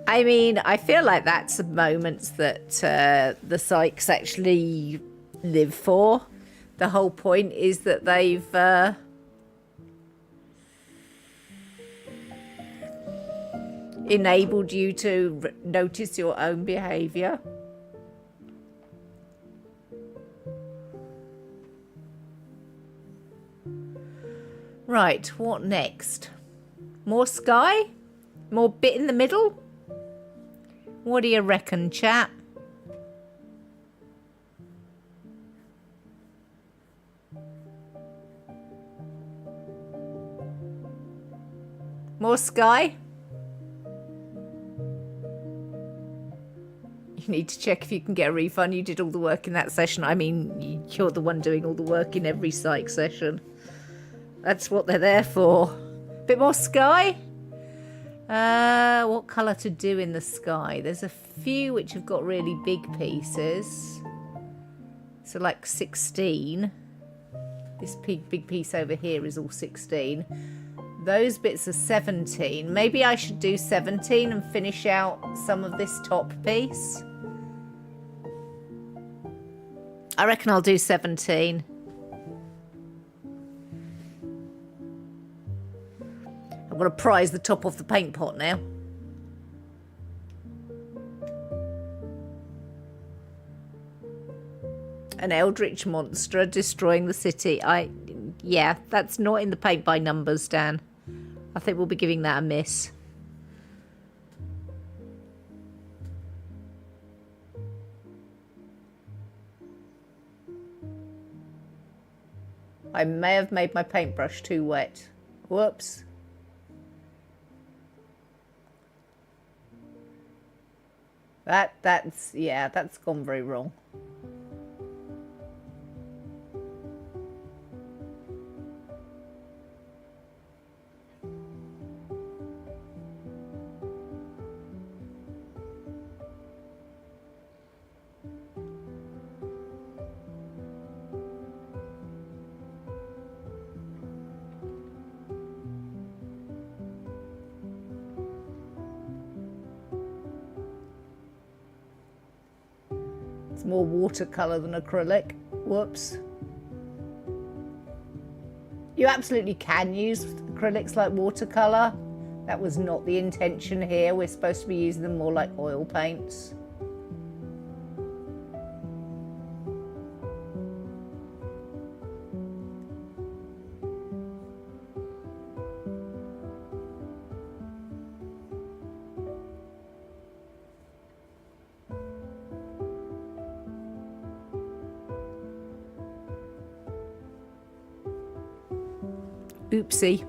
I mean, I feel like that's the moments that the psychs actually live for. The whole point is that they've enabled you to notice your own behaviour. Right, what next? More sky? More bit in the middle? What do you reckon, chap? More sky? You need to check if you can get a refund. You did all the work in that session. I mean, you're the one doing all the work in every psych session. That's what they're there for. Bit more sky? What colour to do in the sky? There's a few which have got really big pieces. So like 16. This big piece over here is all 16. Those bits are 17. Maybe I should do 17 and finish out some of this top piece. I reckon I'll do 17. I'm going to prise the top off the paint pot now. An eldritch monster destroying the city. Yeah, that's not in the paint by numbers, Dan. I think we'll be giving that a miss. I may have made my paintbrush too wet. Whoops. That's gone very wrong. More watercolour than acrylic. Whoops. You absolutely can use acrylics like watercolour. That was not the intention here. We're supposed to be using them more like oil paints. Oopsie.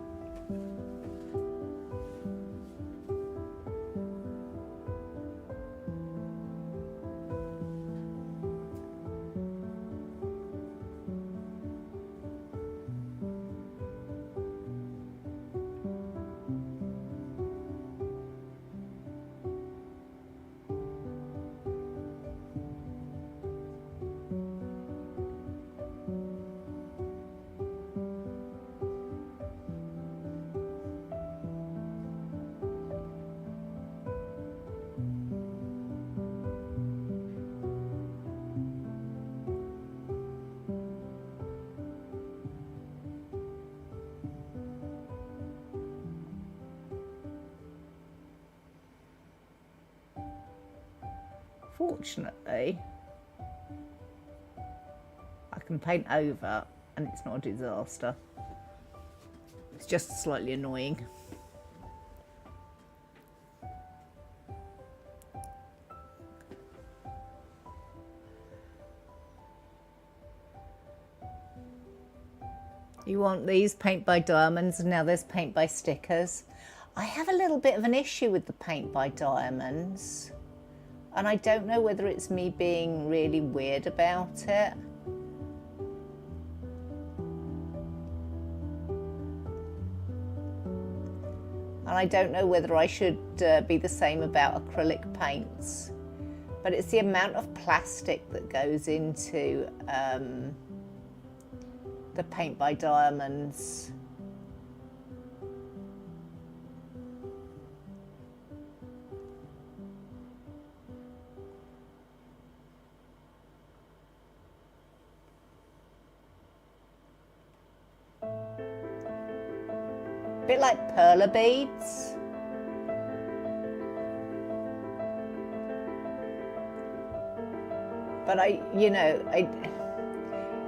Fortunately, I can paint over and it's not a disaster. It's just slightly annoying. You want these paint by diamonds, and now there's paint by stickers. I have a little bit of an issue with the paint by diamonds, and I don't know whether it's me being really weird about it. And I don't know whether I should be the same about acrylic paints, but it's the amount of plastic that goes into the paint by diamonds. A bit like perla beads. But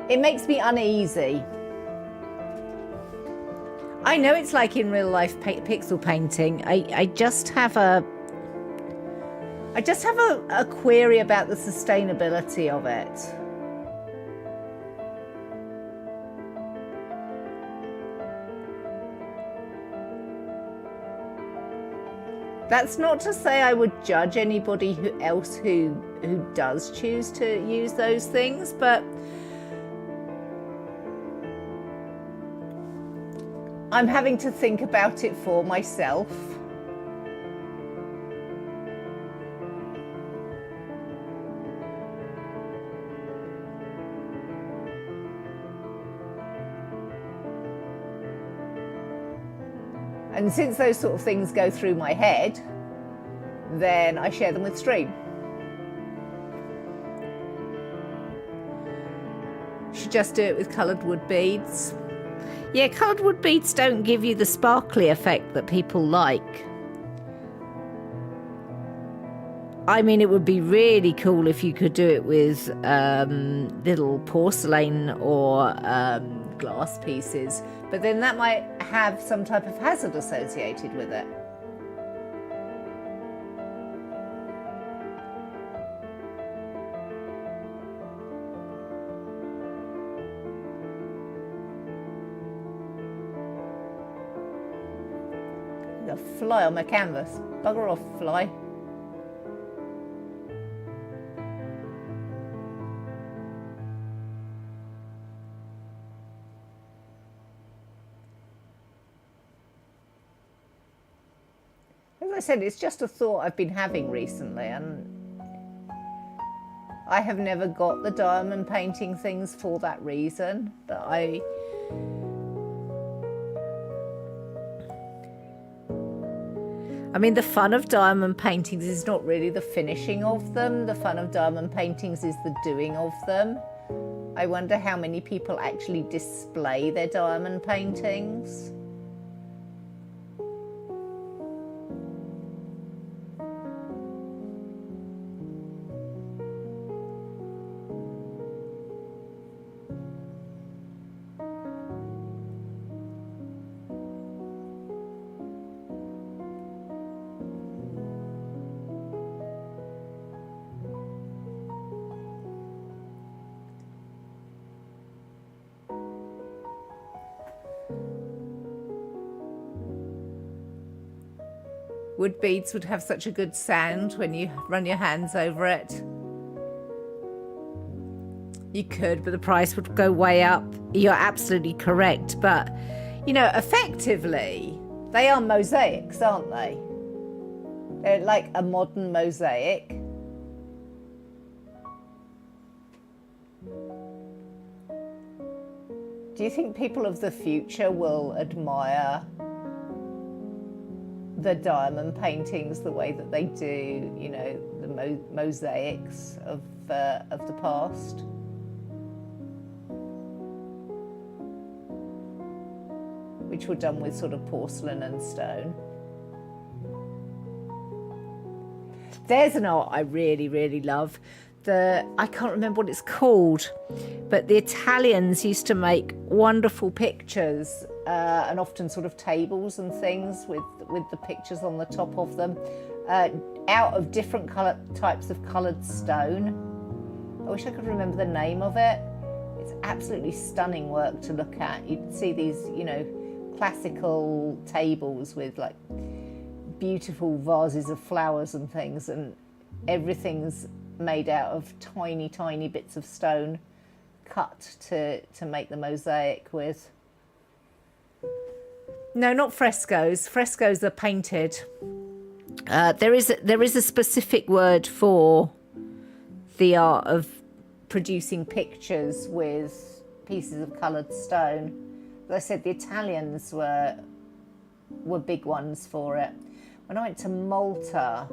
it makes me uneasy. I know it's like in real life pixel painting. I just have a query about the sustainability of it. That's not to say I would judge anybody who does choose to use those things, but I'm having to think about it for myself. And since those sort of things go through my head, then I share them with Stream. Should just do it with coloured wood beads. Yeah, coloured wood beads don't give you the sparkly effect that people like. I mean, it would be really cool if you could do it with little porcelain or glass pieces, but then that might have some type of hazard associated with it. There's a fly on my canvas. Bugger off, fly. As I said, it's just a thought I've been having recently, and I have never got the diamond painting things for that reason, but I mean, the fun of diamond paintings is not really the finishing of them. The fun of diamond paintings is the doing of them. I wonder how many people actually display their diamond paintings. Wood beads would have such a good sound when you run your hands over it. You could, but the price would go way up. You're absolutely correct. But, you know, effectively, they are mosaics, aren't they? They're like a modern mosaic. Do you think people of the future will admire the diamond paintings the way that they do, you know, the mosaics of the past? Which were done with sort of porcelain and stone. There's an art I really, really love. I can't remember what it's called, but the Italians used to make wonderful pictures and often sort of tables and things with the pictures on the top of them out of different types of coloured stone. I wish I could remember the name of it. It's absolutely stunning work to look at. You'd see these, you know, classical tables with like beautiful vases of flowers and things, and everything's made out of tiny, tiny bits of stone cut to make the mosaic with. No, not frescoes. Frescoes are painted. There is a specific word for the art of producing pictures with pieces of coloured stone. As I said, the Italians were big ones for it. When I went to Malta,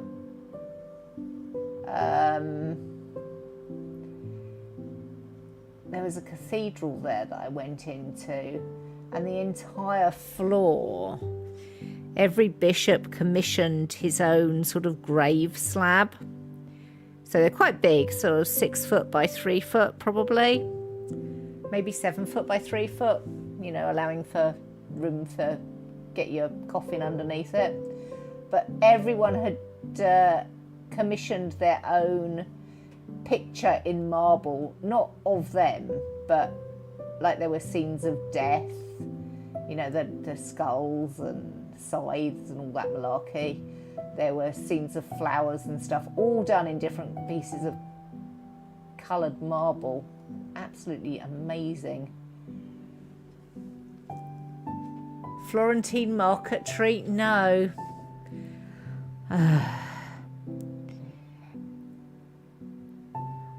there was a cathedral there that I went into, and the entire floor, every bishop commissioned his own sort of grave slab. So they're quite big, sort of 6 foot by 3 foot probably, maybe 7 foot by 3 foot, you know, allowing for room to get your coffin underneath it. But everyone had commissioned their own picture in marble, not of them, but like there were scenes of death, you know, the skulls and scythes and all that malarkey. There were scenes of flowers and stuff, all done in different pieces of coloured marble. Absolutely amazing. Florentine marquetry? No.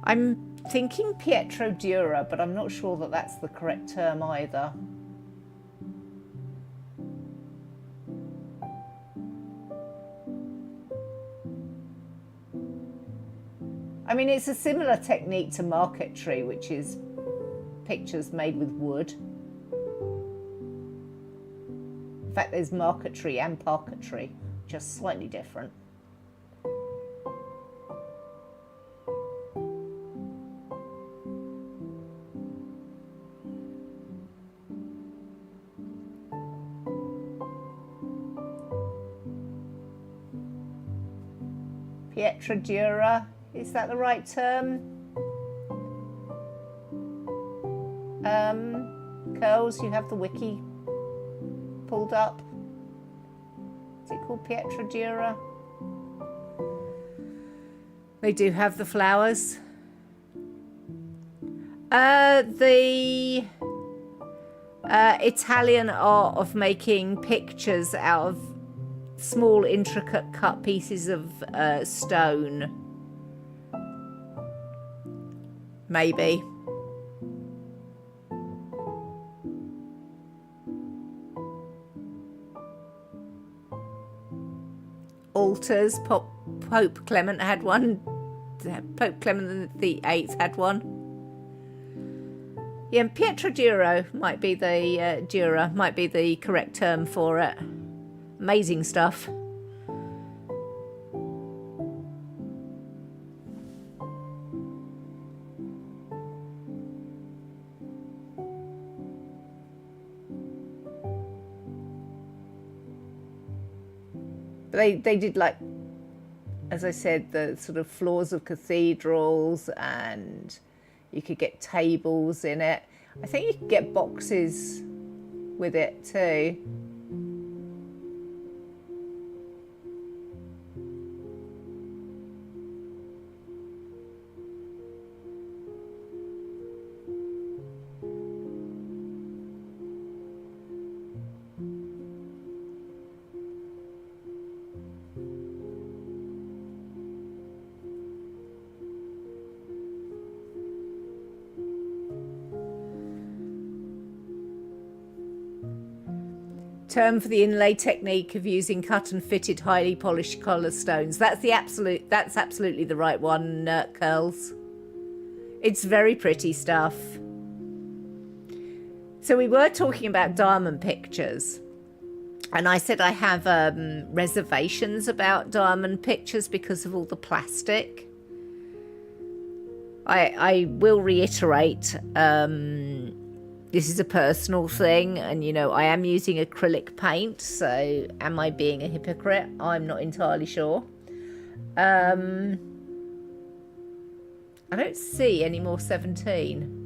I'm thinking Pietro Dura, but I'm not sure that that's the correct term either. I mean, it's a similar technique to marquetry, which is pictures made with wood. In fact, there's marquetry and parquetry, which are slightly different. Pietro Dura, is that the right term? Curls, you have the wiki pulled up. Is it called Pietro Dura? They do have the flowers. The Italian art of making pictures out of small, intricate cut pieces of stone. Maybe. Altars. Pope Clement had one. Pope Clement the Eighth had one. Yeah, and Pietro Dura might be the correct term for it. Amazing stuff. But they did, like, as I said, the sort of floors of cathedrals, and you could get tables in it. I think you could get boxes with it too. Term for the inlay technique of using cut and fitted highly polished colour stones. That's absolutely the right one, Curls. It's very pretty stuff. So we were talking about diamond pictures, and I said I have reservations about diamond pictures because of all the plastic. I will reiterate, this is a personal thing, and you know, I am using acrylic paint, so am I being a hypocrite? I'm not entirely sure. I don't see any more 17.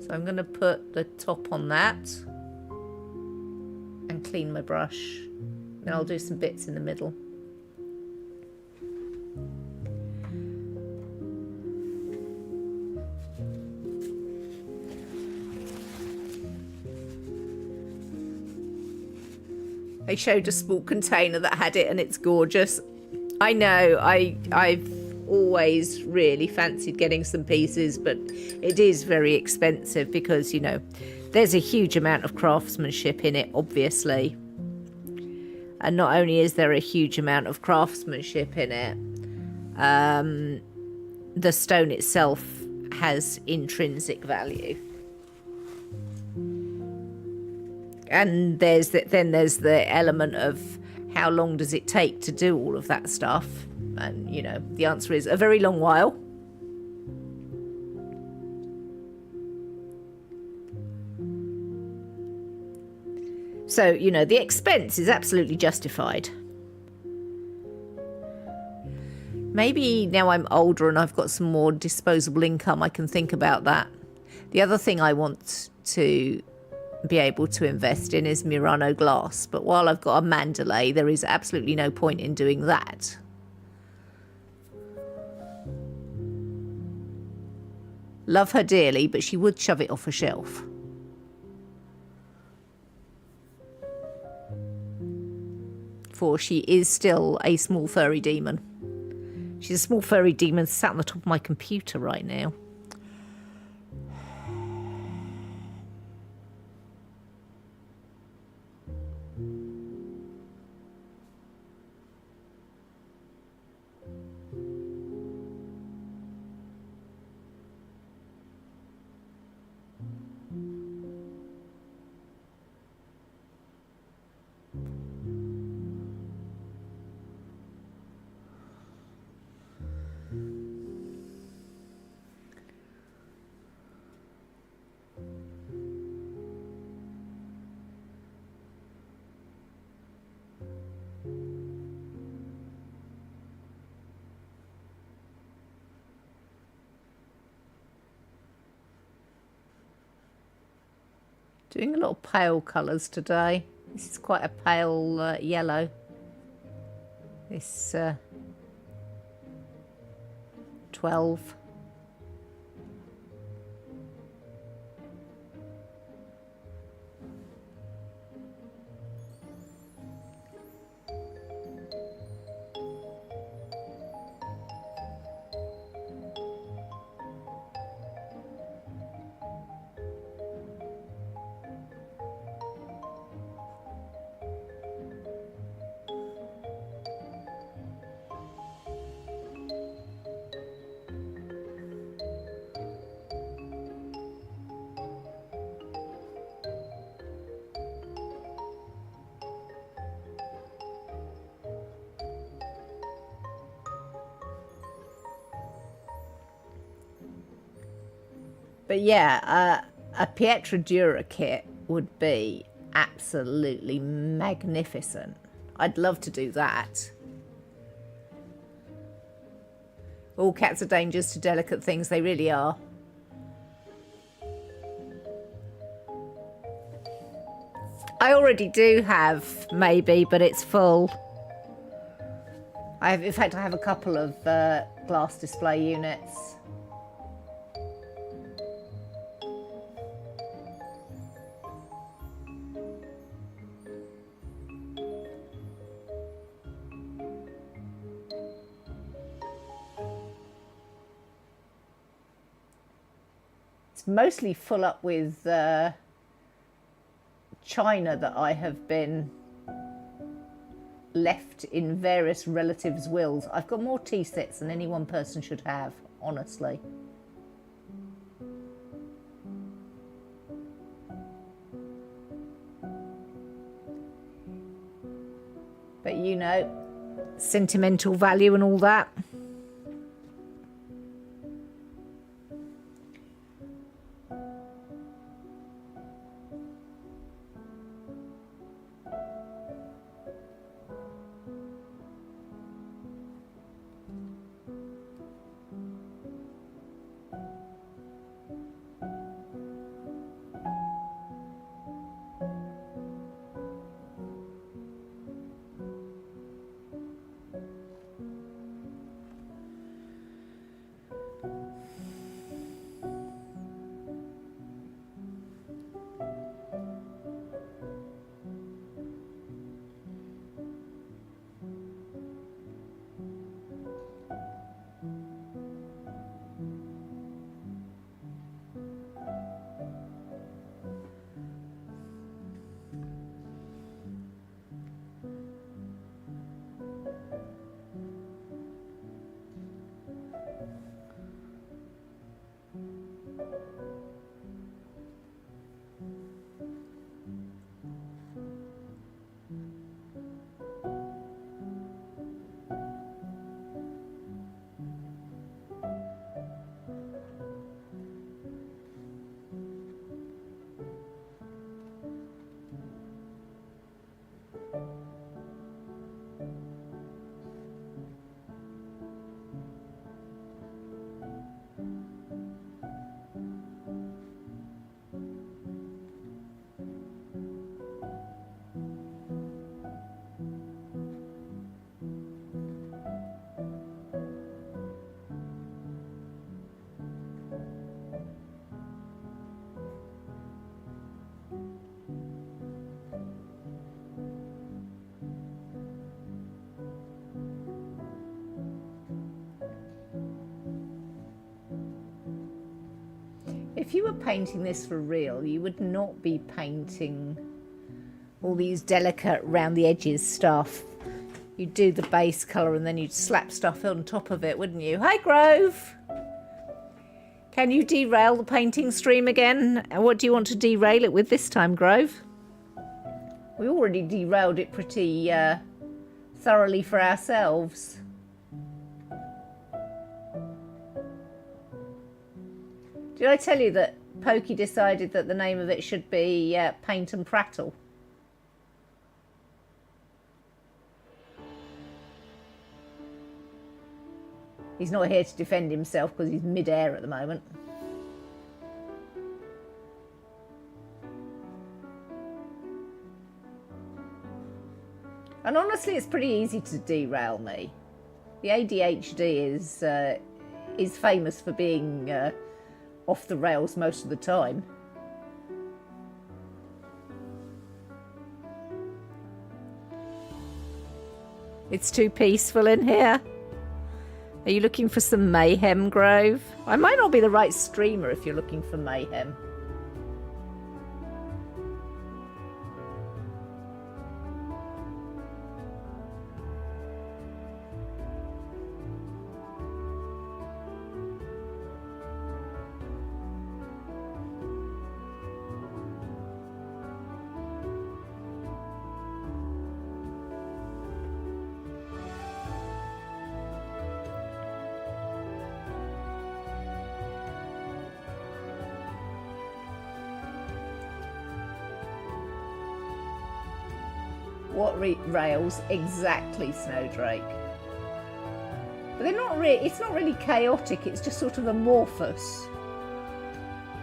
So I'm going to put the top on that and clean my brush. Then I'll do some bits in the middle. They showed a small container that had it, and it's gorgeous. I know, I've always really fancied getting some pieces, but it is very expensive because, you know, there's a huge amount of craftsmanship in it, obviously. And not only is there a huge amount of craftsmanship in it, the stone itself has intrinsic value. And there's the element of how long does it take to do all of that stuff? And, you know, the answer is a very long while. So, you know, the expense is absolutely justified. Maybe now I'm older and I've got some more disposable income, I can think about that. The other thing I want to be able to invest in is Murano glass, but while I've got a Mandalay, there is absolutely no point in doing that. Love her dearly, but she would shove it off a shelf. For she is still a small furry demon. She's a small furry demon sat on the top of my computer right now. Doing a lot of pale colours today. This is quite a pale yellow. This 12. But yeah, a Pietra Dura kit would be absolutely magnificent. I'd love to do that. All cats are dangerous to delicate things, they really are. I already do have, maybe, but it's full. In fact, I have a couple of glass display units. Mostly full up with china that I have been left in various relatives' wills. I've got more tea sets than any one person should have, honestly. But you know, sentimental value and all that. If you were painting this for real, you would not be painting all these delicate round the edges stuff. You'd do the base colour and then you'd slap stuff on top of it, wouldn't you? Hi, Grove! Can you derail the painting stream again? What do you want to derail it with this time, Grove? We already derailed it pretty thoroughly for ourselves. Did I tell you that Pokey decided that the name of it should be Paint and Prattle? He's not here to defend himself because he's mid-air at the moment. And honestly, it's pretty easy to derail me. The ADHD is famous for being off the rails most of the time. It's too peaceful in here. Are you looking for some mayhem, Grove? I might not be the right streamer if you're looking for mayhem. What rails exactly, Snowdrake? But they're not it's not really chaotic, it's just sort of amorphous.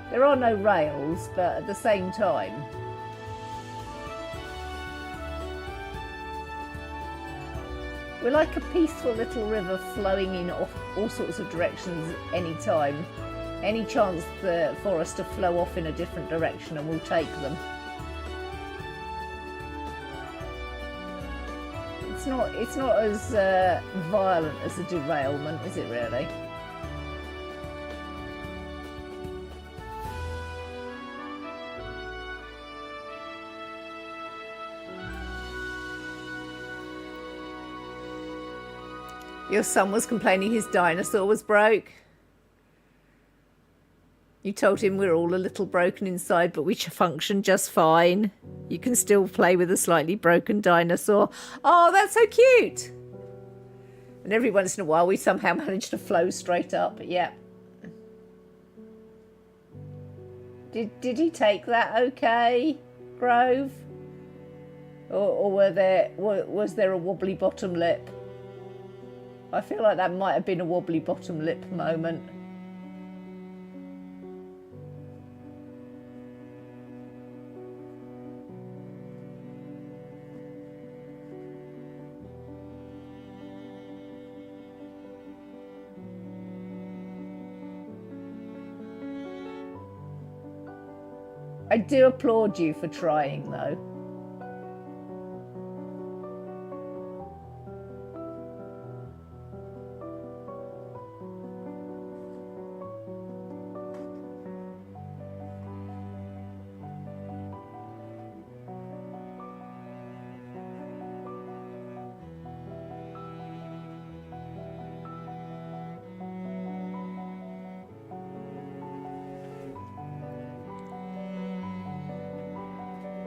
There are no rails, but at the same time. We're like a peaceful little river flowing in all sorts of directions any time. Any chance for us to flow off in a different direction and we'll take them. It's not as violent as a derailment, is it really? Your son was complaining his dinosaur was broke. You told him we're all a little broken inside, but we function just fine. You can still play with a slightly broken dinosaur. Oh, that's so cute. And every once in a while, we somehow manage to flow straight up. Yeah. Did he take that okay, Grove? Or was there a wobbly bottom lip? I feel like that might have been a wobbly bottom lip moment. I do applaud you for trying, though.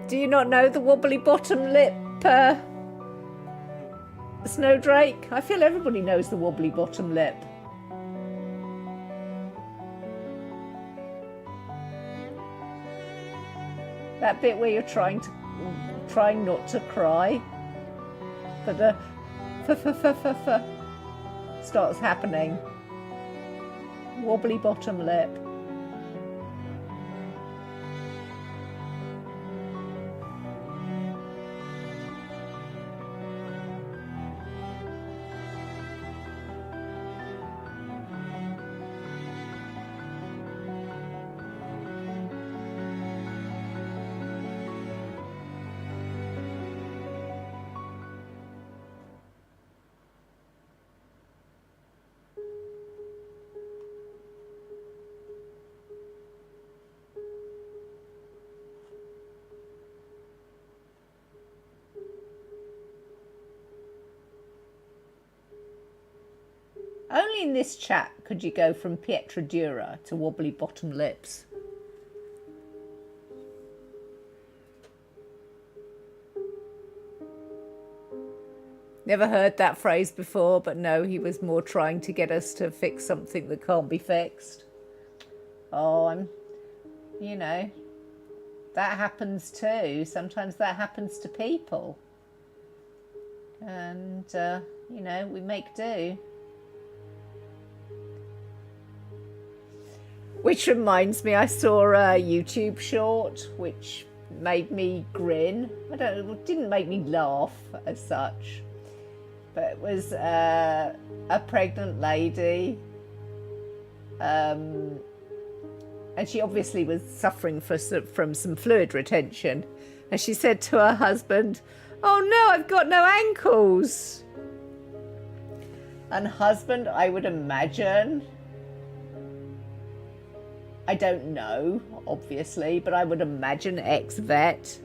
Do you not know the wobbly bottom lip, Snowdrake? I feel everybody knows the wobbly bottom lip. That bit where you're trying not to cry, but the starts happening. Wobbly bottom lip. Only in this chat could you go from Pietra Dura to wobbly bottom lips. Never heard that phrase before, but no, he was more trying to get us to fix something that can't be fixed. Oh, you know, that happens too. Sometimes that happens to people. And, you know, we make do. Which reminds me, I saw a YouTube short which made me grin. It didn't make me laugh as such, but it was a pregnant lady, and she obviously was suffering from some fluid retention, and she said to her husband, "Oh no, I've got no ankles." And husband, I would imagine, I don't know, obviously, but I would imagine ex-vet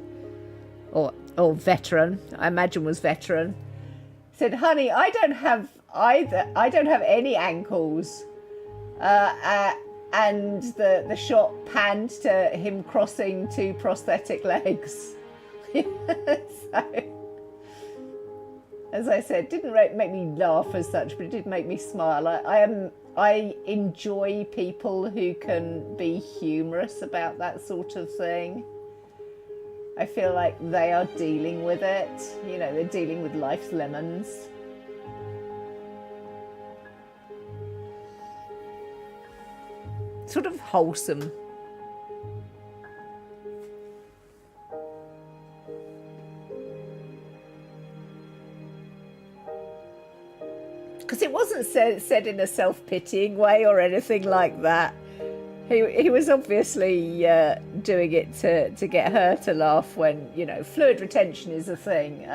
or veteran, I imagine was veteran, said, "Honey, I don't have any ankles." And the shot panned to him crossing two prosthetic legs. So, as I said, didn't make me laugh as such, but it did make me smile. I enjoy people who can be humorous about that sort of thing. I feel like they are dealing with it. You know, they're dealing with life's lemons. Sort of wholesome. Because it wasn't said in a self-pitying way or anything like that. He was obviously doing it to get her to laugh when, you know, fluid retention is a thing.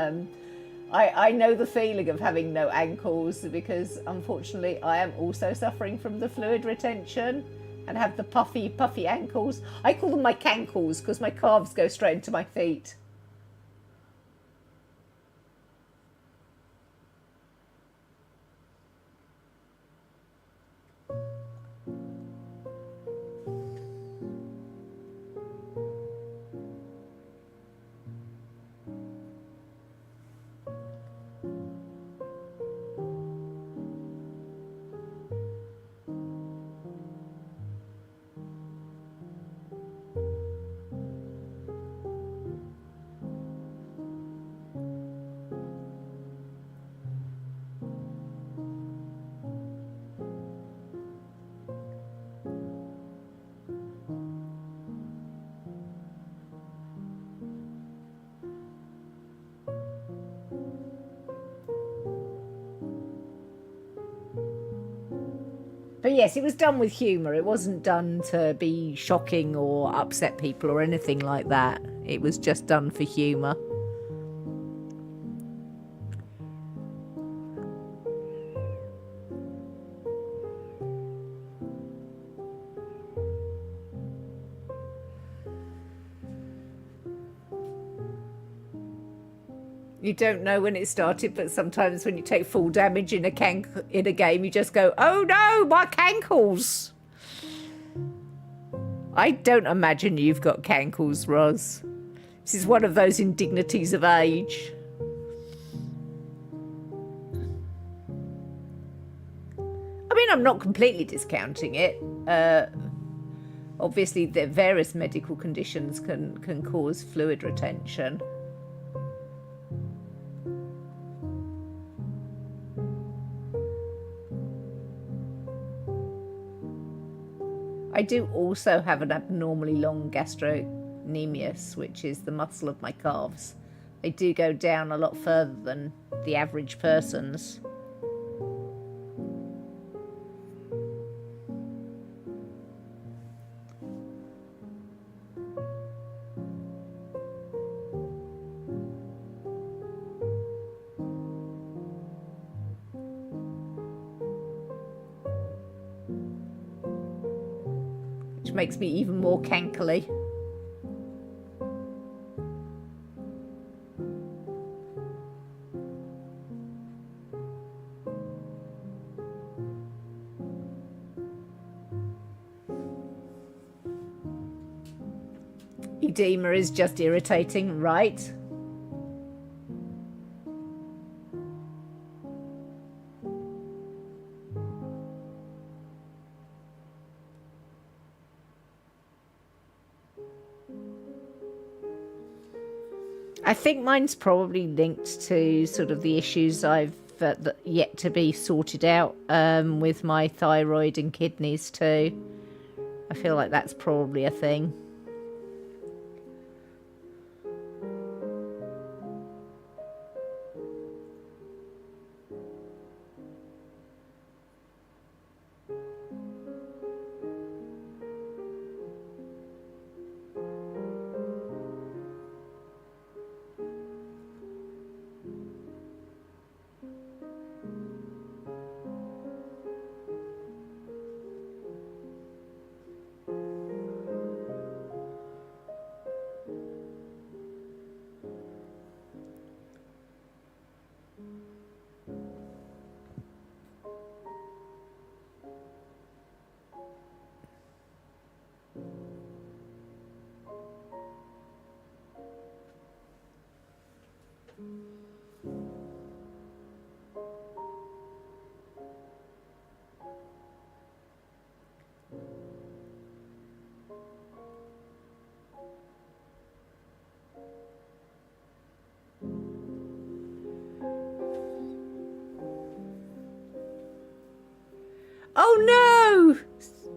I know the feeling of having no ankles because, unfortunately, I am also suffering from the fluid retention and have the puffy ankles. I call them my cankles because my calves go straight into my feet. But yes, it was done with humour. It wasn't done to be shocking or upset people or anything like that. It was just done for humour. You don't know when it started, but sometimes when you take full damage in a game, you just go, "Oh no, my cankles!" I don't imagine you've got cankles, Roz. This is one of those indignities of age. I mean, I'm not completely discounting it. Obviously, the various medical conditions can cause fluid retention. I do also have an abnormally long gastrocnemius, which is the muscle of my calves. They do go down a lot further than the average person's. Which makes me even more cankly. Edema is just irritating, right? I think mine's probably linked to sort of the issues I've yet to be sorted out with my thyroid and kidneys too. I feel like that's probably a thing. Oh no!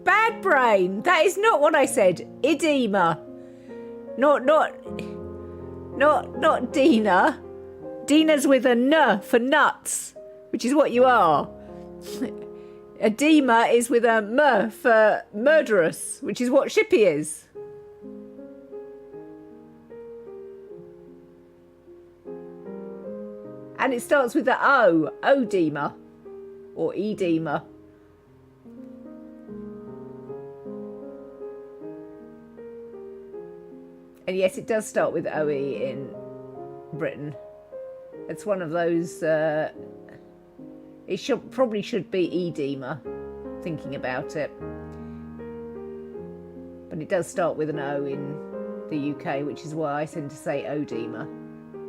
Bad brain. That is not what I said. Edema. Not Dina. Dina's with a N for nuts, which is what you are. Edema is with a M for murderous, which is what Shippy is. And it starts with the O, odema, or edema. And yes, it does start with OE in Britain. It's one of those, it probably should be edema, thinking about it. But it does start with an O in the UK, which is why I tend to say odema,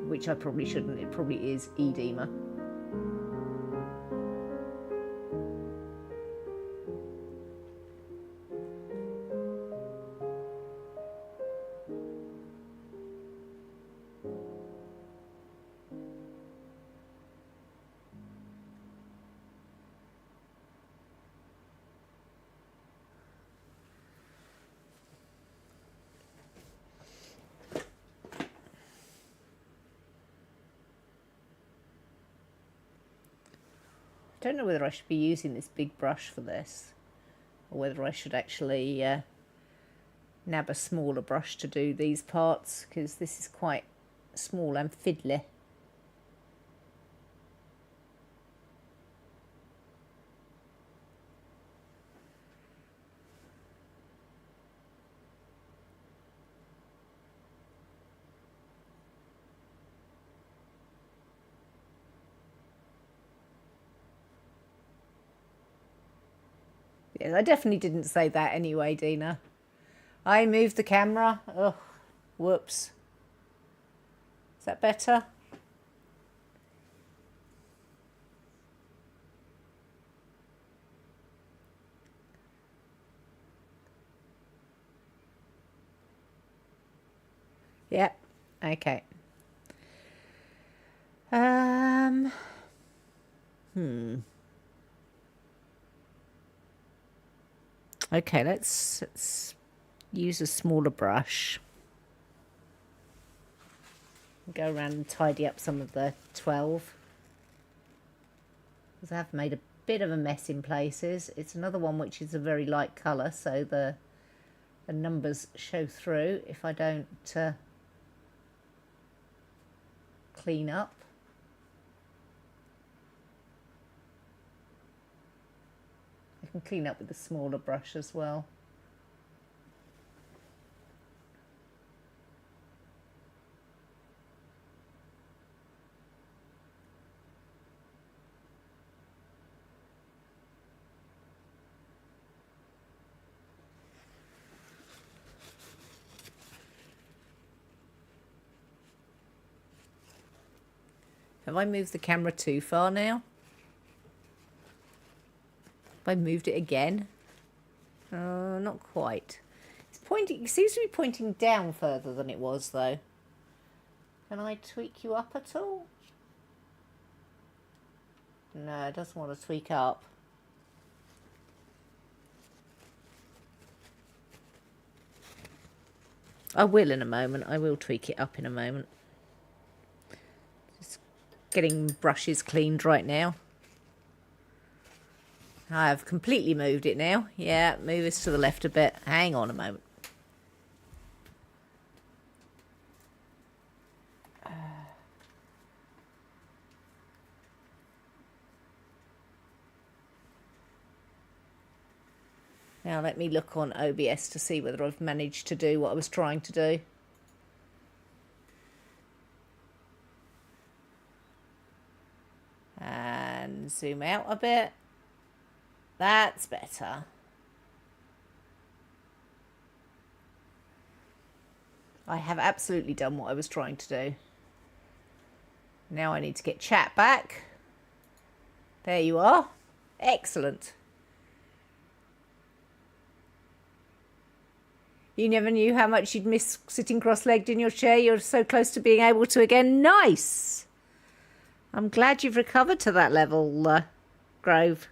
which I probably shouldn't. It probably is edema. I don't know whether I should be using this big brush for this. or whether I should actually nab a smaller brush to do these parts, because this is quite small and fiddly. Yeah, I definitely didn't say that anyway, Dina. I moved the camera. Oh, whoops. Is that better? Yep. Okay. Okay, let's use a smaller brush. Go around and tidy up some of the 12. Because I have made a bit of a mess in places. It's another one which is a very light colour, so the numbers show through if I don't clean up. I can clean up with a smaller brush as well. Have I moved the camera too far now? Have I moved it again? Not quite. It's pointing. It seems to be pointing down further than it was, though. Can I tweak you up at all? No, it doesn't want to tweak up. I will in a moment. I will tweak it up in a moment. Just getting brushes cleaned right now. I have completely moved it now. Yeah, move this to the left a bit. Hang on a moment. Now let me look on OBS to see whether I've managed to do what I was trying to do. And zoom out a bit. That's better. I have absolutely done what I was trying to do. Now I need to get chat back. There you are. Excellent. You never knew how much you'd miss sitting cross-legged in your chair. You're so close to being able to again. Nice. I'm glad you've recovered to that level, Grove.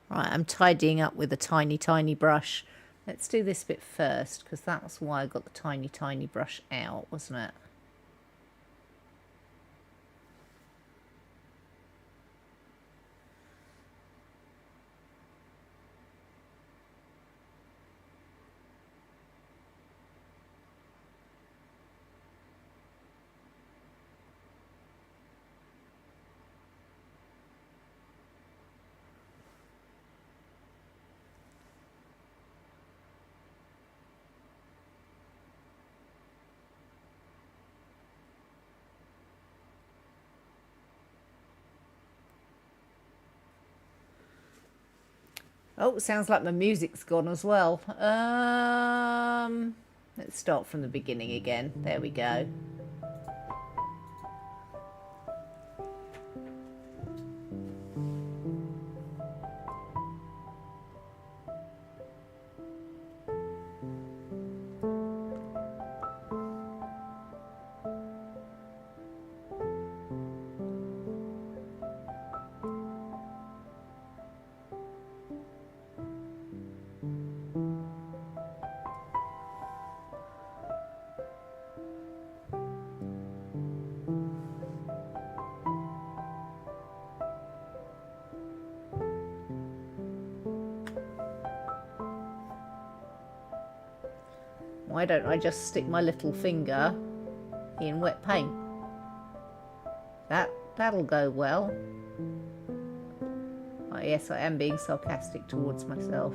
Right, I'm tidying up with a tiny, tiny brush. Let's do this bit first, because that's why I got the tiny, tiny brush out, wasn't it? Oh, sounds like my music's gone as well. Let's start from the beginning again. There we go. Why don't I just stick my little finger in wet paint? That'll go well. Oh, yes, I am being sarcastic towards myself.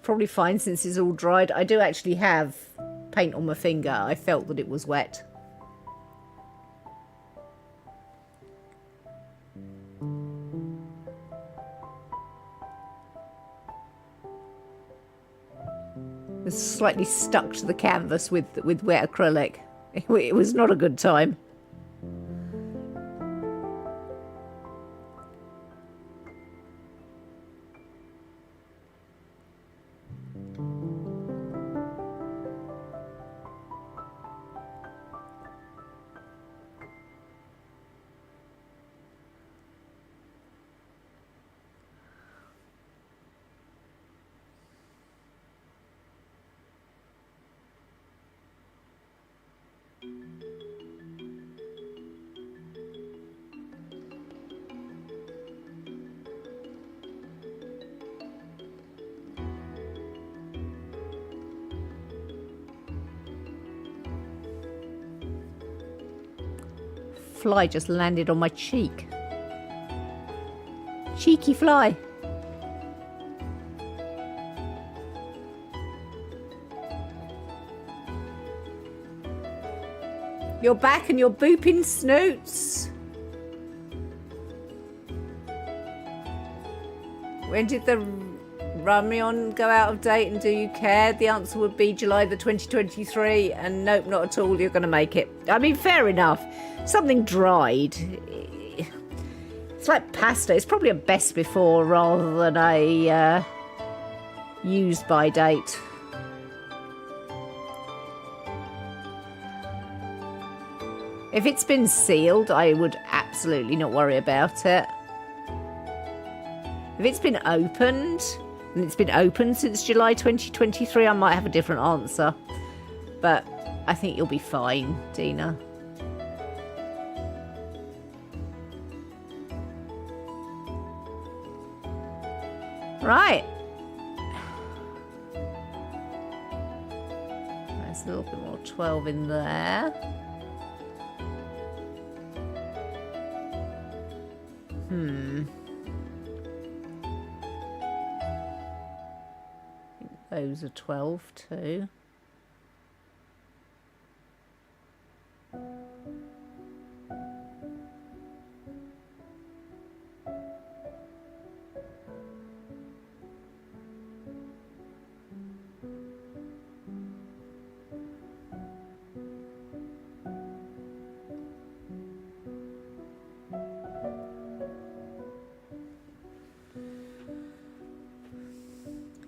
Probably fine since it's all dried. I do actually have paint on my finger. I felt that it was wet. It's slightly stuck to the canvas with wet acrylic. It was not a good time. Fly just landed on my cheek. Cheeky fly. You're back and you're booping snoots. When did the Ramyon go out of date and do you care? The answer would be July the 2023 and nope, not at all, you're going to make it. I mean, fair enough. Something dried. It's like pasta. It's probably a best before rather than a used by date. If it's been sealed, I would absolutely not worry about it. If it's been opened, and it's been open since July 2023, I might have a different answer. But I think you'll be fine, Dina. Right. There's a little bit more 12 in there. I think those are 12 too.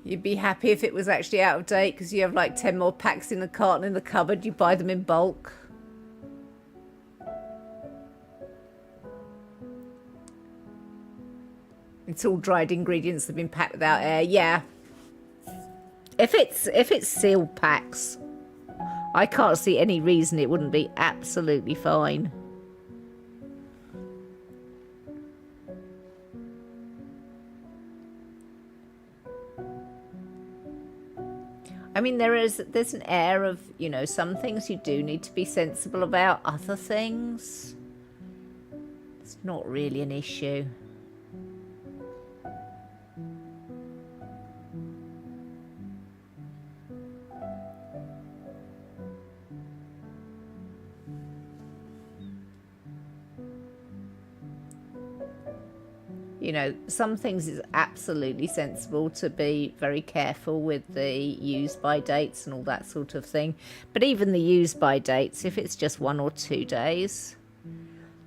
You'd be happy if it was actually out of date because you have like 10 more packs in the carton in the cupboard. You buy them in bulk. It's all dried ingredients that have been packed without air. Yeah. If it's sealed packs, I can't see any reason it wouldn't be absolutely fine. I mean, there's an air of, you know, some things you do need to be sensible about, other things it's not really an issue. You know, some things is absolutely sensible to be very careful with the use by dates and all that sort of thing. But even the use by dates, if it's just 1 or 2 days,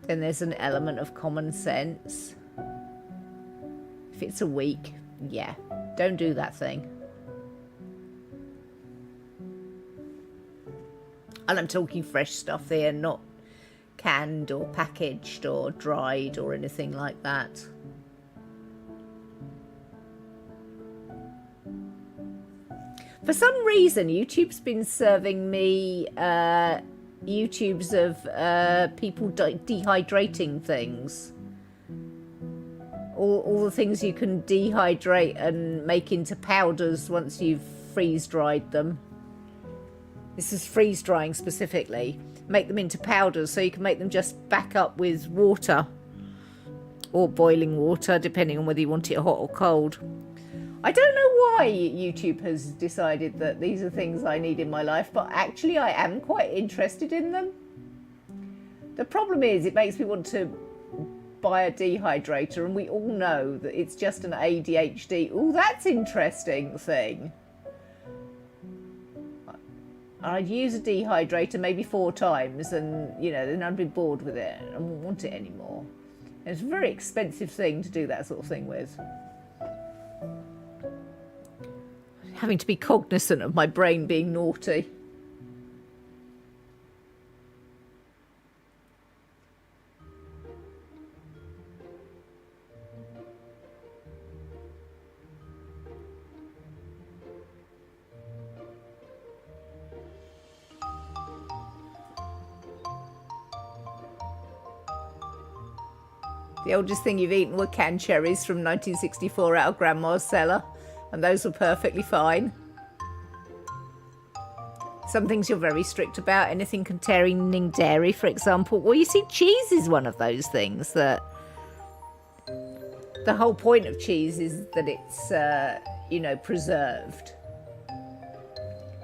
then there's an element of common sense. If it's a week, yeah, don't do that thing. And I'm talking fresh stuff here, not canned or packaged or dried or anything like that. For some reason, YouTube's been serving me YouTubes of people dehydrating things. All the things you can dehydrate and make into powders once you've freeze-dried them. This is freeze-drying specifically. Make them into powders so you can make them just back up with water. Or boiling water, depending on whether you want it hot or cold. I don't know why YouTube has decided that these are things I need in my life, but actually I am quite interested in them. The problem is it makes me want to buy a dehydrator, and we all know that it's just an ADHD, oh, that's interesting thing. I'd use a dehydrator maybe 4 times and, you know, then I'd be bored with it. I wouldn't want it anymore. And it's a very expensive thing to do that sort of thing with. Having to be cognizant of my brain being naughty. The oldest thing you've eaten were canned cherries from 1964 out of Grandma's cellar. And those were perfectly fine. Some things you're very strict about, anything containing dairy, for example. Well, you see, cheese is one of those things that... The whole point of cheese is that it's, you know, preserved.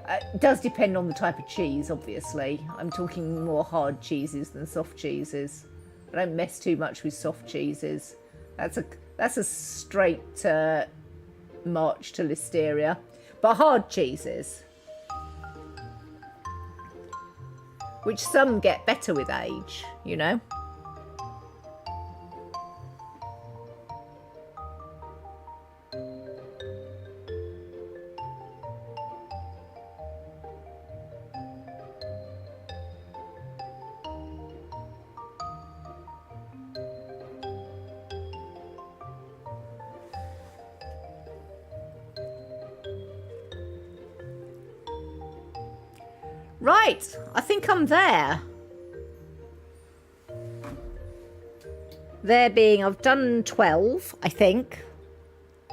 It does depend on the type of cheese, obviously. I'm talking more hard cheeses than soft cheeses. I don't mess too much with soft cheeses. That's a straight... march to listeria. But hard cheeses, which some get better with age, you know. Right, I think I'm there. There being, I've done 12, I think.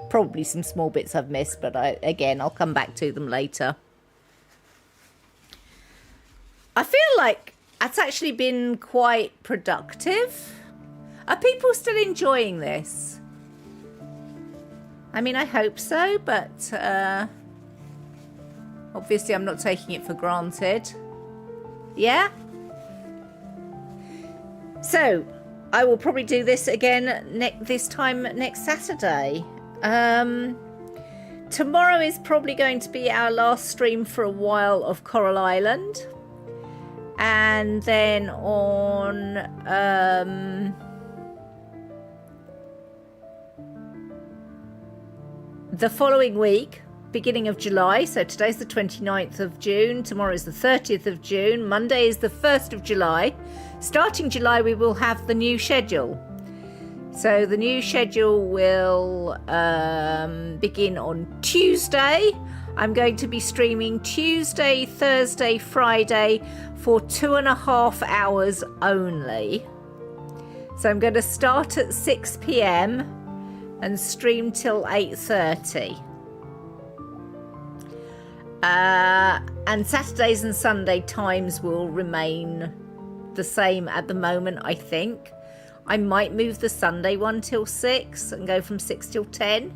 Probably some small bits I've missed, but again, I'll come back to them later. I feel like that's actually been quite productive. Are people still enjoying this? I mean, I hope so, but... obviously, I'm not taking it for granted. Yeah? So, I will probably do this again this time next Saturday. Tomorrow is probably going to be our last stream for a while of Coral Island. And then on... the following week... beginning of July, so today's the 29th of June, tomorrow is the 30th of June, Monday is the 1st of July. Starting July, we will have the new schedule. So the new schedule will begin on Tuesday. I'm going to be streaming Tuesday, Thursday, Friday for 2.5 hours only. So I'm going to start at 6 p.m. and stream till 8:30. And Saturdays and Sunday times will remain the same at the moment, I think. I might move the Sunday one till 6 and go from 6 till 10.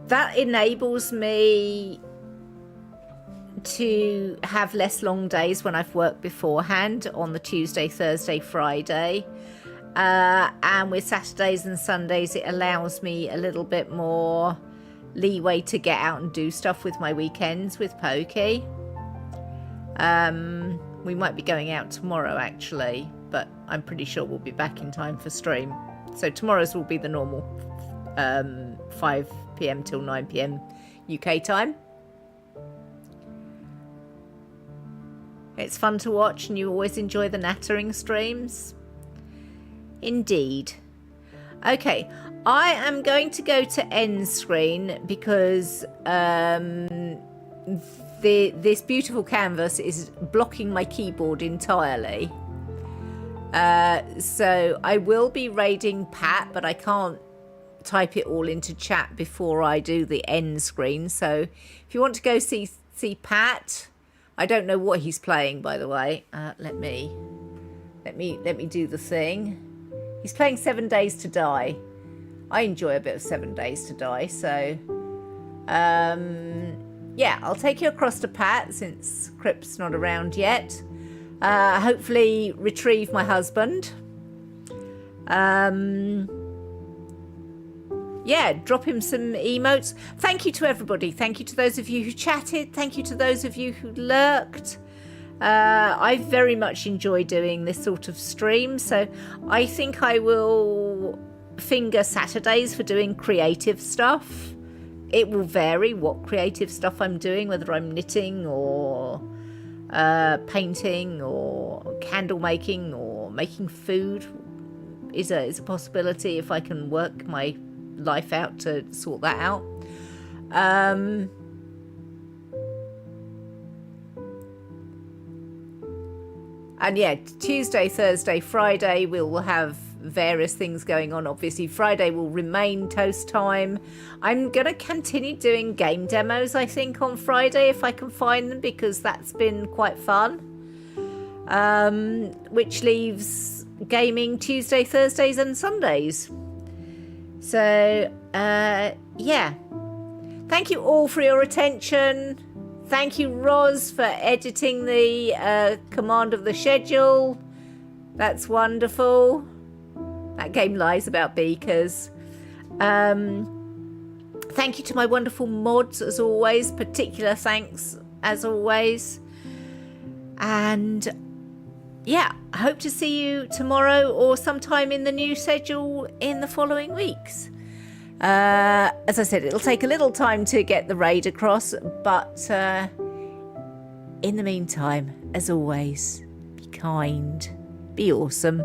That enables me to have less long days when I've worked beforehand on the Tuesday, Thursday, Friday. And with Saturdays and Sundays, it allows me a little bit more leeway to get out and do stuff with my weekends with Pokey. We might be going out tomorrow actually, but I'm pretty sure we'll be back in time for stream. So tomorrow's will be the normal 5 p.m. till 9 p.m. UK time. It's fun to watch and you always enjoy the nattering streams. Indeed. Okay, I am going to go to end screen because this beautiful canvas is blocking my keyboard entirely. So I will be raiding Pat, but I can't type it all into chat before I do the end screen. So if you want to go see Pat, I don't know what he's playing, by the way. Let me do the thing. He's playing 7 Days to Die. I enjoy a bit of 7 Days to Die, so yeah, I'll take you across to Pat since Crip's not around yet. Hopefully retrieve my husband. Yeah, drop him some emotes. Thank you to everybody. Thank you to those of you who chatted. Thank you to those of you who lurked. I very much enjoy doing this sort of stream, so I think I will finger Saturdays for doing creative stuff. It will vary what creative stuff I'm doing, whether I'm knitting or painting or candle making or making food is a possibility if I can work my life out to sort that out. And yeah, Tuesday, Thursday, Friday, we will have various things going on. Obviously, Friday will remain toast time. I'm going to continue doing game demos, I think, on Friday, if I can find them, because that's been quite fun. Which leaves gaming Tuesday, Thursdays and Sundays. So, yeah. Thank you all for your attention. Thank you, Roz, for editing the command of the schedule. That's wonderful. That game lies about beakers. Thank you to my wonderful mods, as always. Particular thanks, as always. And yeah, I hope to see you tomorrow or sometime in the new schedule in the following weeks. As I said, it'll take a little time to get the raid across, but in the meantime, as always, be kind, be awesome.